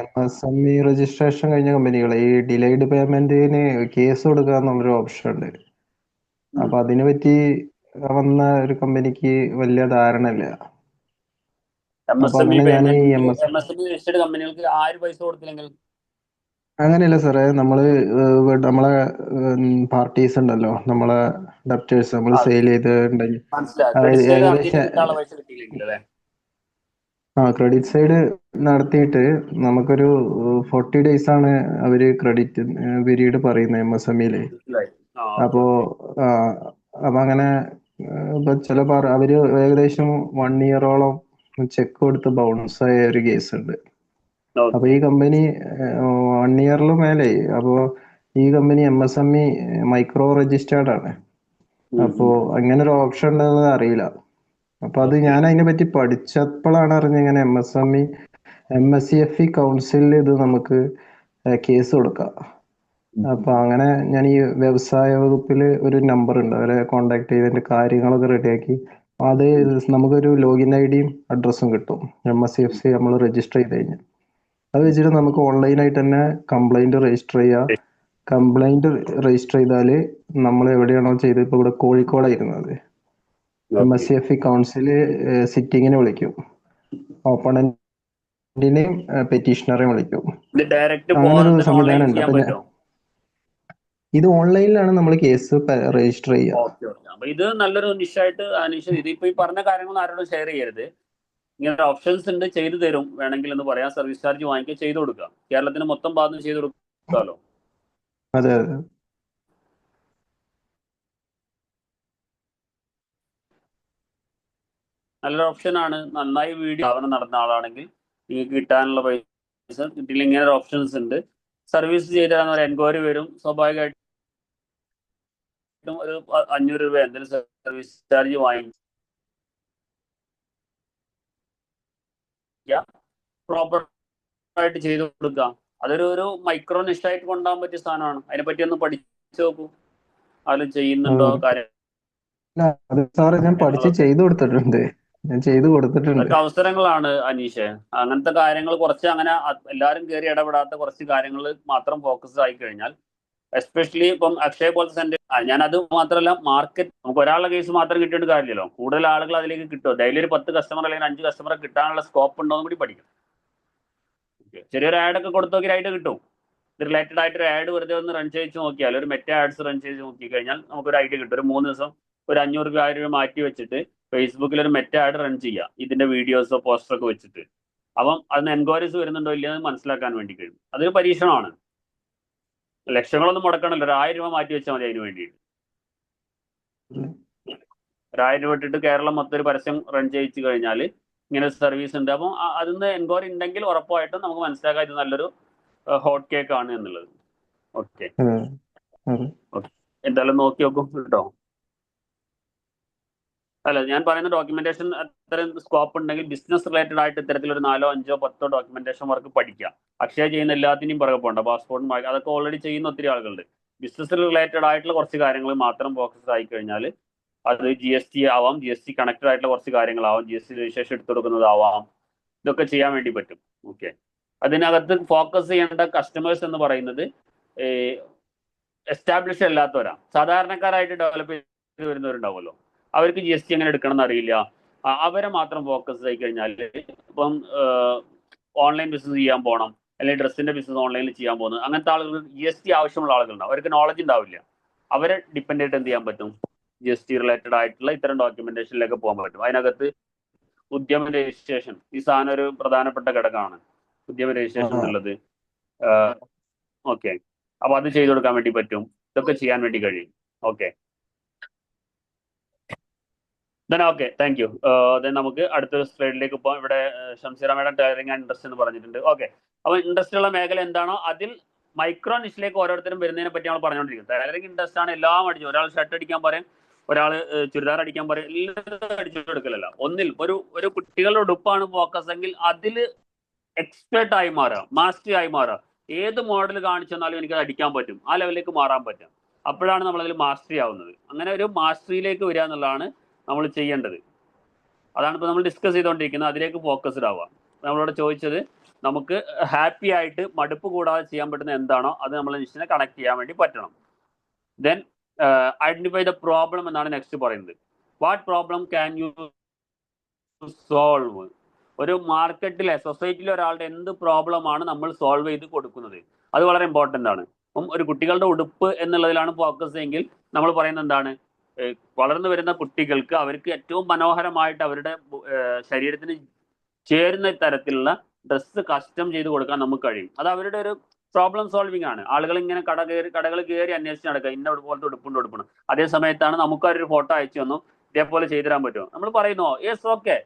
MSME രജിസ്ട്രേഷൻ കഴിഞ്ഞ കമ്പനികളെ ഈ ഡിലേഡ് പേയ്മെന്റിന് കേസ് കൊടുക്കുക എന്നുള്ളൊരു ഓപ്ഷൻ ഉണ്ട്. അപ്പൊ അതിനെ പറ്റി വന്ന ഒരു കമ്പനിക്ക് വലിയ ധാരണ ഇല്ല. അപ്പൊ അങ്ങനെ ഞാൻ ഈ കമ്പനികൾക്ക് ആര് പൈസ കൊടുത്തില്ലെങ്കിൽ അങ്ങനെയല്ല സാറേ, നമ്മളെ പാർട്ടീസ് ഉണ്ടല്ലോ, നമ്മളെ ഡെപ്റ്റേഴ്സ് നമ്മൾ സെയിൽ ചെയ്തിട്ടുണ്ടെങ്കിൽ ഏകദേശം ക്രെഡിറ്റ് സൈഡ് നടത്തിയിട്ട് നമുക്കൊരു 40 days ആണ് അവര് ക്രെഡിറ്റ് പീരീഡ് പറയുന്നത് MSMEയില്. അപ്പോ അങ്ങനെ ചില അവര് ഏകദേശം 1 year-ഓളം ചെക്ക് കൊടുത്ത് ബൗൺസ് ആയ ഒരു കേസ് ഉണ്ട്. അപ്പൊ ഈ കമ്പനി 1 year മേലെ. അപ്പോ ഈ കമ്പനി MSME മൈക്രോ രജിസ്റ്റേർഡ് ആണ്. അപ്പോ അങ്ങനെ ഒരു ഓപ്ഷൻ ഉണ്ടെന്നത് അറിയില്ല. അപ്പൊ അത് ഞാൻ അതിനെ പറ്റി പഠിച്ചപ്പോഴാണ് അറിഞ്ഞത് ഇങ്ങനെ MSEFE കൗൺസിലിൽ ഇത് നമുക്ക് കേസ് കൊടുക്കാം. അപ്പൊ അങ്ങനെ ഞാൻ ഈ വ്യവസായ വകുപ്പില് ഒരു നമ്പർ ഉണ്ട്, അവരെ കോണ്ടാക്ട് ചെയ്ത് കാര്യങ്ങളൊക്കെ റെഡിയാക്കി അത് നമുക്കൊരു ലോഗിൻ ഐ ഡിയും അഡ്രസ്സും കിട്ടും. MSCFC നമ്മൾ രജിസ്റ്റർ ചെയ്ത് കഴിഞ്ഞാൽ അത് വെച്ചിട്ട് നമുക്ക് ഓൺലൈനായിട്ട് തന്നെ കംപ്ലൈന്റ് രജിസ്റ്റർ ചെയ്യാം. കംപ്ലൈന്റ് രജിസ്റ്റർ ചെയ്താൽ നമ്മൾ എവിടെയാണോ ചെയ്തത്, ഇപ്പോൾ ഇവിടെ കോഴിക്കോടായിരുന്നത്, MSCFC കൗൺസില് സിറ്റിങ്ങിന് വിളിക്കും, ഓപ്പണന്റിനെയും പെറ്റീഷണറെയും വിളിക്കും. ഇത് ഡയറക്റ്റ് അങ്ങനെ ഒരു സംവിധാനം ഓൺലൈൻ ഉണ്ട്. ചെയ്യാൻ അപ്പൊ പറ്റുമോ? ഇത് ഓൺലൈനിലാണ് നമ്മൾ കേസ് രജിസ്റ്റർ ചെയ്യുക. Okay okay. അപ്പൊ ഇത് നല്ലൊരു നിഷായിട്ട് അനീഷ്, ഇതിപ്പോ ഈ പറഞ്ഞ കാര്യങ്ങൾ ആരോടും ഷെയർ ചെയ്യരുത്. ഇങ്ങനെ ഓപ്ഷൻസ് ഉണ്ട്, ചെയ്തു തരും വേണമെങ്കിൽ എന്ന് പറയാം. സർവീസ് ചാർജ് വാങ്ങിക്കുക, ചെയ്തു കൊടുക്കുക. കേരളത്തിന് മൊത്തം ഭാഗത്ത് ചെയ്തു കൊടുക്കാമല്ലോ. അതെ അതെ. നല്ലൊരു ഓപ്ഷനാണ്. നന്നായി വീഡിയോ സ്ഥാപനം നടന്ന ആളാണെങ്കിൽ നിങ്ങൾക്ക് കിട്ടാനുള്ള പൈസ കിട്ടില്ല. ഇങ്ങനെ ഓപ്ഷൻസ് ഉണ്ട്. സർവീസ് ചെയ്താൽ ഒരു എൻക്വയറി വരും, സ്വാഭാവികമായിട്ടും ഒരു 500 രൂപ എന്തെങ്കിലും സർവീസ് ചാർജ് വാങ്ങിക്കുക, പ്രോപ്പർ ആയിട്ട് ചെയ്തു കൊടുക്കുക. അതൊരു മൈക്രോ നിഷ്ഠായിട്ട് കൊണ്ടുപോകാൻ പറ്റിയ സാധനമാണ്. അതിനെപ്പറ്റി ഒന്ന് പഠിച്ചു നോക്കൂ. അതിൽ ചെയ്യുന്നുണ്ടോ കാര്യം. അത് സാറേ ഞാൻ പഠിച്ച് ചെയ്തു കൊടുത്തിട്ടുണ്ട്, ഞാൻ ചെയ്തു കൊടുത്തിട്ടുണ്ട്. അതൊക്കെ അവസരങ്ങളാണ് അനീഷെ. അങ്ങനത്തെ കാര്യങ്ങൾ കുറച്ച് അങ്ങനെ എല്ലാവരും കയറി ഇടപെടാത്ത കുറച്ച് കാര്യങ്ങൾ മാത്രം ഫോക്കസ് ആയി കഴിഞ്ഞാൽ, എസ്പെഷ്യലി ഇപ്പം അക്ഷയ പോലത്തെ സെന്റർ, ഞാൻ അത് മാത്രമല്ല മാർക്കറ്റ്, നമുക്ക് ഒരാളുടെ കേസ് മാത്രം കിട്ടിയിട്ട് കാര്യമില്ലല്ലോ. കൂടുതൽ ആളുകൾ അതിലേക്ക് കിട്ടുമോ, ഡെയിലി ഒരു 10 കസ്റ്റമർ അല്ലെങ്കിൽ 5 കസ്റ്റമറെ കിട്ടാനുള്ള സ്കോപ്പ് ഉണ്ടോ എന്ന് കൂടി പഠിക്കും. ചെറിയൊരു ആഡ് ഒക്കെ കൊടുത്തു നോക്കി ആയിട്ട് കിട്ടും. ഇത് റിലേറ്റഡ് ആയിട്ടൊരു ആഡ് വെറുതെ ഒന്ന് റൺ ചെയ്ത് നോക്കിയാൽ, ഒരു മെറ്റ ആഡ്സ് റൺ ചെയ്ത് നോക്കി കഴിഞ്ഞാൽ നമുക്കൊരു ഐഡിയ കിട്ടും. ഒരു 3 ദിവസം ഒരു 500 രൂപ 1000 രൂപ മാറ്റി വെച്ചിട്ട് ഫേസ്ബുക്കിൽ ഒരു മെറ്റ ആഡ് റൺ ചെയ്യുക, ഇതിന്റെ വീഡിയോസോ പോസ്റ്ററൊക്കെ വെച്ചിട്ട്. അപ്പം അതിന് എൻക്വയറീസ് വരുന്നുണ്ടോ ഇല്ലയെന്ന് മനസ്സിലാക്കാൻ വേണ്ടി കഴിയും. അതൊരു പരീക്ഷണമാണ്. ലക്ഷങ്ങളൊന്നും മുടക്കണമല്ലോ, ഒരു 1000 രൂപ മാറ്റി വെച്ചാൽ മതി അതിന് വേണ്ടിയിട്ട്. 1000 രൂപ ഇട്ടിട്ട് കേരളം മൊത്തം ഒരു പരസ്യം റൺ ചെയ്യിച്ചു കഴിഞ്ഞാൽ ഇങ്ങനെ സർവീസ് ഉണ്ട്. അപ്പം അതിന്ന് എൻക്വയറി ഉണ്ടെങ്കിൽ ഉറപ്പായിട്ടും നമുക്ക് മനസ്സിലാക്കാം ഇത് നല്ലൊരു ഹോട്ട് കേക്ക് ആണ് എന്നുള്ളത്. ഓക്കെ, എന്തായാലും നോക്കി നോക്കും കേട്ടോ. അല്ല, ഞാൻ പറയുന്ന ഡോക്യുമെന്റേഷൻ അത്രയും സ്കോപ്പ് ഉണ്ടെങ്കിൽ ബിസിനസ് റിലേറ്റഡ് ആയിട്ട് ഇത്തരത്തിലൊരു 4, 5, 10 ഡോക്യുമെന്റേഷൻ വർക്ക് പഠിക്കാം. അക്ഷയ ചെയ്യുന്ന എല്ലാത്തിനും പുറകെ പോകണ്ട. പാസ്പോർട്ടും അതൊക്കെ ഓൾറെഡി ചെയ്യുന്ന ഒത്തിരി ആളുകളുണ്ട്. ബിസിനസ് റിലേറ്റഡ് ആയിട്ടുള്ള കുറച്ച് കാര്യങ്ങൾ മാത്രം ഫോക്കസ് ആയി കഴിഞ്ഞാൽ അത് GST ആവാം, GST കണക്റ്റഡ് ആയിട്ടുള്ള കുറച്ച് കാര്യങ്ങളാവാം, GST രജിസ്ട്രേഷൻ എടുത്തു കൊടുക്കുന്നതാവാം, ഇതൊക്കെ ചെയ്യാൻ വേണ്ടി പറ്റും. ഓക്കെ, അതിനകത്ത് ഫോക്കസ് ചെയ്യേണ്ട കസ്റ്റമേഴ്സ് എന്ന് പറയുന്നത് എസ്റ്റാബ്ലിഷ് അല്ലാത്തവരാ. സാധാരണക്കാരായിട്ട് ഡെവലപ്പ് ചെയ്ത് വരുന്നവരുണ്ടാവുമല്ലോ, അവർക്ക് GST എങ്ങനെ എടുക്കണം എന്ന് അറിയില്ല. അവരെ മാത്രം ഫോക്കസ് ആയി കഴിഞ്ഞാൽ, ഇപ്പം ഓൺലൈൻ ബിസിനസ് ചെയ്യാൻ പോകണം അല്ലെങ്കിൽ ഡ്രസ്സിന്റെ ബിസിനസ് ഓൺലൈനിൽ ചെയ്യാൻ പോകുന്നത്, അങ്ങനത്തെ ആളുകൾ GST ആവശ്യമുള്ള ആളുകളുണ്ടാവും. അവർക്ക് നോളജ് ഉണ്ടാവില്ല. അവരെ ഡിപ്പെൻഡ് ആയിട്ട് എന്ത് ചെയ്യാൻ പറ്റും, GST റിലേറ്റഡ് ആയിട്ടുള്ള ഇത്തരം ഡോക്യുമെന്റേഷനിലേക്ക് പോകാൻ പറ്റും. അതിനകത്ത് ഉദ്യമ രജിസ്ട്രേഷൻ, ഈ സാധനം ഒരു പ്രധാനപ്പെട്ട ഘടകമാണ്, ഉദ്യമ രജിസ്ട്രേഷൻ എന്നുള്ളത്. ഓക്കെ, അപ്പൊ അത് ചെയ്തു കൊടുക്കാൻ വേണ്ടി പറ്റും. ഇതൊക്കെ ചെയ്യാൻ വേണ്ടി കഴിയും. Okay, okay, thank U. നമുക്ക് അടുത്തൊരു സ്ലൈഡിലേക്ക് പോകാം. ഇവിടെ Shamseera madam tailoring and industry എന്ന് പറഞ്ഞിട്ടുണ്ട്. ഓക്കെ, അപ്പൊ ഇൻഡസ്ട്രിയുള്ള മേഖല എന്താണോ അതിൽ മൈക്രോ നിഷിലേക്ക് ഓരോരുത്തരും വരുന്നതിനെ പറ്റി നമ്മൾ പറഞ്ഞുകൊണ്ടിരിക്കുന്നത്. ടൈലറിംഗ് ഇൻഡസ്ട്രി ആണ് എല്ലാം അടിച്ചു. ഒരാൾ ഷർട്ട് അടിക്കാൻ പറയും, ഒരാൾ ചുരിദാർ അടിക്കാൻ പറയും, എല്ലാം അടിച്ചു കൊടുക്കലല്ല. ഒന്നിൽ ഒരു കുട്ടികളുടെ ഉടുപ്പാണ് ഫോക്കസ് എങ്കിൽ അതിൽ എക്സ്പേർട്ട് ആയി മാറുക, മാസ്റ്ററി ആയി മാറുക. ഏത് മോഡൽ കാണിച്ചു തന്നാലും എനിക്കത് അടിക്കാൻ പറ്റും, ആ ലെവലിലേക്ക് മാറാൻ പറ്റും. അപ്പോഴാണ് നമ്മളതിൽ മാസ്റ്ററി ആവുന്നത്. അങ്ങനെ ഒരു മാസ്റ്ററിയിലേക്ക് വരിക എന്നുള്ളതാണ് നമ്മൾ ചെയ്യേണ്ടത്. അതാണ് ഇപ്പോൾ നമ്മൾ ഡിസ്കസ് ചെയ്തുകൊണ്ടിരിക്കുന്നത്. അതിലേക്ക് ഫോക്കസ്ഡ് ആവുക. നമ്മളോട് ചോദിച്ചത് നമുക്ക് ഹാപ്പി ആയിട്ട് മടുപ്പ് കൂടാതെ ചെയ്യാൻ പറ്റുന്ന എന്താണോ അത് നമ്മൾ നിശ്ചിനെ കണക്ട് ചെയ്യാൻ വേണ്ടി പറ്റണം. ദെൻ ഐഡന്റിഫൈ ദ പ്രോബ്ലം എന്നാണ് നെക്സ്റ്റ് പറയുന്നത്. What problem can you solve? ഒരു മാർക്കറ്റിലെ സൊസൈറ്റിയിലെ ഒരാളുടെ എന്ത് പ്രോബ്ലമാണ് നമ്മൾ സോൾവ് ചെയ്ത് കൊടുക്കുന്നത്, അത് വളരെ ഇമ്പോർട്ടൻ്റ് ആണ്. അപ്പം ഒരു കുട്ടികളുടെ ഉടുപ്പ് എന്നുള്ളതിലാണ് ഫോക്കസ് എങ്കിൽ നമ്മൾ പറയുന്നത് എന്താണ്, വളർന്നു വരുന്ന കുട്ടികൾക്ക് അവർക്ക് ഏറ്റവും മനോഹരമായിട്ട് അവരുടെ ശരീരത്തിന് ചേരുന്ന തരത്തിലുള്ള ഡ്രസ്സ് കസ്റ്റം ചെയ്ത് കൊടുക്കാൻ നമുക്ക് കഴിയും. അത് അവരുടെ ഒരു പ്രോബ്ലം സോൾവിങ് ആണ്. ആളുകൾ ഇങ്ങനെ കടകൾ കയറി അന്വേഷിച്ച് നടക്കുക, ഇന്ന പോലത്തെ ഉടുപ്പുണ്ട്. അതേ സമയത്താണ് നമുക്ക് ഒരു ഫോട്ടോ അയച്ചു തന്നു, ഇതേപോലെ ചെയ്തു തരാൻ പറ്റുമോ? നമ്മൾ പറയുന്നു യെസ് ഓക്കെ,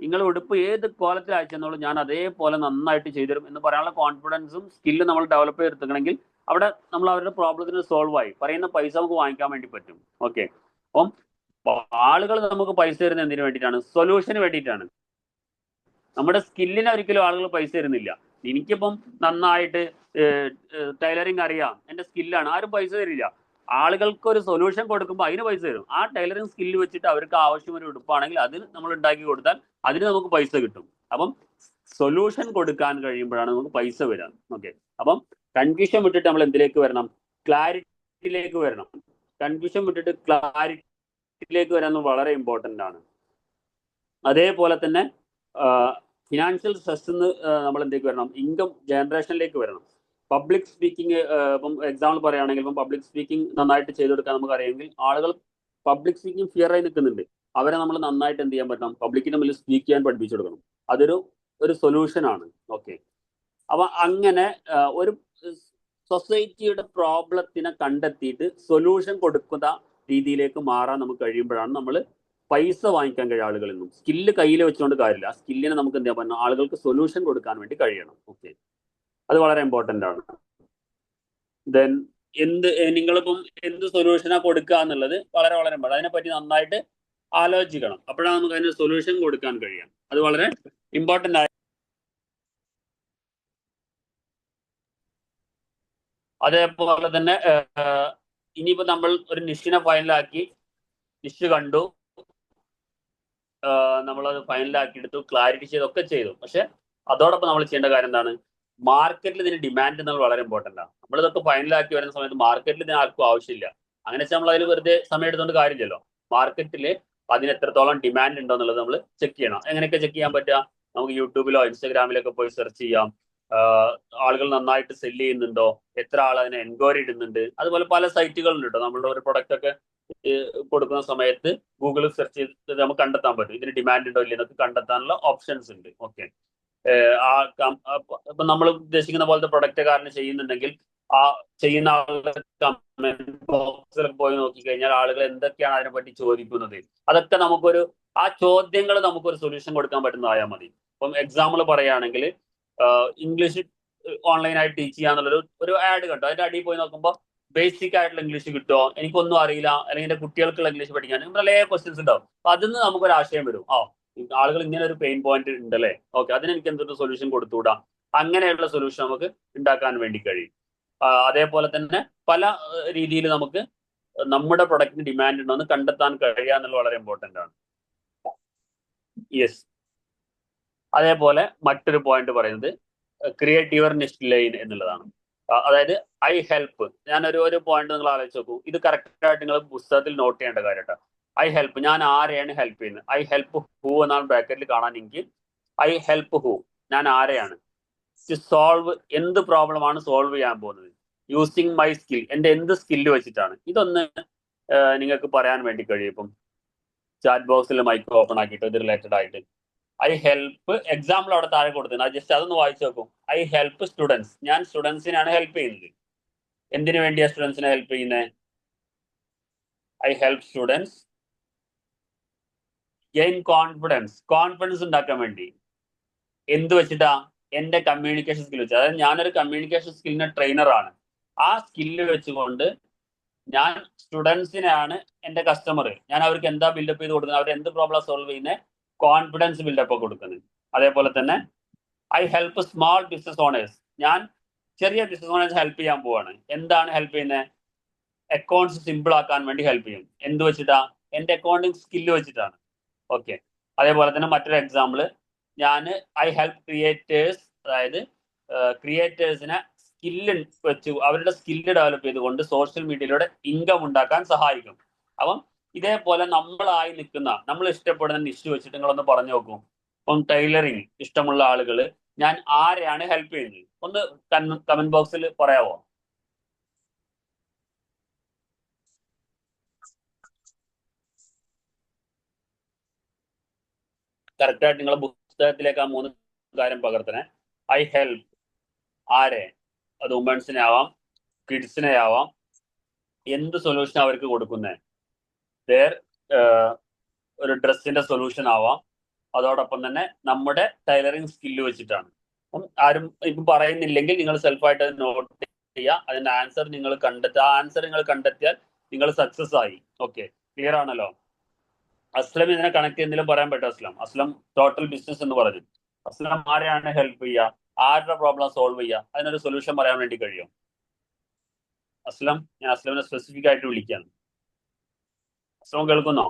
നിങ്ങൾ ഉടുപ്പ് ഏത് കോലത്തിൽ അയച്ചെന്നുള്ളൂ, ഞാൻ അതേപോലെ നന്നായിട്ട് ചെയ്തുതരും എന്ന് പറയാനുള്ള കോൺഫിഡൻസും സ്കില്ലും നമ്മൾ ഡെവലപ്പ് ചെയ്തെടുക്കണമെങ്കിൽ അവിടെ നമ്മൾ അവരുടെ പ്രോബ്ലത്തിന് സോൾവ് ആയി. പറയുന്ന പൈസ നമുക്ക് വാങ്ങിക്കാൻ വേണ്ടി പറ്റും. ഓക്കെ, അപ്പം ആളുകൾ നമുക്ക് പൈസ തരുന്നത് എന്തിനു വേണ്ടിയിട്ടാണ്? സൊല്യൂഷന് വേണ്ടിയിട്ടാണ്. നമ്മുടെ സ്കില്ലിന് ഒരിക്കലും ആളുകൾ പൈസ തരുന്നില്ല. എനിക്കിപ്പം നന്നായിട്ട് ടൈലറിങ് അറിയാം, എൻ്റെ സ്കില്ലാണ്, ആരും പൈസ തരില്ല. ആളുകൾക്ക് ഒരു സൊല്യൂഷൻ കൊടുക്കുമ്പോൾ അതിന് പൈസ തരും. ആ ടൈലറിങ് സ്കില്ല് വെച്ചിട്ട് അവർക്ക് ആവശ്യം ഒരു ഉടുപ്പാണെങ്കിൽ അതിന് നമ്മൾ ഉണ്ടാക്കി കൊടുത്താൽ അതിന് നമുക്ക് പൈസ കിട്ടും. അപ്പം സൊല്യൂഷൻ കൊടുക്കാൻ കഴിയുമ്പോഴാണ് നമുക്ക് പൈസ വരിക. ഓക്കെ, അപ്പം കൺഫ്യൂഷൻ വിട്ടിട്ട് നമ്മൾ എന്തിലേക്ക് വരണം? ക്ലാരിറ്റിയിലേക്ക് വരണം. കൺഫ്യൂഷൻ വിട്ടിട്ട് ക്ലാരിറ്റിയിലേക്ക് വരാൻ വളരെ ഇമ്പോർട്ടൻ്റ് ആണ്. അതേപോലെ തന്നെ ഫിനാൻഷ്യൽ സ്ട്രെസ് നമ്മൾ എന്തിലേക്ക് വരണം? ഇൻകം ജനറേഷനിലേക്ക് വരണം. പബ്ലിക് സ്പീക്കിംഗ്, ഇപ്പം എക്സാമ്പിൾ പറയുകയാണെങ്കിൽ ഇപ്പം പബ്ലിക് സ്പീക്കിംഗ് നന്നായിട്ട് ചെയ്തെടുക്കാൻ നമുക്ക് അറിയാമെങ്കിൽ ആളുകൾ പബ്ലിക് സ്പീക്കിംഗ് ഫിയർ ആയി നിൽക്കുന്നുണ്ട്. അവരെ നമ്മൾ നന്നായിട്ട് എന്ത് ചെയ്യാൻ പറ്റണം? പബ്ലിക്കിന്റെ മുന്നിൽ സ്പീക്ക് ചെയ്യാൻ പഠിപ്പിച്ചു കൊടുക്കണം. അതൊരു സൊല്യൂഷൻ ആണ്. ഓക്കെ, അപ്പൊ അങ്ങനെ ഒരു സൊസൈറ്റിയുടെ പ്രോബ്ലത്തിനെ കണ്ടെത്തിയിട്ട് സൊല്യൂഷൻ കൊടുക്കുന്ന രീതിയിലേക്ക് മാറാൻ നമുക്ക് കഴിയുമ്പോഴാണ് നമ്മൾ പൈസ വാങ്ങിക്കാൻ കഴിയും ആളുകളിൽ നിന്നും. സ്കില്ല് കയ്യിൽ വെച്ചുകൊണ്ട് കാര്യമില്ല. ആ സ്കില്ലിനെ നമുക്ക് എന്ത് ചെയ്യാൻ പറ്റണം? ആളുകൾക്ക് സൊല്യൂഷൻ കൊടുക്കാൻ വേണ്ടി കഴിയണം. ഓക്കെ, അത് വളരെ ഇമ്പോർട്ടൻ്റ് ആണ്. ദെൻ നിങ്ങളിപ്പം എന്ത് സൊല്യൂഷനാ കൊടുക്കുക എന്നുള്ളത് വളരെ വളരെ ഇമ്പോർട്ടൻ്റ്. അതിനെപ്പറ്റി നന്നായിട്ട് ആലോചിക്കണം. അപ്പോഴാണ് നമുക്ക് അതിന് സൊല്യൂഷൻ കൊടുക്കാൻ കഴിയാം. അത് വളരെ ഇമ്പോർട്ടൻ്റ് ആയ. അതേപോലെ തന്നെ ഇനിയിപ്പോ നമ്മൾ ഒരു നിഷിനെ ഫൈനലാക്കി, നിഷ് കണ്ടു, നമ്മളത് ഫൈനലാക്കി എടുത്തു, ക്ലാരിറ്റി ചെയ്തൊക്കെ ചെയ്തു. പക്ഷെ അതോടൊപ്പം നമ്മൾ ചെയ്യേണ്ട കാര്യം എന്താണ്? മാർക്കറ്റിൽ ഇതിന് ഡിമാൻഡ് എന്നുള്ളത് വളരെ ഇമ്പോർട്ടൻ്റ് ആണ്. നമ്മളിതൊക്കെ ഫൈനലാക്കി വരുന്ന സമയത്ത് മാർക്കറ്റിൽ ഇതിന് ആർക്കും ആവശ്യമില്ല. അങ്ങനെ വെച്ചാൽ നമ്മൾ അതിൽ വെറുതെ സമയം എടുത്തുകൊണ്ട് കാര്യമില്ലല്ലോ. മാർക്കറ്റിൽ അതിന് എത്രത്തോളം ഡിമാൻഡ് ഉണ്ടോ എന്നുള്ളത് നമ്മൾ ചെക്ക് ചെയ്യണം. എങ്ങനെയൊക്കെ ചെക്ക് ചെയ്യാൻ പറ്റുക? നമുക്ക് യൂട്യൂബിലോ ഇൻസ്റ്റാഗ്രാമിലൊക്കെ പോയി സെർച്ച് ചെയ്യാം. ആളുകൾ നന്നായിട്ട് സെല്ല് ചെയ്യുന്നുണ്ടോ, എത്ര ആൾ അതിനെ എൻക്വയറി ഇടുന്നുണ്ട്. അതുപോലെ പല സൈറ്റുകളുണ്ട് കേട്ടോ. നമ്മളുടെ ഒരു പ്രൊഡക്റ്റ് ഒക്കെ കൊടുക്കുന്ന സമയത്ത് ഗൂഗിളിൽ സെർച്ച് ചെയ്തിട്ട് നമുക്ക് കണ്ടെത്താൻ പറ്റും ഇതിന് ഡിമാൻഡ് ഉണ്ടോ ഇല്ല എന്നൊക്കെ കണ്ടെത്താനുള്ള ഓപ്ഷൻസ് ഉണ്ട്. ഓക്കെ, ഇപ്പൊ നമ്മൾ ഉദ്ദേശിക്കുന്ന പോലത്തെ പ്രൊഡക്റ്റ് കാരണം ചെയ്യുന്നുണ്ടെങ്കിൽ ആ ചെയ്യുന്ന ആളുടെ കമന്റ് ബോക്സിലൊക്കെ പോയി നോക്കിക്കഴിഞ്ഞാൽ ആളുകൾ എന്തൊക്കെയാണ് അതിനെപ്പറ്റി ചോദിക്കുന്നത്, അതൊക്കെ നമുക്കൊരു ആ ചോദ്യങ്ങൾ നമുക്കൊരു സൊല്യൂഷൻ കൊടുക്കാൻ പറ്റുന്നതായാൽ മതി. ഇപ്പം എക്സാമ്പിൾ പറയുകയാണെങ്കിൽ ഇംഗ്ലീഷ് ഓൺലൈനായിട്ട് ടീച്ച് ചെയ്യാന്നുള്ളൊരു ആഡ് കണ്ടോ. അതിന്റെ അടിയിൽ പോയി നോക്കുമ്പോൾ ബേസിക് ആയിട്ടുള്ള ഇംഗ്ലീഷ് കിട്ടുമോ, എനിക്കൊന്നും അറിയില്ല, അല്ലെങ്കിൽ എന്റെ കുട്ടികൾക്കുള്ള ഇംഗ്ലീഷ് പഠിക്കാൻ പല ക്വസ്റ്റ്യൻസ് ഉണ്ടാവും. അപ്പൊ അതിൽ നിന്ന് നമുക്കൊരു ആശയം വരും. ആളുകൾ ഇങ്ങനെ ഒരു പെയിൻ പോയിന്റ് ഉണ്ടല്ലേ, ഓക്കെ, അതിന് എനിക്ക് എന്തൊരു സൊല്യൂഷൻ കൊടുത്തുകൂടാ. അങ്ങനെയുള്ള സൊല്യൂഷൻ നമുക്ക് ഉണ്ടാക്കാൻ വേണ്ടി കഴിയും. അതേപോലെ തന്നെ പല രീതിയിൽ നമുക്ക് നമ്മുടെ പ്രൊഡക്റ്റിന് ഡിമാൻഡ് ഉണ്ടോ എന്ന് കണ്ടെത്താൻ കഴിയുക എന്നുള്ളത് വളരെ ഇമ്പോർട്ടൻ്റ് ആണ്. യെസ്, അതേപോലെ മറ്റൊരു പോയിന്റ് പറയുന്നത് ക്രിയേറ്റ് യുവർ നെക്സ്റ്റ് ലൈൻ എന്നുള്ളതാണ്. അതായത് ഐ ഹെൽപ്പ്. ഞാനൊരു പോയിന്റ് നിങ്ങൾ ആലോചിച്ച് നോക്കൂ. ഇത് കറക്റ്റ് ആയിട്ട് നിങ്ങൾ പുസ്തകത്തിൽ നോട്ട് ചെയ്യേണ്ട കാര്യം കേട്ടോ. ഐ ഹെൽപ്പ്, ഞാൻ ആരെയാണ് ഹെൽപ്പ് ചെയ്യുന്നത്? ഐ ഹെൽപ്പ് ഹൂ എന്നാണ് ബ്രാക്കറ്റിൽ കാണാൻ. എനിക്ക് ഐ ഹെൽപ്പ് ഹൂ, ഞാൻ ആരെയാണ്? ടു സോൾവ്, എന്ത് പ്രോബ്ലം ആണ് സോൾവ് ചെയ്യാൻ പോകുന്നത്? യൂസിങ് മൈ സ്കിൽ, എന്റെ എന്ത് സ്കില്ല് വെച്ചിട്ടാണ്? ഇതൊന്ന് നിങ്ങൾക്ക് പറയാൻ വേണ്ടി കഴിയും. ഇപ്പം ചാറ്റ് ബോക്സിൽ മൈക്ക് ഓപ്പൺ ആക്കിയിട്ട് ഇത് റിലേറ്റഡ് ആയിട്ട് ഐ ഹെൽപ്പ് എക്സാമ്പിൾ അവിടെ താഴെ കൊടുത്തത് ജസ്റ്റ് അതൊന്ന് വായിച്ചു നോക്കും. ഐ ഹെൽപ്പ് സ്റ്റുഡൻസ്, ഞാൻ സ്റ്റുഡൻസിനാണ് ഹെൽപ്പ് ചെയ്യുന്നത്. എന്തിനു വേണ്ടിയാ സ്റ്റുഡൻസിനെ ഹെൽപ്പ് ചെയ്യുന്നത്? I help students gain confidence, confidence ഉണ്ടാക്കാൻ വേണ്ടി. എന്ത് വെച്ചിട്ടാ? എന്റെ കമ്മ്യൂണിക്കേഷൻ സ്കിൽ വെച്ച്. അതായത് ഞാനൊരു കമ്മ്യൂണിക്കേഷൻ സ്കില്ലിന്റെ ട്രെയിനറാണ്. ആ സ്കില്ല് വെച്ചുകൊണ്ട് ഞാൻ സ്റ്റുഡൻസിനാണ് എന്റെ കസ്റ്റമർ. ഞാൻ അവർക്ക് എന്താ ബിൽഡപ്പ് ചെയ്ത് കൊടുക്കുന്നത്, അവർ എന്ത് പ്രോബ്ലം സോൾവ് ചെയ്യുന്നത്, കോൺഫിഡൻസ് ബിൽഡപ്പ് കൊടുക്കുന്നത്. അതേപോലെ തന്നെ I help small business owners, ഞാൻ ചെറിയ ബിസിനസ് ഓണേഴ്സ് ഹെൽപ്പ് ചെയ്യാൻ പോവാണ്. എന്താണ് ഹെൽപ്പ് ചെയ്യുന്നത്? അക്കൗണ്ട്സ് സിമ്പിൾ ആക്കാൻ വേണ്ടി ഹെൽപ്പ് ചെയ്യും. എന്ത് വെച്ചിട്ടാ? എന്റെ അക്കൗണ്ടിങ് സ്കില്ല് വെച്ചിട്ടാണ്. ഓക്കെ, അതേപോലെ തന്നെ മറ്റൊരു എക്സാമ്പിൾ, ഞാൻ ഐ ഹെൽപ്പ് ക്രിയേറ്റേഴ്സ്, അതായത് ക്രിയേറ്റേഴ്സിനെ സ്കില്ല് വെച്ച് അവരുടെ സ്കില്ല് ഡെവലപ്പ് ചെയ്തുകൊണ്ട് സോഷ്യൽ മീഡിയയിലൂടെ ഇൻകം ഉണ്ടാക്കാൻ സഹായിക്കും. അപ്പം ഇതേപോലെ നമ്മളായി നിൽക്കുന്ന, നമ്മൾ ഇഷ്ടപ്പെടുന്ന ഇഷ്യൂ വെച്ചിട്ട് നിങ്ങളൊന്ന് പറഞ്ഞു നോക്കൂ. ഇപ്പം ടൈലറിങ് ഇഷ്ടമുള്ള ആളുകൾ ഞാൻ ആരെയാണ് ഹെൽപ്പ് ചെയ്യുന്നത്? ഒന്ന് കമന്റ് ബോക്സിൽ പറയാവോ? കറക്റ്റായിട്ട് നിങ്ങളെ പുസ്തകത്തിലേക്ക് ആ 3 കാര്യം പകർത്തണേ. ഐ ഹെൽപ്പ് ആരെ? അത് വുമൻസിനെ ആവാം, കിഡ്സിനെ ആവാം. എന്ത് സൊല്യൂഷൻ അവർക്ക് കൊടുക്കുന്നത്? ഒരു ഡ്രസ്സിന്റെ സൊല്യൂഷൻ ആവാം. അതോടൊപ്പം തന്നെ നമ്മുടെ ടൈലറിങ് സ്കില്ല് വെച്ചിട്ടാണ്. അപ്പം ആരും ഇപ്പം പറയുന്നില്ലെങ്കിൽ നിങ്ങൾ സെൽഫായിട്ട് അത് നോട്ട് ചെയ്യുക. അതിന്റെ ആൻസർ നിങ്ങൾ കണ്ടെത്തുക. ആ ആൻസർ നിങ്ങൾ കണ്ടെത്തിയാൽ നിങ്ങൾ സക്സസ് ആയി. ഓക്കെ, ക്ലിയർ ആണല്ലോ? അസ്ലം ഇതിനെ കണക്ട് ചെയ്യുന്നതിലും പറയാൻ പറ്റും. അസ്ലം ടോട്ടൽ ബിസിനസ് എന്ന് പറഞ്ഞു. അസ്ലം ആരെയാണ് ഹെൽപ്പ് ചെയ്യുക? ആരുടെ പ്രോബ്ലം സോൾവ് ചെയ്യുക? അതിനൊരു സൊല്യൂഷൻ പറയാൻ വേണ്ടി കഴിയും? അസ്ലം, ഞാൻ അസ്ലമിനെ സ്പെസിഫിക് ആയിട്ട് വിളിക്കുകയാണ്. അസ്ലം കേൾക്കുന്നോ?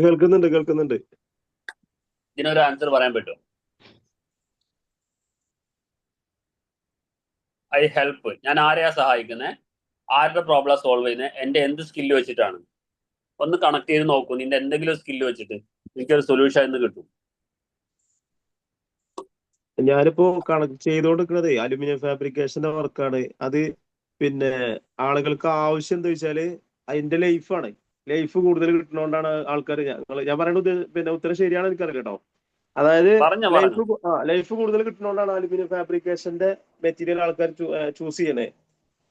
കേൾക്കുന്നുണ്ട്. ഇതിനൊരു ആൻസർ പറയാൻ പറ്റുമോ? ഐ ഹെൽപ്പ്, ഞാൻ ആരെയാ സഹായിക്കുന്നത്, ആരുടെ പ്രോബ്ലം സോൾവ് ചെയ്യുന്നത്, എന്റെ എന്ത് സ്കില്ല് വെച്ചിട്ടാണ്? ഒന്ന് കണക്ട് ചെയ്ത് നോക്കൂ. നിന്റെ എന്തെങ്കിലും സ്കില്ല് വെച്ചിട്ട് എനിക്കൊരു സൊല്യൂഷൻ എന്ന് കിട്ടും. ഞാനിപ്പോ ചെയ്തുകൊണ്ടിരിക്കുന്നത് അലുമിനിയം ഫാബ്രിക്കേഷന്റെ വർക്കാണ്. അത് പിന്നെ ആളുകൾക്ക് ആവശ്യം എന്താ വെച്ചാല് അതിന്റെ ലൈഫാണ്. ലൈഫ് കൂടുതൽ കിട്ടുന്നതുകൊണ്ടാണ് ആൾക്കാർ, ഞാൻ പറയുന്നത് പിന്നെ ഉത്തരം ശരിയാണെന്ന് എനിക്കറിയില്ല കേട്ടോ. അതായത് പറഞ്ഞു ലൈഫ് കൂടുതൽ കിട്ടുന്നതുകൊണ്ടാണ് അലുമിനിയം ഫാബ്രിക്കേഷന്റെ മെറ്റീരിയൽ ആൾക്കാർ ചൂസ് ചെയ്യണേ.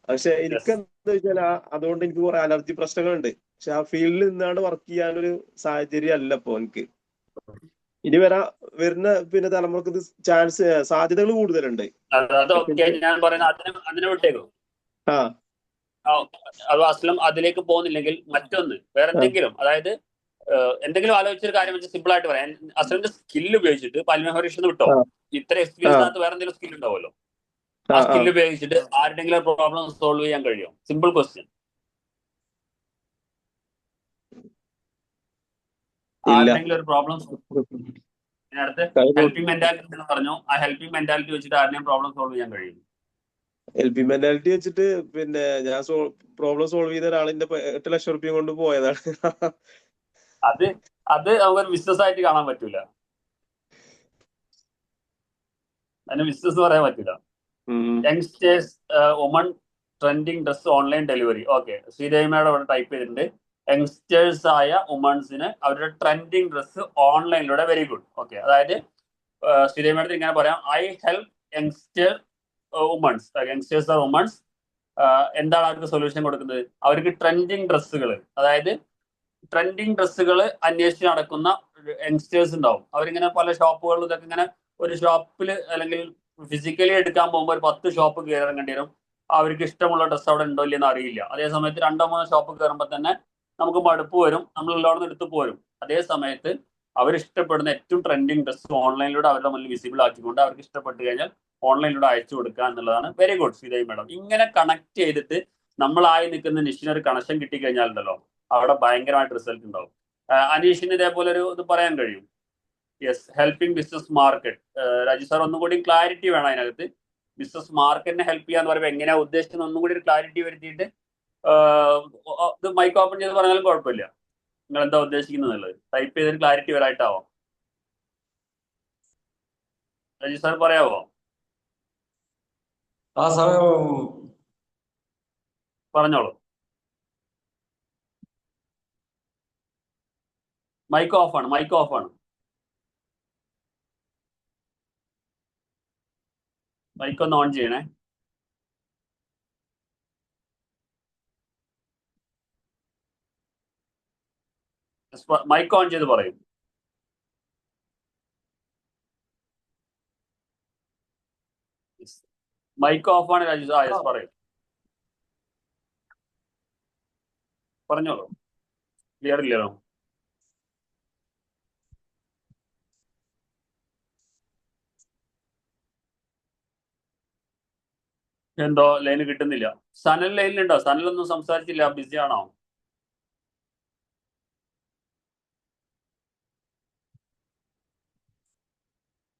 പക്ഷെ എനിക്ക് എന്താ വെച്ചാൽ അതുകൊണ്ട് എനിക്ക് കുറെ അലർജി പ്രശ്നങ്ങളുണ്ട്. പക്ഷെ ആ ഫീൽഡിൽ നിന്നാണ് വർക്ക് ചെയ്യാനൊരു സാഹചര്യം അല്ല ഇപ്പൊ എനിക്ക്. ഇനി വരുന്ന പിന്നെ തലമുറക്ക് ഇത് സാധ്യതകൾ കൂടുതലുണ്ട്. അതൊക്കെ ഞാൻ പറയുന്നത് അതിനെ വിട്ടേക്കും. ആ അത് അസ്ലം അതിലേക്ക് പോകുന്നില്ലെങ്കിൽ മറ്റൊന്ന് വേറെ എന്തെങ്കിലും, അതായത് എന്തെങ്കിലും ആലോചിച്ചൊരു കാര്യം വെച്ച് സിമ്പിൾ ആയിട്ട് പറയാം. അസ്ലമിന്റെ സ്കില്ല് ഉപയോഗിച്ചിട്ട് പൽമഹോറേഷൻ വിട്ടോ, ഇത്ര എക്സ്പീരിയൻസ് ആയിട്ട് വേറെ എന്തെങ്കിലും സ്കിൽ ഉണ്ടാവുമല്ലോ, ആ സ്കില്ല് ഉപയോഗിച്ചിട്ട് ആരുടെങ്കിലും പ്രോബ്ലം സോൾവ് ചെയ്യാൻ കഴിയും? Simple question. ആരുടെങ്കിലും ഒരു പ്രോബ്ലം അടുത്ത് ഹെൽപ്പിംഗ് മെന്റാലിറ്റി എന്ന് പറഞ്ഞു. ആ ഹെൽപ്പിംഗ് മെന്റാലിറ്റി വെച്ചിട്ട് ആരുടെയും പ്രോബ്ലം സോൾവ് ചെയ്യാൻ കഴിയും? ഹെൽപ്പിംഗ് മെന്റാലിറ്റി വെച്ചിട്ട് പിന്നെ ഞാൻ പ്രോബ്ലം സോൾവ് ചെയ്ത ഒരാളിന്റെ 8 ലക്ഷം റുപ്യ കൊണ്ട് പോയതാണ്. അത് നമുക്കൊരു ബിസിനസ് ആയിട്ട് കാണാൻ പറ്റൂല. അതിന് ബിസിനസ് പറയാൻ പറ്റില്ല. Youngsters women trending dress online delivery. Okay, ശ്രീദേവിമയുടെ അവിടെ ടൈപ്പ് ചെയ്തിട്ടുണ്ട്. യങ്സ്റ്റേഴ്സ് ആയ വുമൺസിന് അവരുടെ ട്രെൻഡിങ് ഡ്രസ് ഓൺലൈനിലൂടെ. Very good. ഓക്കെ, അതായത് ശ്രീദേവിമയുടെ ഇങ്ങനെ പറയാം, I help womens. Youngsters are womens. എന്താണ് അവർക്ക് സൊല്യൂഷൻ കൊടുക്കുന്നത്? അവർക്ക് ട്രെൻഡിങ് ഡ്രസ്സുകൾ, അതായത് ട്രെൻഡിങ് ഡ്രസ്സുകൾ അന്വേഷിച്ച് നടക്കുന്ന യങ്സ്റ്റേഴ്സ് ഉണ്ടാവും. അവരിങ്ങനെ പല ഷോപ്പുകളിലും ഇതൊക്കെ ഇങ്ങനെ ഒരു ഷോപ്പിൽ അല്ലെങ്കിൽ ഫിസിക്കലി എടുക്കാൻ പോകുമ്പോൾ ഒരു 10 ഷോപ്പ് കയറി ഇറങ്ങേണ്ടി വരും. അവർക്ക് ഇഷ്ടമുള്ള ഡ്രസ്സ് അവിടെ ഉണ്ടോ ഇല്ലെന്ന് അറിയില്ല. അതേ സമയത്ത് 2-3 ഷോപ്പ് കയറുമ്പോൾ തന്നെ നമുക്ക് മടുപ്പ് വരും, നമ്മൾ എല്ലാവരും എടുത്തു പോരും. അതേ സമയത്ത് അവരിഷ്ടപ്പെടുന്ന ഏറ്റവും ട്രെൻഡിങ് ഡ്രസ്സ് ഓൺലൈനിലൂടെ അവരുടെ മുന്നിൽ വിസിബിൾ ആക്കിക്കൊണ്ട് അവർക്ക് ഇഷ്ടപ്പെട്ട് കഴിഞ്ഞാൽ ഓൺലൈനിലൂടെ അയച്ചു കൊടുക്കുക എന്നുള്ളതാണ്. Very good Sreedevi madam. ഇങ്ങനെ കണക്ട് ചെയ്തിട്ട് നമ്മളായി നിൽക്കുന്ന നിഷിന് ഒരു കണക്ഷൻ കിട്ടിക്കഴിഞ്ഞാലുണ്ടല്ലോ അവിടെ ഭയങ്കരമായിട്ട് റിസൾട്ട് ഉണ്ടാവും. അനീഷിന് ഇതേപോലെ ഒരു ഇത് പറയാൻ കഴിയും. Yes, helping business market. Raju sir ഒന്നും കൂടി ക്ലാരിറ്റി വേണം അതിനകത്ത്. ബിസിനസ് മാർക്കറ്റിനെ ഹെൽപ്പ് ചെയ്യാന്ന് പറയുമ്പോൾ എങ്ങനെയാ ഉദ്ദേശിക്കുന്നത് ഒന്നും കൂടി ഒരു ക്ലാരിറ്റി വരുത്തിയിട്ട് ഇത് മൈക്ക് ഓപ്പൺ ചെയ്ത് പറഞ്ഞാലും കുഴപ്പമില്ല. നിങ്ങൾ എന്താ ഉദ്ദേശിക്കുന്നത് എന്നുള്ളത് ടൈപ്പ് ചെയ്തൊരു ക്ലാരിറ്റി വരായിട്ടാവാം. രാജു സാർ പറയാവോ? പറഞ്ഞോളൂ. മൈക്ക് ഓഫ് ആണ്. മൈക്ക് ഒന്ന് ഓൺ ചെയ്യണേ. മൈക്ക് ഓൺ ചെയ്ത് പറയും. മൈക്ക് ഓഫ് ആണ് രാജു സാർ. യെസ്, പറയും. പറഞ്ഞോളൂ. ക്ലിയർ ഇല്ലല്ലോ. എന്തോ ലൈന് കിട്ടുന്നില്ല. സനൽ ലൈനിലുണ്ടോ? സനലൊന്നും സംസാരിച്ചില്ല, ബിസി ആണോ?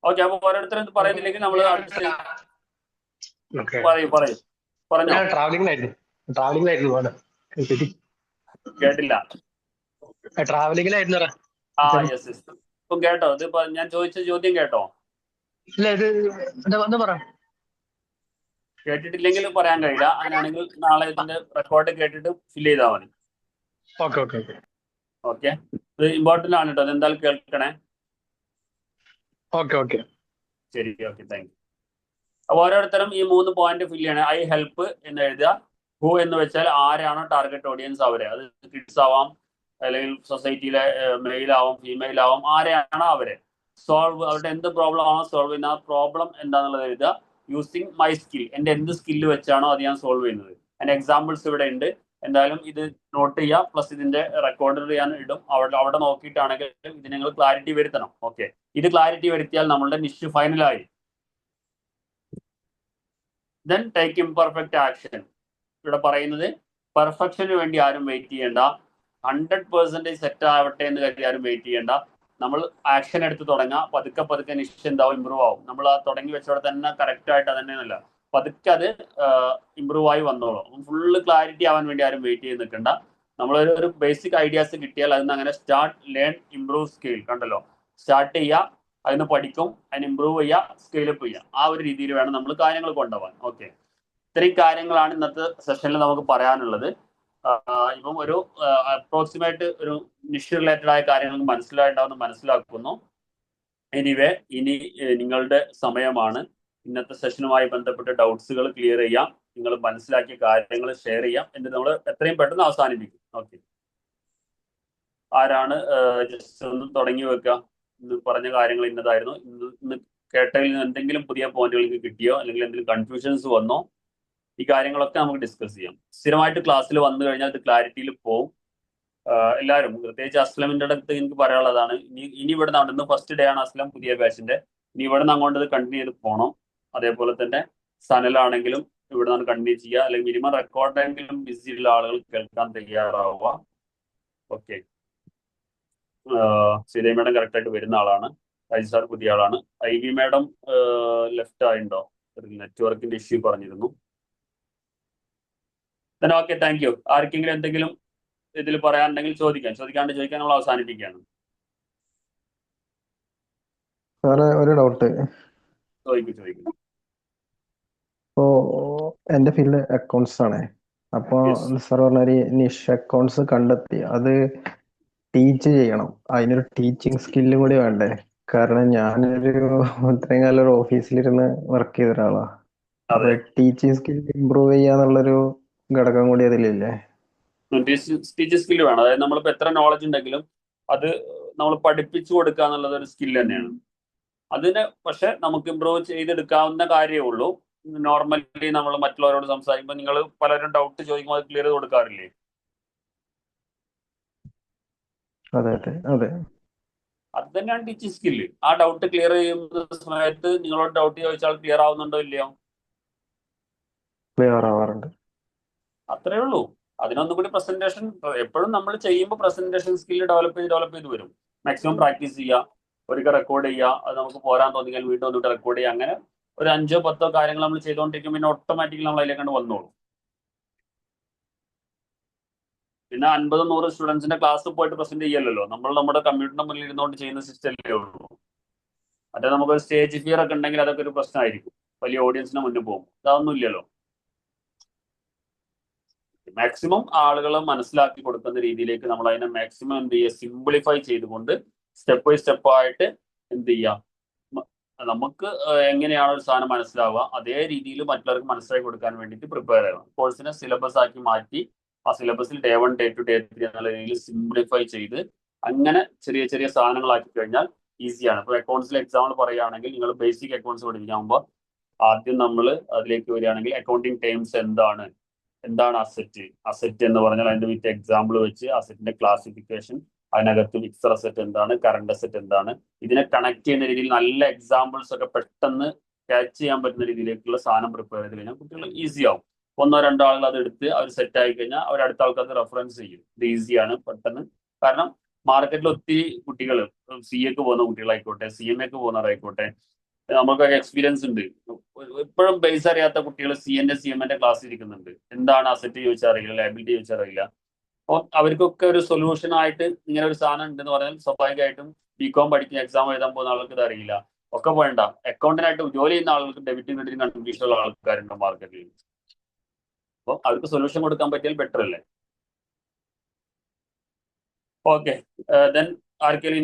ഓക്കെ, അപ്പൊ ഓരോരുത്തരും പറയുന്നില്ലെങ്കിൽ നമ്മൾ പറയും. പറഞ്ഞോ. ട്രാവലിംഗിലായിരുന്നു. കേട്ടില്ല. ട്രാവലിംഗിലായിരുന്നു. യെസ്. ഇപ്പം കേട്ടോ? ഇത് ഞാൻ ചോദിച്ച ചോദ്യം കേട്ടോ? ഇല്ല, ഇത് എന്താ പറ. കേട്ടിട്ടില്ലെങ്കിൽ പറയാൻ കഴിയില്ല. അങ്ങനെയാണെങ്കിൽ നാളെ ഇതിന്റെ റെക്കോർഡ് കേട്ടിട്ട് ഫില്ല് ചെയ്താൽ മതി. ഓക്കെ, ഇത് ഇമ്പോർട്ടന്റ് ആണ് കേട്ടോ. അത് എന്തായാലും കേൾക്കണേ. ശരി, ഓക്കെ, താങ്ക് യു. അപ്പൊ ഓരോരുത്തരും ഈ 3 പോയിന്റ് ഫില്ല് ചെയ്യണേ. ഐ ഹെൽപ്പ് എന്ന് എഴുതുക. ഹു എന്ന് വെച്ചാൽ ആരാണോ ടാർഗറ്റ് ഓഡിയൻസ് അവരെ, അത് കിഡ്സ് ആവാം, അല്ലെങ്കിൽ സൊസൈറ്റിയിലെ മെയിൽ ആവാം, ഫീമെയിൽ ആവാം, ആരെയാണോ അവരെ. സോൾവ്, അവരുടെ എന്ത് പ്രോബ്ലം ആണോ സോൾവ് ചെയ്യുന്നത് ആ പ്രോബ്ലം എന്താണെന്നുള്ളത് എഴുതുക. യൂസിങ് മൈ സ്കിൽ, എന്റെ എന്ത് സ്കില്ല് വെച്ചാണോ അത് ഞാൻ സോൾവ് ചെയ്യുന്നത്. അതിന്റെ എക്സാമ്പിൾസ് ഇവിടെ ഉണ്ട്. എന്തായാലും ഇത് നോട്ട് ചെയ്യുക. പ്ലസ് ഇതിന്റെ റെക്കോർഡ് ഞാൻ ഇടും. അവിടെ നോക്കിയിട്ടാണെങ്കിൽ ഇത് നിങ്ങൾ ക്ലാരിറ്റി വരുത്തണം. ഓക്കെ, ഇത് ക്ലാരിറ്റി വരുത്തിയാൽ നമ്മളുടെ നിഷ് ഫൈനലായി. Then take imperfect action. ഇവിടെ പറയുന്നത് പെർഫെക്ഷന് വേണ്ടി ആരും വെയിറ്റ് ചെയ്യേണ്ട, 100% സെറ്റ് ആവട്ടെ എന്ന് കരുതി ആരും വെയിറ്റ് ചെയ്യേണ്ട. നമ്മൾ ആക്ഷൻ എടുത്ത് തുടങ്ങുക, പതുക്കെ പതുക്കെ നിശ്ചിതം ഇമ്പ്രൂവ് ആവും. നമ്മൾ ആ തുടങ്ങി വെച്ചോടെ തന്നെ കറക്റ്റ് ആയിട്ട് അതന്നെയല്ല, പതുക്കെ അത് ഇമ്പ്രൂവ് ആയി വന്നോളും. ഫുള്ള് ക്ലാരിറ്റി ആവാൻ വേണ്ടി ആരും വെയിറ്റ് ചെയ്ത് നിൽക്കണ്ട. നമ്മളൊരു ബേസിക് ഐഡിയാസ് കിട്ടിയാൽ അതിന് അങ്ങനെ സ്റ്റാർട്ട്, ലേൺ, ഇമ്പ്രൂവ്, സ്കെയിൽ. കണ്ടല്ലോ, സ്റ്റാർട്ട് ചെയ്യുക, അതിന് പഠിക്കും, അതിന് ഇമ്പ്രൂവ് ചെയ്യുക, സ്കെയിലപ്പ് ചെയ്യുക. ആ ഒരു രീതിയിൽ വേണം നമ്മൾ കാര്യങ്ങൾ കൊണ്ടുപോകാൻ. ഓക്കെ, ഇത്രയും കാര്യങ്ങളാണ് ഇന്നത്തെ സെഷനിൽ നമുക്ക് പറയാനുള്ളത്. ഇപ്പം ഒരു അപ്രോക്സിമേറ്റ് ഒരു നിഷ് റിലേറ്റഡ് ആയ കാര്യങ്ങൾ മനസ്സിലായിട്ടുണ്ടാവുമെന്ന് മനസ്സിലാക്കുന്നു. എനിവേ, ഇനി നിങ്ങളുടെ സമയമാണ്. ഇന്നത്തെ സെഷനുമായി ബന്ധപ്പെട്ട ഡൗട്ട്സുകൾ ക്ലിയർ ചെയ്യാം, നിങ്ങൾ മനസ്സിലാക്കിയ കാര്യങ്ങൾ ഷെയർ ചെയ്യാം, എന്നിട്ട് നമ്മൾ എത്രയും പെട്ടെന്ന് അവസാനിപ്പിക്കും. ഓക്കെ, ആരാണ് ജസ്റ്റ് ഒന്ന് തുടങ്ങി വെക്കുക? ഇന്ന് പറഞ്ഞ കാര്യങ്ങൾ ഇന്നതായിരുന്നു. ഇന്ന് കേട്ടതിൽ നിന്ന് എന്തെങ്കിലും പുതിയ പോയിന്റുകൾ കിട്ടിയോ, അല്ലെങ്കിൽ എന്തെങ്കിലും കൺഫ്യൂഷൻസ് വന്നോ? ഈ കാര്യങ്ങളൊക്കെ നമുക്ക് ഡിസ്കസ് ചെയ്യാം. സ്ഥിരമായിട്ട് ക്ലാസ്സിൽ വന്നു കഴിഞ്ഞാൽ അത് ക്ലാരിറ്റിയിൽ പോവും. എല്ലാവരും, പ്രത്യേകിച്ച് അസ്ലമിന്റെ അടുത്ത് എനിക്ക് പറയാനുള്ളതാണ്, ഇനി ഇവിടെ നിന്ന് ഇന്ന് ഫസ്റ്റ് ഡേ ആണ് അസ്ലം പുതിയ ബാച്ചിന്റെ. ഇനി ഇവിടെ നിന്ന് അങ്ങോട്ട് ഇത് കണ്ടിന്യൂ ചെയ്ത് പോകണം. അതേപോലെ തന്നെ സനലാണെങ്കിലും ഇവിടെ നിന്ന് കണ്ടിന്യൂ ചെയ്യുക, അല്ലെങ്കിൽ മിനിമം റെക്കോർഡെങ്കിലും ബിസി ഉള്ള ആളുകൾ കേൾക്കാൻ തയ്യാറാവുക. ഓക്കെ, ശ്രീദേവി മേഡം കറക്റ്റ് ആയിട്ട് വരുന്ന ആളാണ്. രാജി സാർ പുതിയ ആളാണ്. IV മേഡം ലെഫ്റ്റ് ആയിണ്ടോ? ഒരു നെറ്റ്വർക്കിന്റെ ഇഷ്യൂ പറഞ്ഞിരുന്നു. Okay, thank you. ആർക്കെങ്കിലും എന്തെങ്കിലും ഇതിൽ പറയാനുണ്ടെങ്കിൽ ചോദിക്കാണ്ട് ചോദിക്കാൻ നമ്മൾ അവസാനിപ്പിക്കുകയാണ്. സാറേ, ഒരു ഡൗട്ട്. ചോദിക്കും. ഇപ്പോ എന്റെ ഫീൽഡ് അക്കൗണ്ട്സ് ആണ്. അപ്പോ സാർ പറഞ്ഞ നിഷ് അക്കൗണ്ട്സ് കണ്ടെത്തി അത് ടീച്ച് ചെയ്യണം. അതിനൊരു ടീച്ചിങ് സ്കില്ലും കൂടി വേണ്ടേ? കാരണം ഞാനൊരു ഇത്രയും കാലം ഒരു ഓഫീസിലിരുന്ന് വർക്ക് ചെയ്ത ഒരാളാ. അപ്പൊ ടീച്ചിങ് സ്കിൽ ഇമ്പ്രൂവ് ചെയ്യാന്നുള്ളൊരു ഘടകം കൂടി അതിലില്ലേ? ടീച്ചിങ് സ്കില്ല് വേണം. അതായത് നമ്മളിപ്പോൾ എത്ര നോളജ് ഉണ്ടെങ്കിലും അത് നമ്മൾ പഠിപ്പിച്ചു കൊടുക്കുക എന്നുള്ളത് ഒരു സ്കില്ല് തന്നെയാണ്. അതിന് പക്ഷെ നമുക്ക് ഇമ്പ്രൂവ് ചെയ്തെടുക്കാവുന്ന കാര്യമേ ഉള്ളൂ. നോർമലി നമ്മൾ മറ്റുള്ളവരോട് സംസാരിക്കുമ്പോൾ നിങ്ങൾ പലരും ഡൗട്ട് ചോദിക്കുമ്പോൾ അത് ക്ലിയർ ചെയ്ത് കൊടുക്കാറില്ലേ? അതെ. അത് തന്നെയാണ് ടീച്ചിങ് സ്കില്ല്. ആ ഡൗട്ട് ക്ലിയർ ചെയ്യുന്ന സമയത്ത് നിങ്ങളോട് ഡൗട്ട് ചോദിച്ചാൽ ക്ലിയർ ആവുന്നുണ്ടോ ഇല്ലയോ? ക്ലിയർ ആവാറുണ്ട്. അത്രേ ഉള്ളൂ. അതിനൊന്നും കൂടി പ്രസന്റേഷൻ എപ്പോഴും നമ്മൾ ചെയ്യുമ്പോൾ പ്രസന്റേഷൻ സ്കില്ല് ഡെവലപ്പ് ചെയ്ത് വരും. മാക്സിമം പ്രാക്ടീസ് ചെയ്യുക, ഒരിക്കൽ റെക്കോർഡ് ചെയ്യുക, അത് നമുക്ക് പോരാൻ തോന്നിയാൽ വീണ്ടും വന്നിട്ട് റെക്കോർഡ് ചെയ്യുക. അങ്ങനെ ഒരു 5-10 കാര്യങ്ങൾ നമ്മൾ ചെയ്തുകൊണ്ടിരിക്കും, പിന്നെ ഓട്ടോമാറ്റിക്കലി നമ്മൾ അതിലേക്കാണ്ട് വന്നോളും. പിന്നെ 50-100 സ്റ്റുഡൻസിന്റെ ക്ലാസ് പോയിട്ട് പ്രസന്റ് ചെയ്യല്ലോ. നമ്മൾ നമ്മുടെ കമ്പ്യൂട്ടറിന്റെ മുന്നിൽ ഇരുന്നുകൊണ്ട് ചെയ്യുന്ന സിസ്റ്റമല്ലേ ഉള്ളൂ. മറ്റേ നമുക്കൊരു സ്റ്റേജ് ഫിയർ ഒക്കെ ഉണ്ടെങ്കിൽ അതൊക്കെ ഒരു പ്രശ്നമായിരിക്കും. വലിയ ഓഡിയൻസിന് മുന്നിൽ പോകും. അതൊന്നും ഇല്ലല്ലോ. മാക്സിമം ആളുകളെ മനസ്സിലാക്കി കൊടുക്കുന്ന രീതിയിലേക്ക് നമ്മൾ അതിനെ മാക്സിമം എന്ത് ചെയ്യുക, സിംപ്ലിഫൈ ചെയ്തുകൊണ്ട് സ്റ്റെപ്പ് ബൈ സ്റ്റെപ്പ് ആയിട്ട് എന്ത് ചെയ്യുക, നമുക്ക് എങ്ങനെയാണ് ഒരു സാധനം മനസ്സിലാവുക അതേ രീതിയിൽ മറ്റുള്ളവർക്ക് മനസ്സിലാക്കി കൊടുക്കാൻ വേണ്ടിയിട്ട് പ്രിപ്പയർ ചെയ്യണം. കോഴ്സിനെ സിലബസ് ആക്കി മാറ്റി ആ സിലബസിൽ Day 1, Day 2, Day 3 എന്നുള്ള രീതിയിൽ സിംപ്ലിഫൈ ചെയ്ത് അങ്ങനെ ചെറിയ ചെറിയ സാധനങ്ങളാക്കി കഴിഞ്ഞാൽ ഈസിയാണ്. ഇപ്പോൾ അക്കൗണ്ട്സിലെ എക്സാമ്പിൾ പറയുകയാണെങ്കിൽ നിങ്ങൾ ബേസിക് അക്കൗണ്ട്സ് പഠിപ്പിക്കുമ്പോൾ ആദ്യം നമ്മൾ അതിലേക്ക് വരികയാണെങ്കിൽ അക്കൗണ്ടിങ് ടേംസ് എന്താണ് അസറ്റ് എന്ന് പറഞ്ഞാൽ അതിന്റെ വിത്ത് എക്സാമ്പിൾ വെച്ച് അസറ്റിന്റെ ക്ലാസിഫിക്കേഷൻ, അതിനകത്ത് ഫിക്സഡ് അസറ്റ് എന്താണ്, കറണ്ട് അസറ്റ് എന്താണ്, ഇതിനെ കണക്ട് ചെയ്യുന്ന രീതിയിൽ നല്ല എക്സാമ്പിൾസ് ഒക്കെ പെട്ടെന്ന് ക്യാച്ച് ചെയ്യാൻ പറ്റുന്ന രീതിയിലേക്കുള്ള സാധനം പ്രിപ്പയർ ചെയ്ത് കഴിഞ്ഞാൽ കുട്ടികൾ ഈസി ആവും. 1-2 ആളുകൾ അത് എടുത്ത് അവർ സെറ്റ് ആയി കഴിഞ്ഞാൽ അവർ അടുത്ത ആൾക്കാർക്ക് റെഫറൻസ് ചെയ്യും. ഇത് ഈസിയാണ് പെട്ടെന്ന്. കാരണം മാർക്കറ്റിൽ ഒത്തിരി കുട്ടികൾ CA-ക്ക് പോകുന്ന കുട്ടികളായിക്കോട്ടെ, CMA-ക്ക് പോകുന്നവരായിക്കോട്ടെ, നമുക്കൊക്കെ എക്സ്പീരിയൻസ് ഉണ്ട്. ഇപ്പോഴും ബേസ് അറിയാത്ത കുട്ടികൾ CMA ക്ലാസ് ഇരിക്കുന്നുണ്ട്. എന്താണ് അസറ്റ് ചോദിച്ചാൽ അറിയില്ല, ലയബിലിറ്റി ചോദിച്ചാൽ അറിയില്ല. അപ്പോൾ അവർക്കൊക്കെ ഒരു സൊല്യൂഷൻ ആയിട്ട് ഇങ്ങനെ ഒരു സാധനം ഉണ്ടെന്ന് പറഞ്ഞാൽ സ്വാഭാവികമായിട്ടും BCom പഠിക്കുന്ന എക്സാം എഴുതാൻ പോകുന്ന ആൾക്ക് ഇത് അറിയില്ല. ഒക്കെ വേണ്ട, അക്കൗണ്ടിനായിട്ട് ജോലി ചെയ്യുന്ന ആളുകൾക്ക് ഡെബിറ്റും ക്രെഡിറ്റും കൺഫ്യൂഷൻ ഉള്ള ആൾക്കാരുണ്ട് മാർക്കറ്റിൽ. അപ്പോൾ അവർക്ക് സൊല്യൂഷൻ കൊടുക്കാൻ പറ്റിയാൽ ബെറ്റർ അല്ലേ? ഓക്കെ, ദെൻ ആർക്കെങ്കിലും